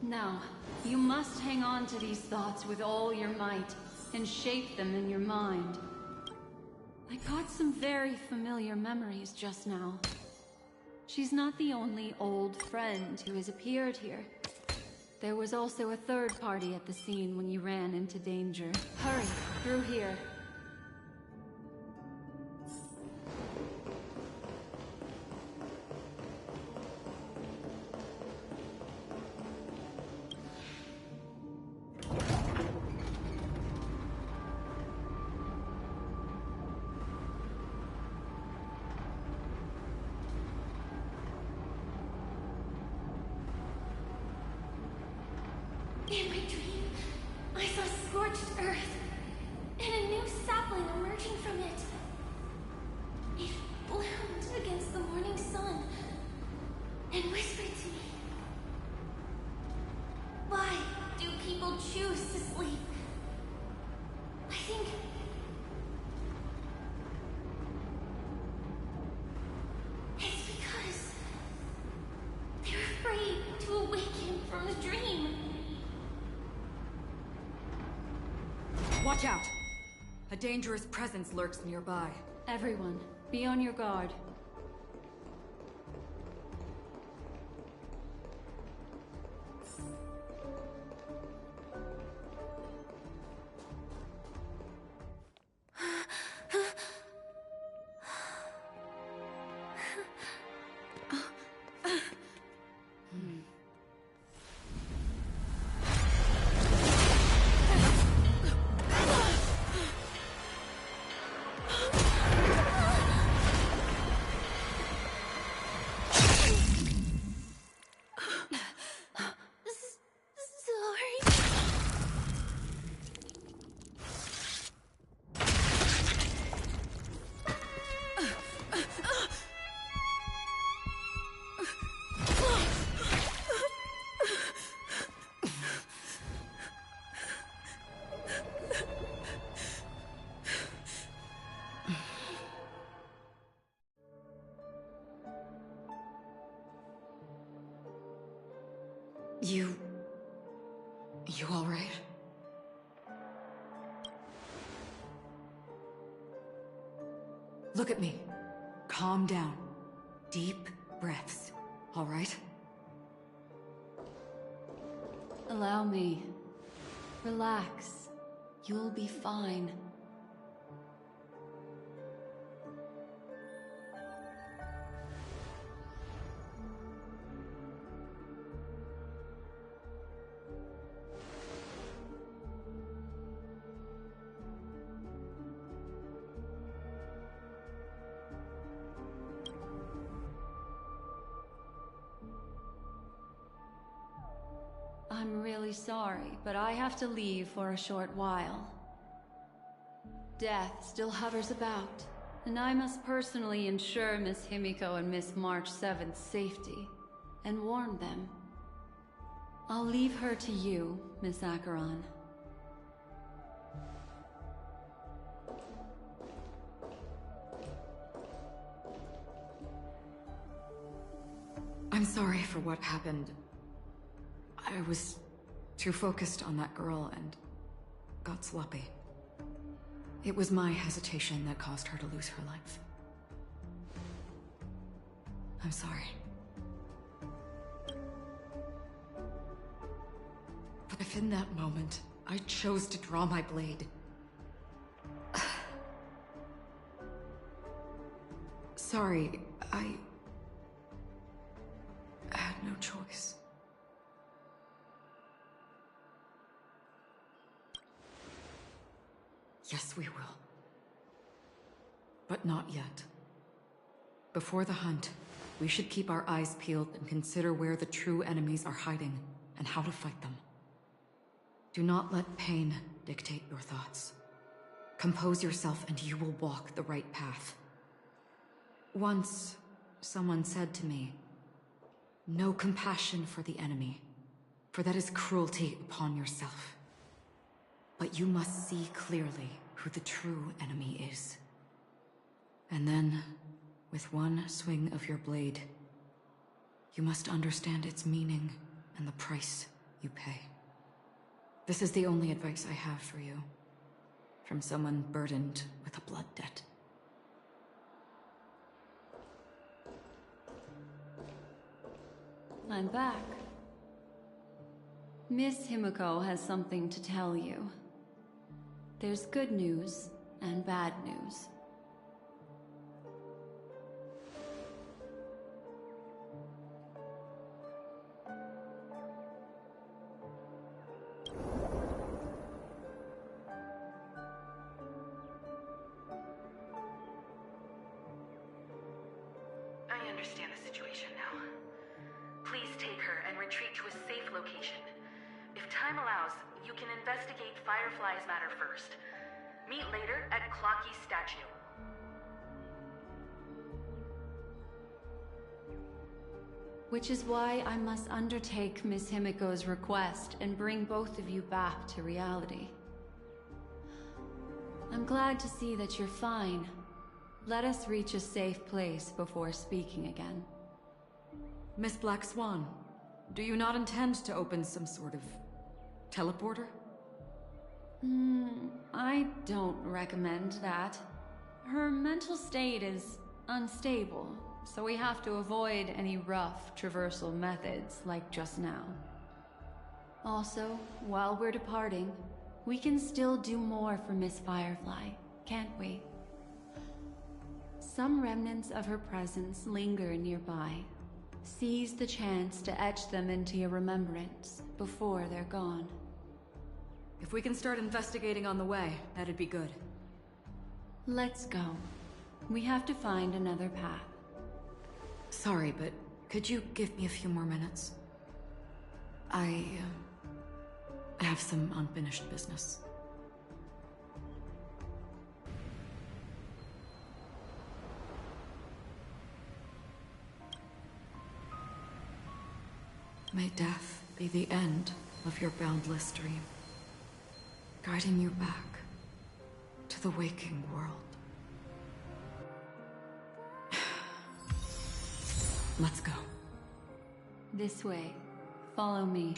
Speaker 18: Now, you must hang on to these thoughts with all your might and shape them in your mind. I got some very familiar memories just now. She's not the only old friend who has appeared here. There was also a third party at the scene when you ran into danger. Hurry, through here.
Speaker 13: In my dream, I saw scorched earth, and a new sapling emerging from it.
Speaker 7: Watch out! A dangerous presence lurks nearby.
Speaker 18: Everyone, be on your guard.
Speaker 7: You all right? Look at me. Calm down. Deep breaths, all right?
Speaker 18: Allow me. Relax. You'll be fine. I'm really sorry, but I have to leave for a short while. Death still hovers about, and I must personally ensure Miss Himiko and Miss March 7th's safety, and warn them. I'll leave her to you, Miss Acheron.
Speaker 7: I'm sorry for what happened. I was too focused on that girl and got sloppy. It was my hesitation that caused her to lose her life. I'm sorry. But if in that moment, I chose to draw my blade... Sorry, I had no choice. Yes, we will. But not yet. Before the hunt, we should keep our eyes peeled and consider where the true enemies are hiding and how to fight them. Do not let pain dictate your thoughts. Compose yourself and you will walk the right path. Once, someone said to me, "No compassion for the enemy, for that is cruelty upon yourself. But you must see clearly who the true enemy is. And then, with one swing of your blade, you must understand its meaning and the price you pay." This is the only advice I have for you, from someone burdened with a blood debt.
Speaker 18: I'm back. Miss Himiko has something to tell you. There's good news and bad news.
Speaker 14: I understand the situation now. Please take her and retreat to a safe location. If time allows, you can investigate Firefly's matter first. Meet later at Clocky's statue.
Speaker 18: Which is why I must undertake Miss Himiko's request and bring both of you back to reality. I'm glad to see that you're fine. Let us reach a safe place before speaking again.
Speaker 7: Miss Black Swan, do you not intend to open some sort of teleporter?
Speaker 18: I don't recommend that. Her mental state is unstable, so we have to avoid any rough traversal methods like just now. Also, while we're departing, we can still do more for Miss Firefly, can't we? Some remnants of her presence linger nearby. Seize the chance to etch them into your remembrance before they're gone.
Speaker 7: If we can start investigating on the way, that'd be good.
Speaker 18: Let's go. We have to find another path.
Speaker 7: Sorry, but could you give me a few more minutes? I have some unfinished business. May death be the end of your boundless dream, guiding you back to the waking world. Let's go.
Speaker 18: This way. Follow me.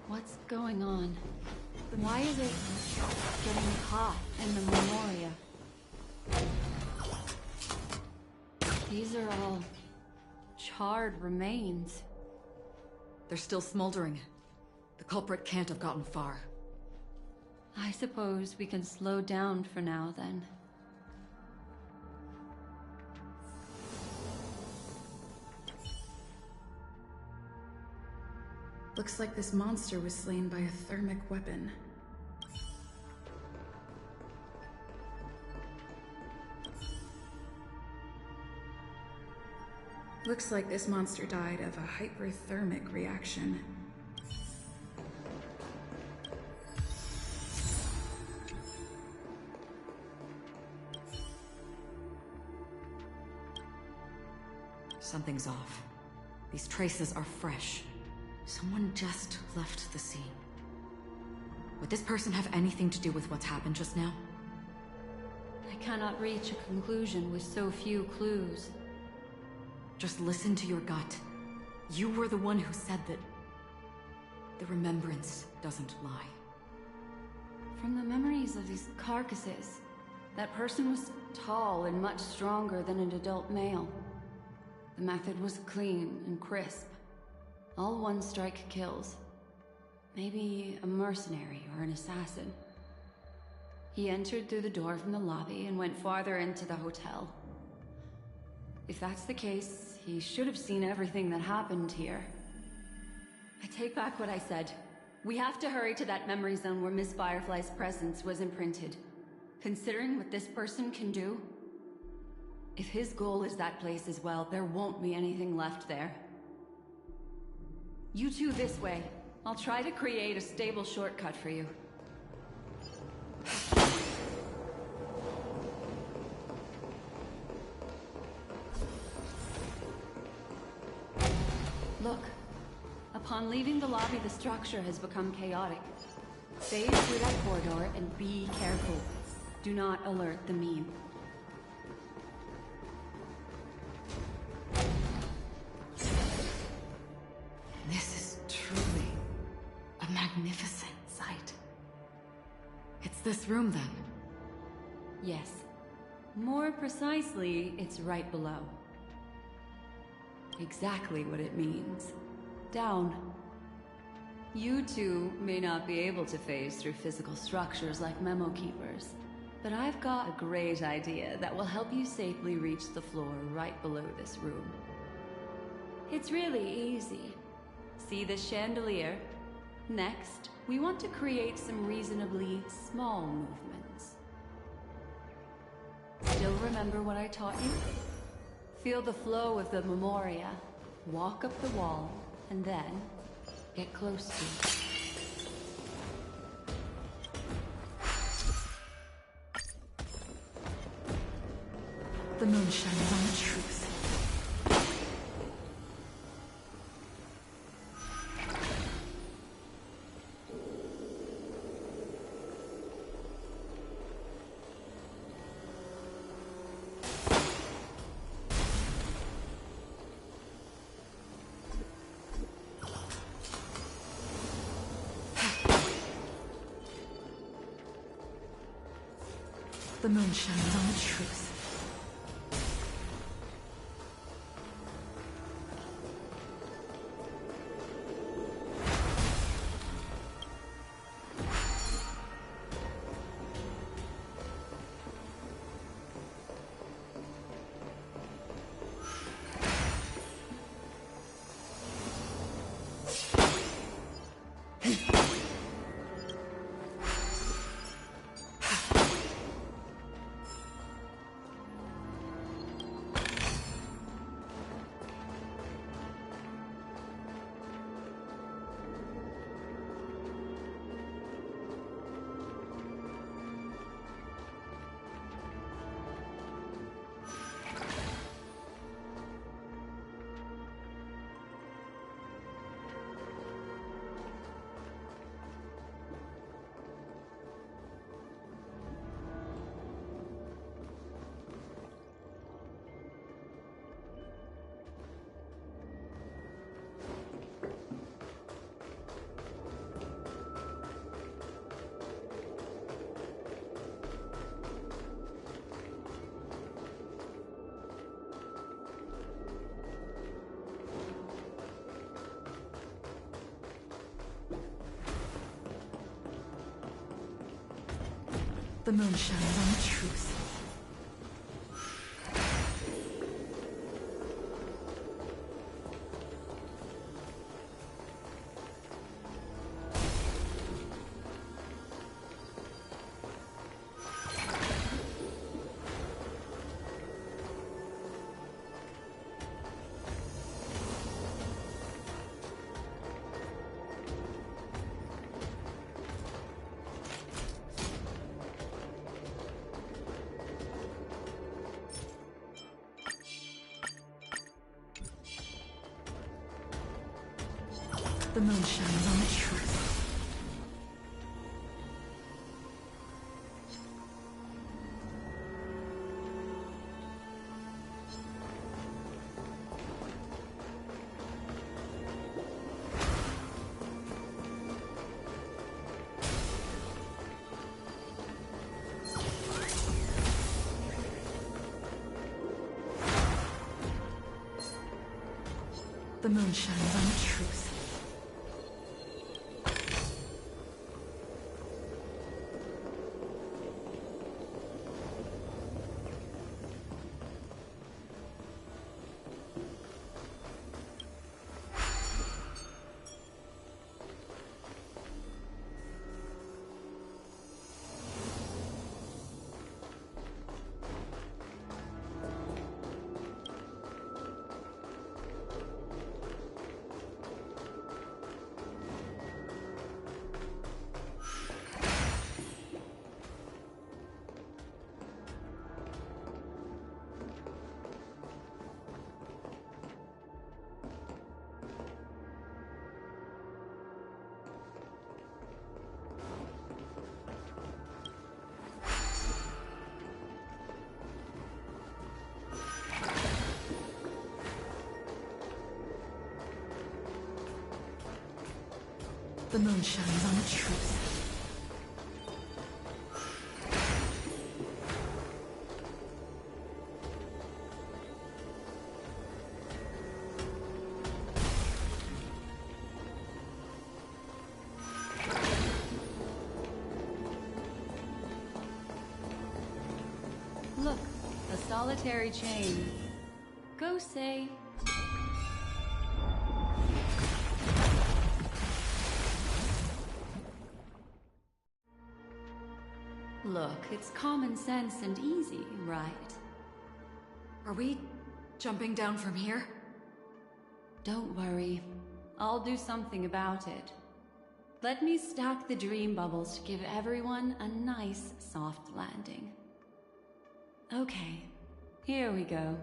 Speaker 18: What's going on? Why is it getting hot in the Memoria? These are all charred remains.
Speaker 7: They're still smoldering. The culprit can't have gotten far.
Speaker 18: I suppose we can slow down for now, then.
Speaker 14: Looks like this monster was slain by a thermic weapon. Looks like this monster died of a hyperthermic reaction.
Speaker 7: Something's off. These traces are fresh. Someone just left the scene. Would this person have anything to do with what's happened just now?
Speaker 18: I cannot reach a conclusion with so few clues.
Speaker 7: Just listen to your gut. You were the one who said that the remembrance doesn't lie.
Speaker 18: From the memories of these carcasses, that person was tall and much stronger than an adult male. The method was clean and crisp. All one-strike kills. Maybe a mercenary or an assassin. He entered through the door from the lobby and went farther into the hotel. If that's the case, he should have seen everything that happened here. I take back what I said. We have to hurry to that memory zone where Miss Firefly's presence was imprinted. Considering what this person can do, if his goal is that place as well, there won't be anything left there. You two this way. I'll try to create a stable shortcut for you. Look. Upon leaving the lobby, the structure has become chaotic. Phase through that corridor and be careful. Do not alert the meme.
Speaker 7: This is truly a magnificent sight. It's this room, then?
Speaker 18: Yes. More precisely, it's right below. Exactly what it means. Down. You two may not be able to phase through physical structures like memo keepers, but I've got a great idea that will help you safely reach the floor right below this room. It's really easy. See this chandelier? Next, we want to create some reasonably small movements. Still remember what I taught you? Feel the flow of the Memoria, walk up the wall, and then get close to it.
Speaker 7: The moon shines on the truth. The moon shines on the truth. The moon shines on the truth. The moon shines on the truth. The moon shines on the truth. The moon shines on the truth.
Speaker 18: Look, a solitary chain. Go say. Look, it's common sense and easy, right?
Speaker 7: Are we jumping down from here?
Speaker 18: Don't worry. I'll do something about it. Let me stack the dream bubbles to give everyone a nice, soft landing. Okay, here we go.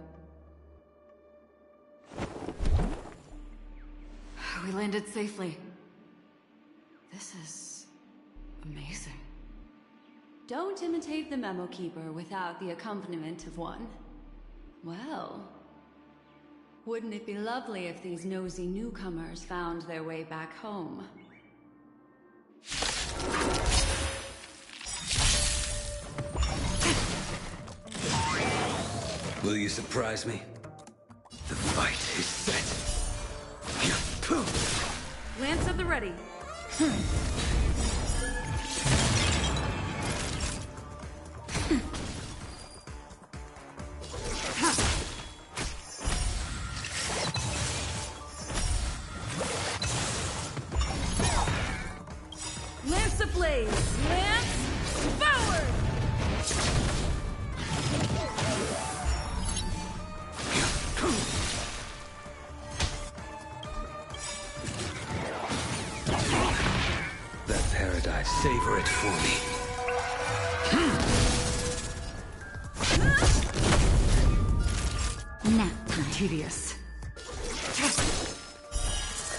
Speaker 7: We landed safely. This is amazing.
Speaker 18: Don't imitate the Memo Keeper without the accompaniment of one. Well, wouldn't it be lovely if these nosy newcomers found their way back home?
Speaker 19: Will you surprise me? The fight is set.
Speaker 14: Lance at the ready. Lance ablaze! Lance forward!
Speaker 19: That paradise, savor it for me.
Speaker 7: Nap time. Tedious.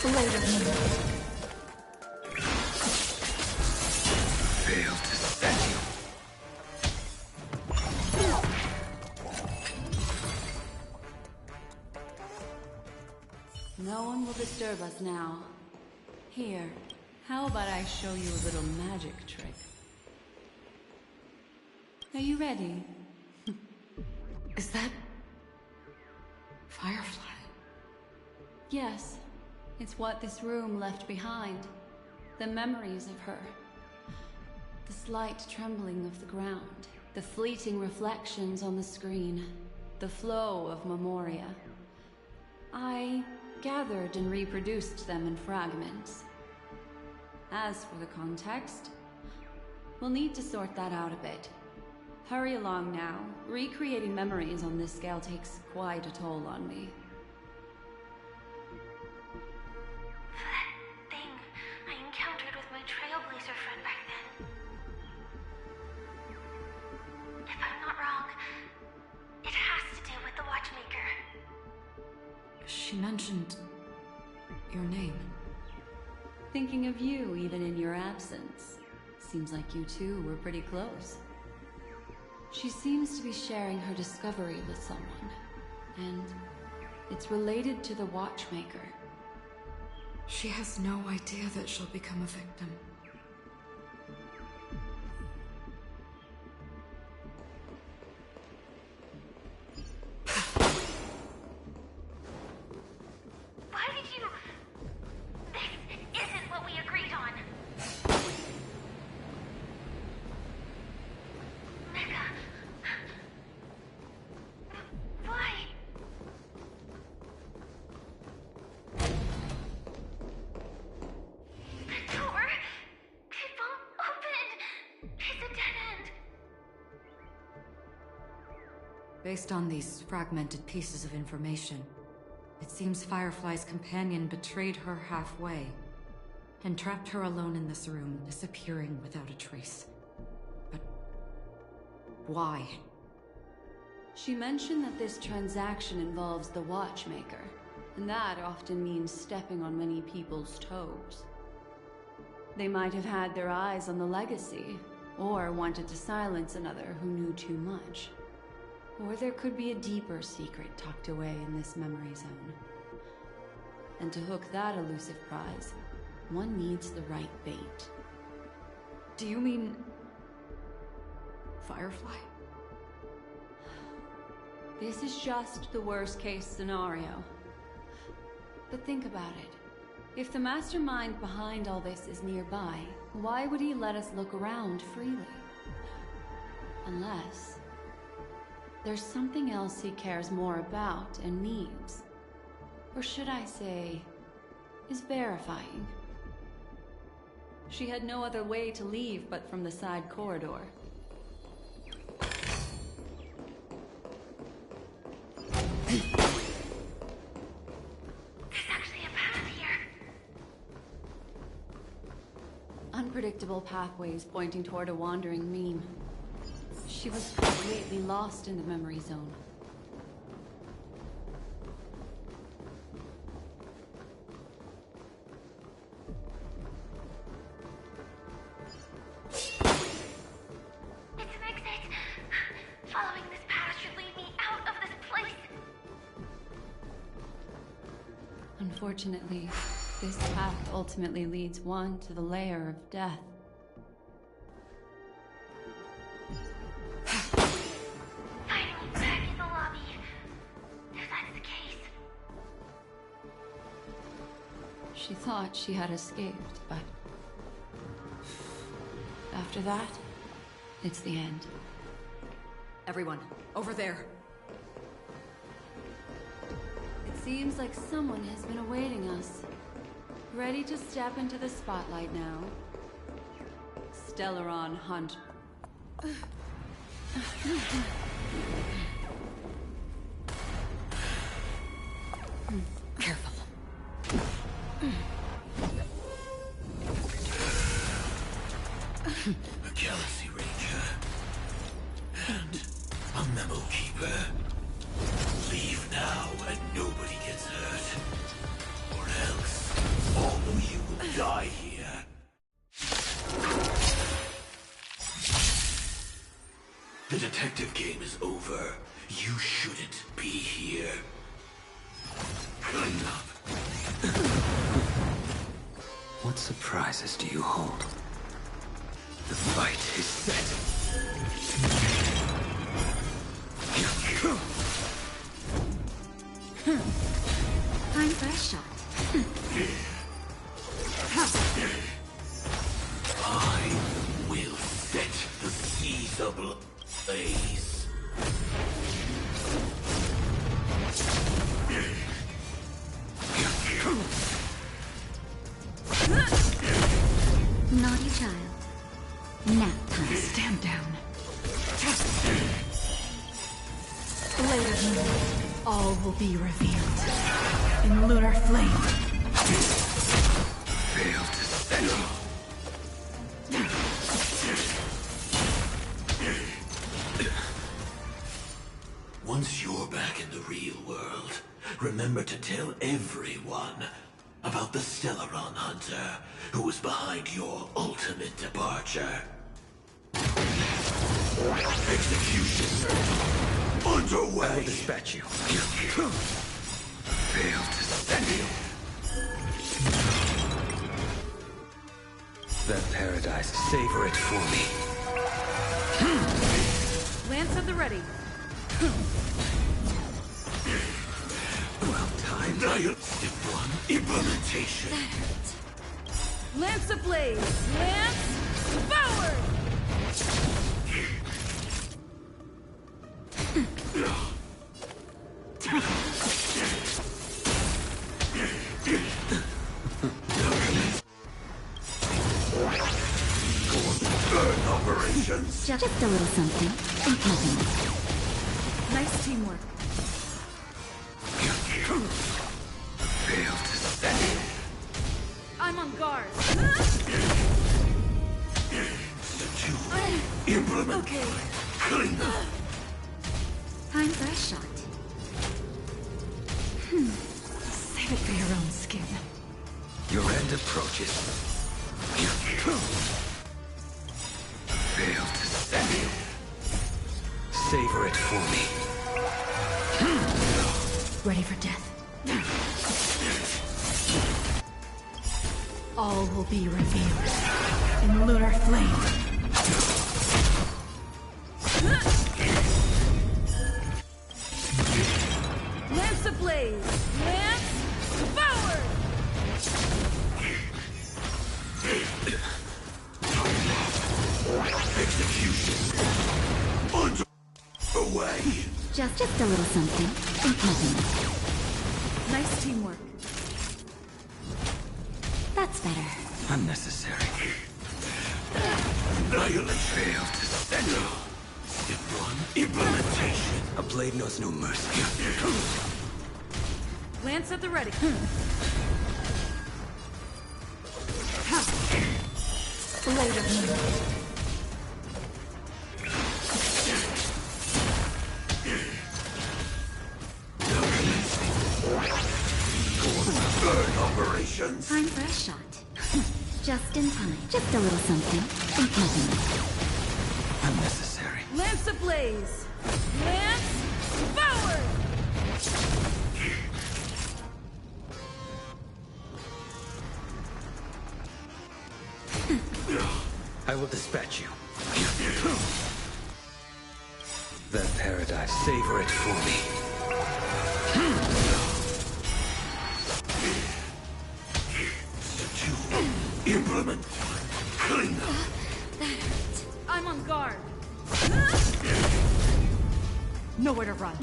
Speaker 7: Later.
Speaker 19: Failed to set you.
Speaker 18: No one will disturb us now. Here, how about I show you a little magic trick? Are you ready?
Speaker 7: Is that... Firefly?
Speaker 18: Yes. It's what this room left behind. The memories of her. The slight trembling of the ground. The fleeting reflections on the screen. The flow of memoria. I gathered and reproduced them in fragments. As for the context, we'll need to sort that out a bit. Hurry along now. Recreating memories on this scale takes quite a toll on me.
Speaker 13: That thing I encountered with my Trailblazer friend back then. If I'm not wrong, it has to do with the Watchmaker.
Speaker 7: She mentioned... your name.
Speaker 18: Thinking of you even in your absence. Seems like you two were pretty close. She seems to be sharing her discovery with someone, and it's related to the Watchmaker.
Speaker 7: She has no idea that she'll become a victim.
Speaker 13: Why did you... This isn't what we agreed on. Mecca. Why? The door... It won't open. It's a dead end.
Speaker 7: Based on these fragmented pieces of information, it seems Firefly's companion betrayed her halfway and trapped her alone in this room, disappearing without a trace. But why?
Speaker 18: She mentioned that this transaction involves the Watchmaker, and that often means stepping on many people's toes. They might have had their eyes on the legacy, or wanted to silence another who knew too much. Or there could be a deeper secret tucked away in this memory zone. And to hook that elusive prize, one needs the right bait.
Speaker 7: Do you mean... Firefly?
Speaker 18: This is just the worst-case scenario. But think about it. If the mastermind behind all this is nearby, why would he let us look around freely? Unless... there's something else he cares more about and needs. Or should I say, is verifying. She had no other way to leave but from the side corridor.
Speaker 13: There's actually a path here.
Speaker 18: Unpredictable pathways pointing toward a wandering meme. She was completely lost in the memory zone.
Speaker 13: It's an exit. Following this path should lead me out of this place.
Speaker 18: Unfortunately, this path ultimately leads one to the lair of death.
Speaker 13: Finally back in the lobby.
Speaker 18: She thought she had escaped, but after that, it's the end.
Speaker 7: Everyone, over there.
Speaker 18: It seems like someone has been awaiting us. Ready to step into the spotlight now. Stellaron Hunt.
Speaker 7: Careful.
Speaker 6: A Galaxy Ranger. And a Memo Keeper. Leave now and nobody gets hurt. Or else, all of you will die here. The detective game is over. You shouldn't be here. Clean up.
Speaker 19: What surprises do you hold? The fight is set.
Speaker 11: Time for a shot.
Speaker 6: I will set the seas ablaze.
Speaker 11: Naughty child. Nap time.
Speaker 7: Stand down. Later, all will be revealed in lunar flame.
Speaker 19: Fail to steady.
Speaker 6: Once you're back in the real world, remember to tell everyone about the Stellaron Hunter who was behind your ultimate departure. Execution underway.
Speaker 19: I will dispatch you. Fail to steady. That paradise, savor it for me.
Speaker 7: Lance at the ready.
Speaker 19: Well timed.
Speaker 6: Step 1, implementation.
Speaker 7: Lance ablaze. Lance forward.
Speaker 6: Burn operations.
Speaker 11: Just a little something. Nothing.
Speaker 7: Nice teamwork.
Speaker 19: Fail to steady.
Speaker 7: I'm on guard.
Speaker 6: Step 2, implement.
Speaker 7: Okay.
Speaker 6: Clean up.
Speaker 11: Time for a shot.
Speaker 7: Save it for your own skin.
Speaker 19: Your end approaches. Fail to steady. Savor it for me.
Speaker 7: Ready for death. All will be revealed in lunar flame. Lance ablaze! Lance forward!
Speaker 6: Execution underway.
Speaker 11: Just a little something. Nothing.
Speaker 7: Nice teamwork.
Speaker 11: That's better.
Speaker 19: Unnecessary.
Speaker 6: Annihilate.
Speaker 19: Fail to steady.
Speaker 6: Step 1, implementation.
Speaker 19: A blade knows no mercy.
Speaker 7: Lance at the ready. Blade of me.
Speaker 6: Burn operations.
Speaker 11: Time for a shot. Just in time. Just a little something. Nothing.
Speaker 19: Unnecessary.
Speaker 7: Lance ablaze! Lance forward!
Speaker 19: I will dispatch you. That paradise, savor it for me. excrement. Clean up.
Speaker 18: I'm on guard. Nowhere to run.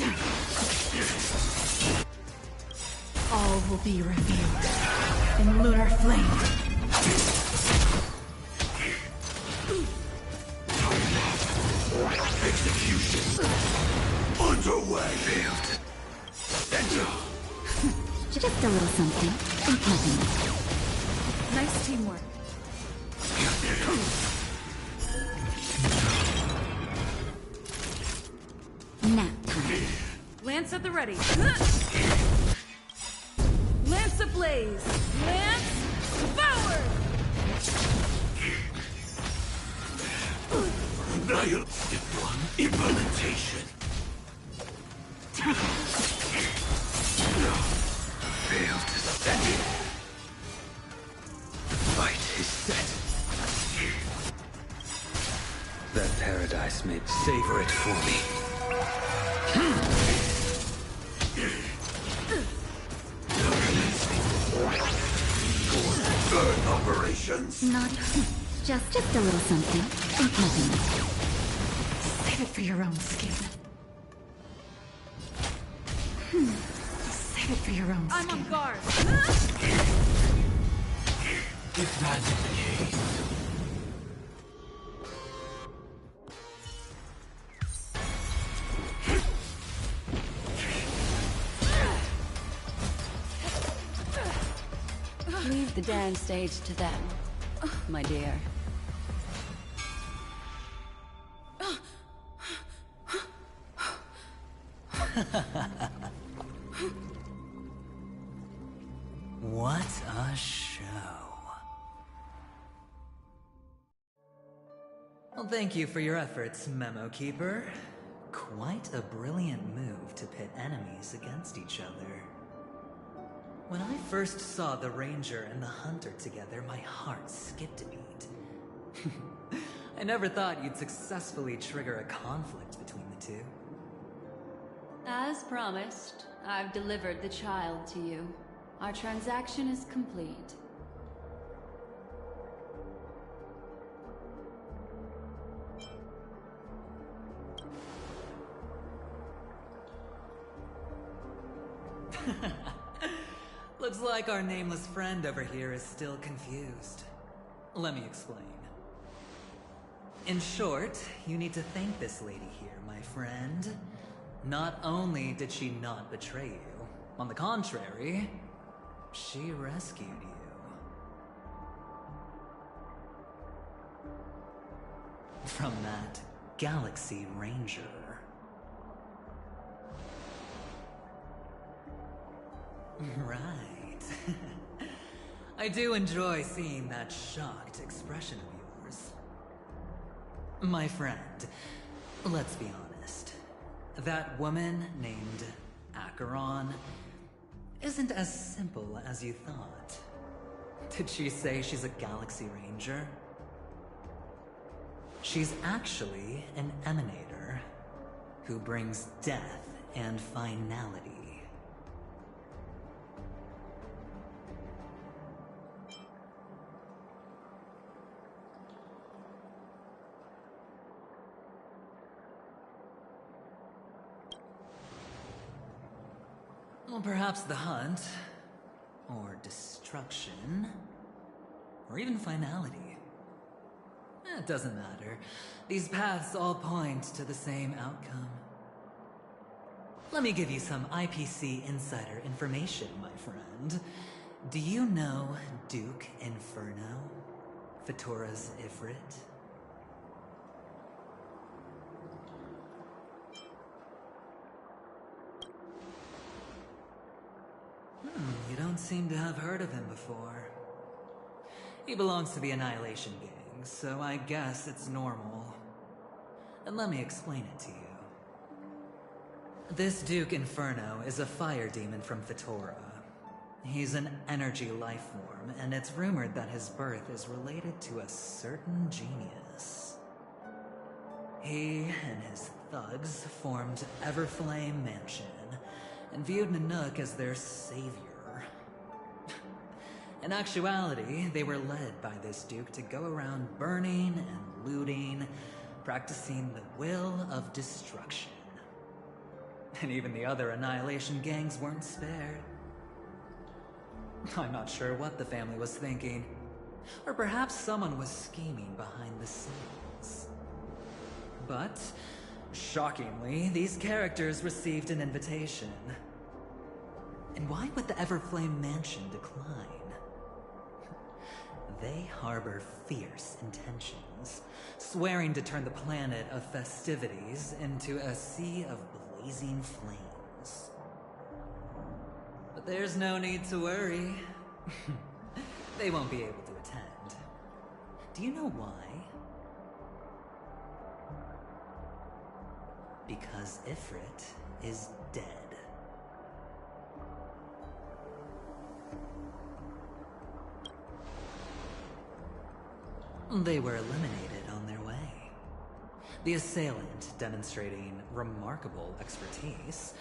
Speaker 18: All will be revealed in lunar flame.
Speaker 19: Execution underway. Failed. Enter.
Speaker 11: Just a little something. Nothing.
Speaker 18: Nice teamwork.
Speaker 11: Nap time.
Speaker 18: Lance at the ready. Lance ablaze. Lance forward.
Speaker 19: Nihilistic one. Implementation. Failed to set. The fight is set. That paradise may savor it for me. Burn operations.
Speaker 11: Not just a little something. Nothing.
Speaker 18: Save it for your own skin. Save it for your own skin. I'm on guard.
Speaker 19: If that's the case.
Speaker 18: Leave the dance stage to them, my dear.
Speaker 12: What a show. Well, thank you for your efforts, Memo Keeper. Quite a brilliant move to pit enemies against each other. When I first saw the Ranger and the Hunter together, my heart skipped a beat. I never thought you'd successfully trigger a conflict between the two.
Speaker 18: As promised, I've delivered the child to you. Our transaction is complete.
Speaker 12: Looks like our nameless friend over here is still confused. Let me explain. In short, you need to thank this lady here, my friend. Not only did she not betray you, on the contrary, she rescued you. From that Galaxy Ranger. Right. I do enjoy seeing that shocked expression of yours. My friend, let's be honest. That woman named Acheron isn't as simple as you thought. Did she say she's a Galaxy Ranger? She's actually an emanator who brings death and finality. Well, perhaps the hunt, or destruction, or even finality. It doesn't matter. These paths all point to the same outcome. Let me give you some IPC insider information, my friend. Do you know Duke Inferno? Fatora's Ifrit? You don't seem to have heard of him before. He belongs to the Annihilation Gang, so I guess it's normal. And let me explain it to you. This Duke Inferno is a fire demon from Fatora. He's an energy life form, and it's rumored that his birth is related to a certain genius. He and his thugs formed Everflame Mansion, and viewed Nanook as their savior. In actuality, they were led by this Duke to go around burning and looting, practicing the will of destruction. And even the other Annihilation gangs weren't spared. I'm not sure what the family was thinking. Or perhaps someone was scheming behind the scenes. But, shockingly, these characters received an invitation. And why would the Everflame Mansion decline? They harbor fierce intentions, swearing to turn the planet of festivities into a sea of blazing flames. But there's no need to worry. They won't be able to attend. Do you know why? Because Ifrit is dead. They were eliminated on their way. The assailant, demonstrating remarkable expertise,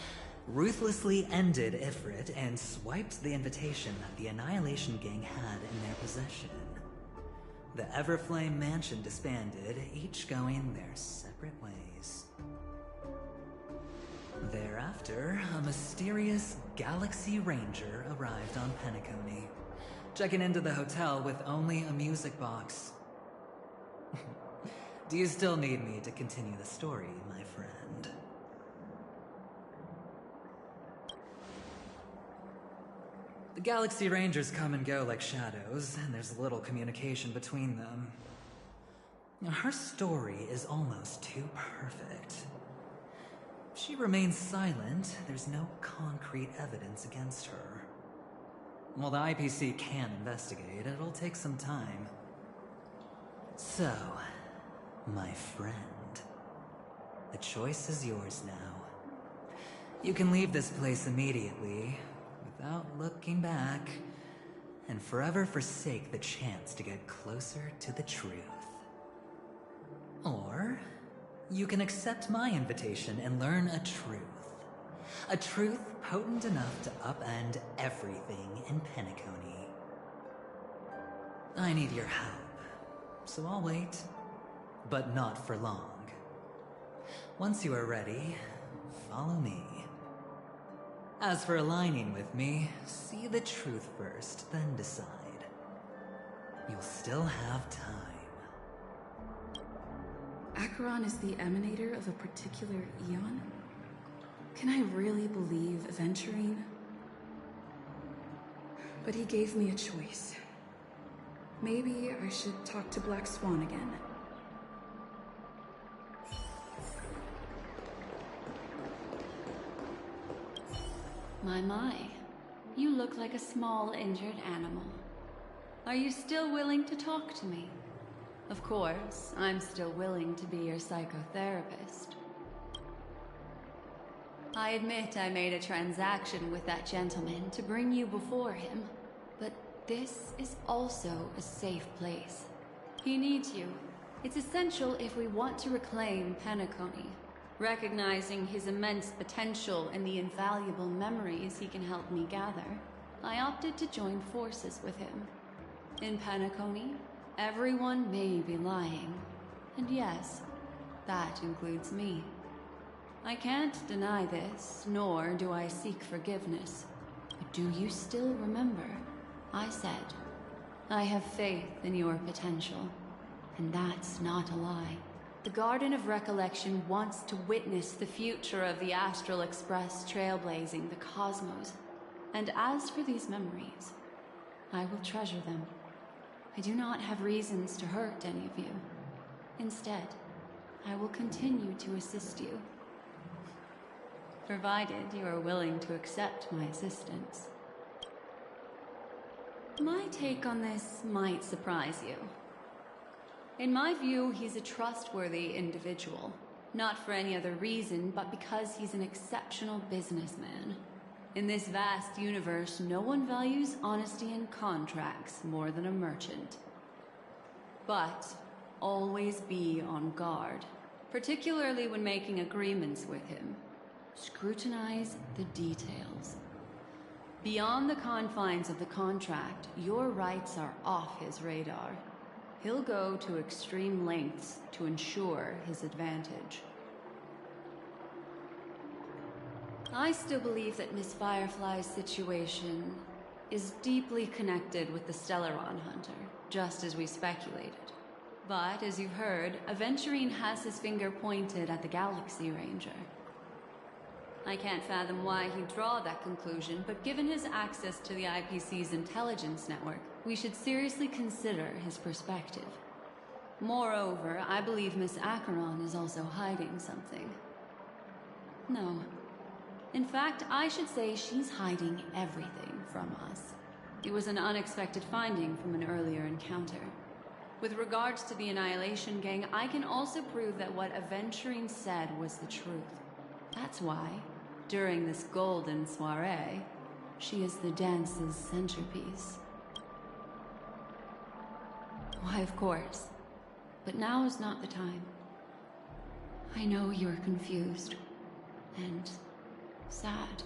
Speaker 12: ruthlessly ended Ifrit and swiped the invitation that the Annihilation Gang had in their possession. The Everflame Mansion disbanded, each going their separate ways. Thereafter, a mysterious Galaxy Ranger arrived on Penacony, checking into the hotel with only a music box. Do you still need me to continue the story, my friend? The Galaxy Rangers come and go like shadows, and there's little communication between them. Her story is almost too perfect. If she remains silent, there's no concrete evidence against her. While the IPC can investigate, it'll take some time. So, my friend, the choice is yours now. You can leave this place immediately, without looking back, and forever forsake the chance to get closer to the truth. Or, you can accept my invitation and learn a truth. A truth potent enough to upend everything in Penacony. I need your help. So I'll wait, but not for long. Once you are ready, follow me. As for aligning with me, see the truth first, then decide. You'll still have time.
Speaker 14: Acheron is the emanator of a particular eon? Can I really believe Aventurine? But he gave me a choice. Maybe I should talk to Black Swan again.
Speaker 18: My. You look like a small, injured animal. Are you still willing to talk to me? Of course, I'm still willing to be your psychotherapist. I admit I made a transaction with that gentleman to bring you before him, but this is also a safe place. He needs you. It's essential if we want to reclaim Penacony. Recognizing his immense potential and the invaluable memories he can help me gather, I opted to join forces with him. In Penacony, everyone may be lying. And yes, that includes me. I can't deny this, nor do I seek forgiveness. But do you still remember? I said, I have faith in your potential. And that's not a lie. The Garden of Recollection wants to witness the future of the Astral Express trailblazing the cosmos. And as for these memories, I will treasure them. I do not have reasons to hurt any of you. Instead, I will continue to assist you. Provided you are willing to accept my assistance. My take on this might surprise you. In my view, he's a trustworthy individual. Not for any other reason, but because he's an exceptional businessman. In this vast universe, no one values honesty in contracts more than a merchant. But always be on guard, particularly when making agreements with him. Scrutinize the details. Beyond the confines of the contract, your rights are off his radar. He'll go to extreme lengths to ensure his advantage. I still believe that Miss Firefly's situation is deeply connected with the Stellaron Hunter, just as we speculated. But, as you've heard, Aventurine has his finger pointed at the Galaxy Ranger. I can't fathom why he'd draw that conclusion, but given his access to the IPC's intelligence network, we should seriously consider his perspective. Moreover, I believe Miss Acheron is also hiding something. No. In fact, I should say she's hiding everything from us. It was an unexpected finding from an earlier encounter. With regards to the Annihilation Gang, I can also prove that what Aventurine said was the truth. That's why, during this golden soiree, she is the dance's centerpiece. Why, of course. But now is not the time. I know you're confused and sad.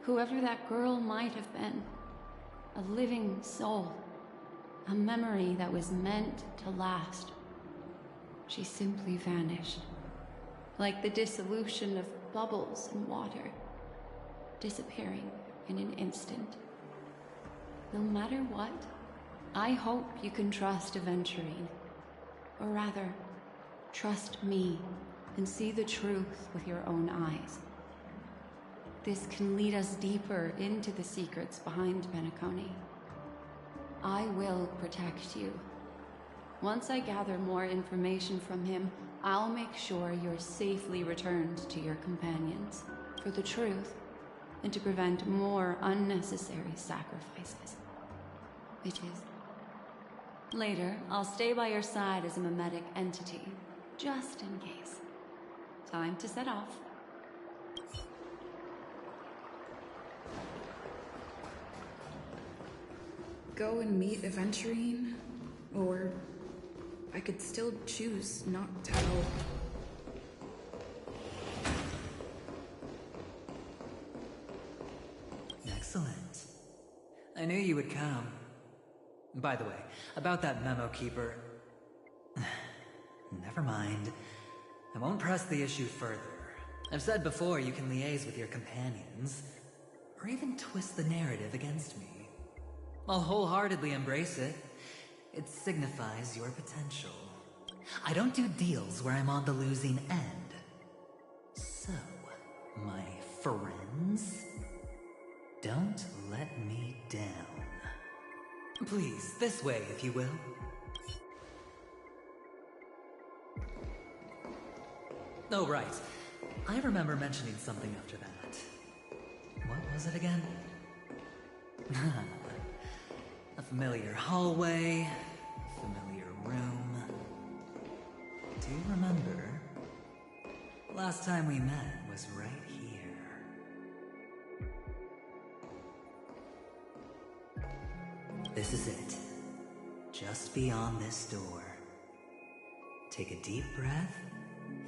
Speaker 18: Whoever that girl might have been, a living soul, a memory that was meant to last. She simply vanished, like the dissolution of bubbles in water, disappearing in an instant. No matter what, I hope you can trust Aventurine, or rather, trust me and see the truth with your own eyes. This can lead us deeper into the secrets behind Penacony. I will protect you. Once I gather more information from him, I'll make sure you're safely returned to your companions for the truth and to prevent more unnecessary sacrifices. Bitches. Later, I'll stay by your side as a mimetic entity, just in case. Time to set off.
Speaker 14: Go and meet Aventurine, or I could still choose not to help.
Speaker 12: Excellent. I knew you would come. By the way, about that memo keeper... Never mind. I won't press the issue further. I've said before you can liaise with your companions, or even twist the narrative against me. I'll wholeheartedly embrace it. It signifies your potential. I don't do deals where I'm on the losing end. So, my friends, don't let me down. Please, this way, if you will. Oh, right. I remember mentioning something after that. What was it again? A familiar hallway, a familiar room. Do you remember? Last time we met was right here. This is it. Just beyond this door. Take a deep breath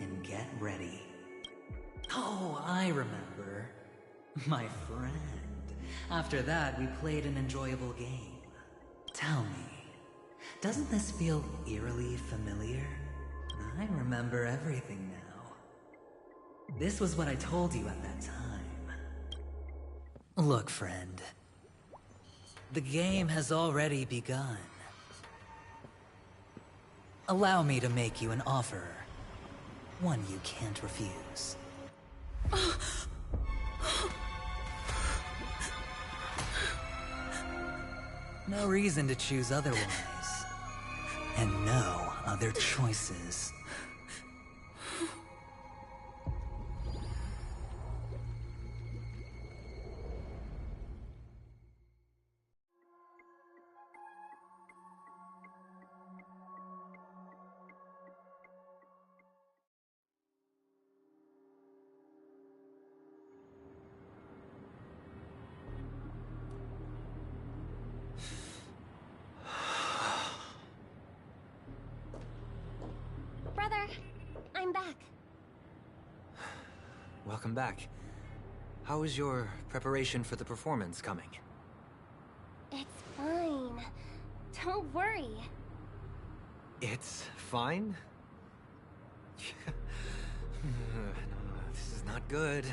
Speaker 12: and get ready. Oh, I remember. My friend. After that, we played an enjoyable game. Tell me, doesn't this feel eerily familiar? I remember everything now. This was what I told you at that time. Look, friend. The game has already begun. Allow me to make you an offer. One you can't refuse. No reason to choose otherwise. And no other choices.
Speaker 2: Brother, I'm back.
Speaker 12: Welcome back.
Speaker 20: How is your preparation for the performance coming?
Speaker 21: It's fine. Don't worry.
Speaker 20: It's fine? No, this is not good.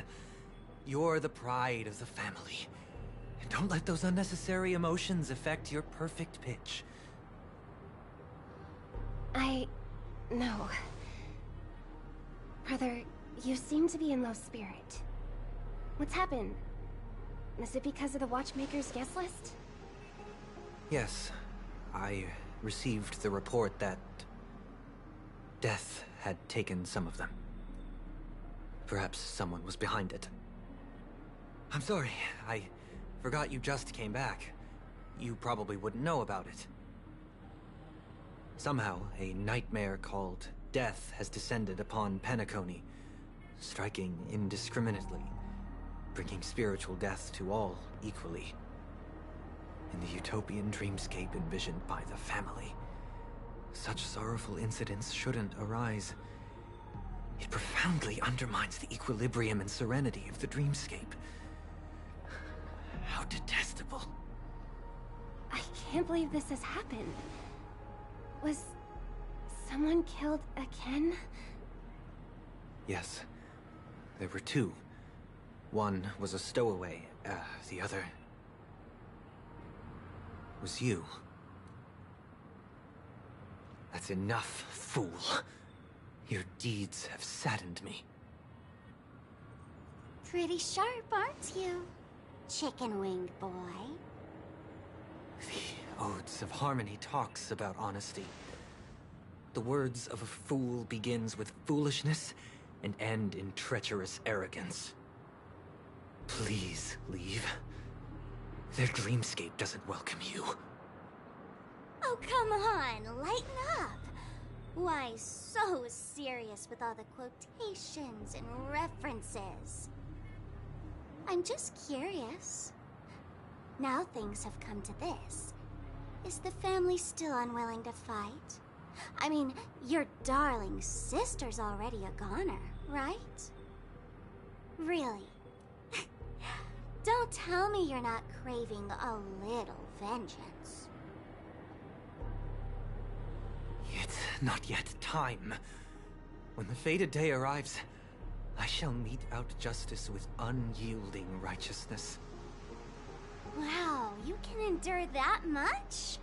Speaker 20: You're the pride of the family. Don't let those unnecessary emotions affect your perfect pitch.
Speaker 21: No. Brother, you seem to be in low spirit. What's happened? Is it because of the Watchmaker's guest list?
Speaker 20: Yes, I received the report that death had taken some of them. Perhaps someone was behind it. I'm sorry, I forgot you just came back. You probably wouldn't know about it. Somehow, a nightmare called death has descended upon Penacony, striking indiscriminately, bringing spiritual death to all equally. In the utopian dreamscape envisioned by the family, such sorrowful incidents shouldn't arise. It profoundly undermines the equilibrium and serenity of the dreamscape. How detestable.
Speaker 21: I can't believe this has happened. Was someone killed again?
Speaker 20: Yes. There were two. One was a stowaway, the other was you. That's enough, fool. Your deeds have saddened me.
Speaker 11: Pretty sharp, aren't you, chicken-winged boy?
Speaker 20: The Odes of Harmony talks about honesty. The words of a fool begins with foolishness and end in treacherous arrogance. Please leave. Their dreamscape doesn't welcome you.
Speaker 11: Oh, come on, lighten up. Why so serious with all the quotations and references? I'm just curious. Now things have come to this. Is the family still unwilling to fight? I mean, your darling sister's already a goner, right? Really? Don't tell me you're not craving a little vengeance.
Speaker 20: It's not yet time. When the fated day arrives, I shall mete out justice with unyielding righteousness.
Speaker 11: Wow, you can endure that much?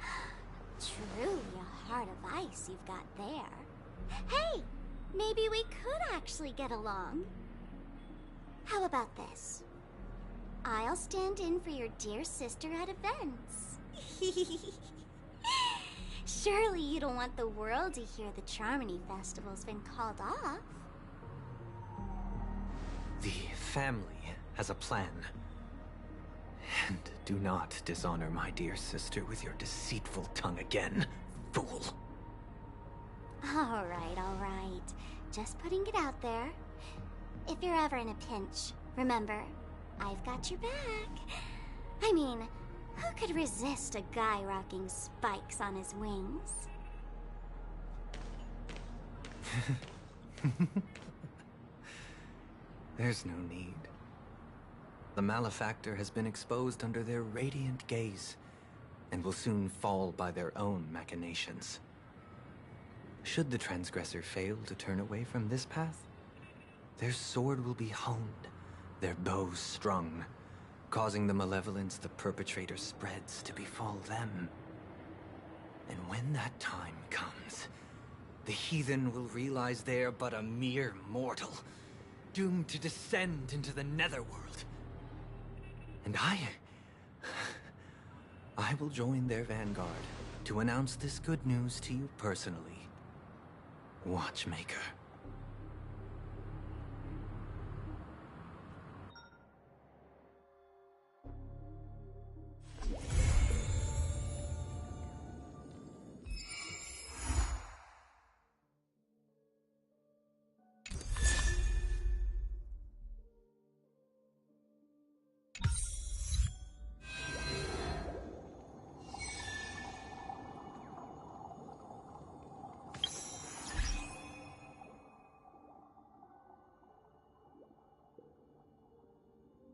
Speaker 11: Truly a heart of ice you've got there. Hey, maybe we could actually get along. How about this? I'll stand in for your dear sister at events. Surely you don't want the world to hear the Charmony Festival's been called off.
Speaker 20: The family has a plan. And do not dishonor my dear sister with your deceitful tongue again, fool.
Speaker 11: All right. Just putting it out there. If you're ever in a pinch, remember, I've got your back. I mean, who could resist a guy rocking spikes on his wings?
Speaker 20: There's no need. The malefactor has been exposed under their radiant gaze, and will soon fall by their own machinations. Should the transgressor fail to turn away from this path, their sword will be honed, their bows strung, causing the malevolence the perpetrator spreads to befall them. And when that time comes, the heathen will realize they're but a mere mortal, doomed to descend into the netherworld. And I will join their vanguard to announce this good news to you personally, Watchmaker.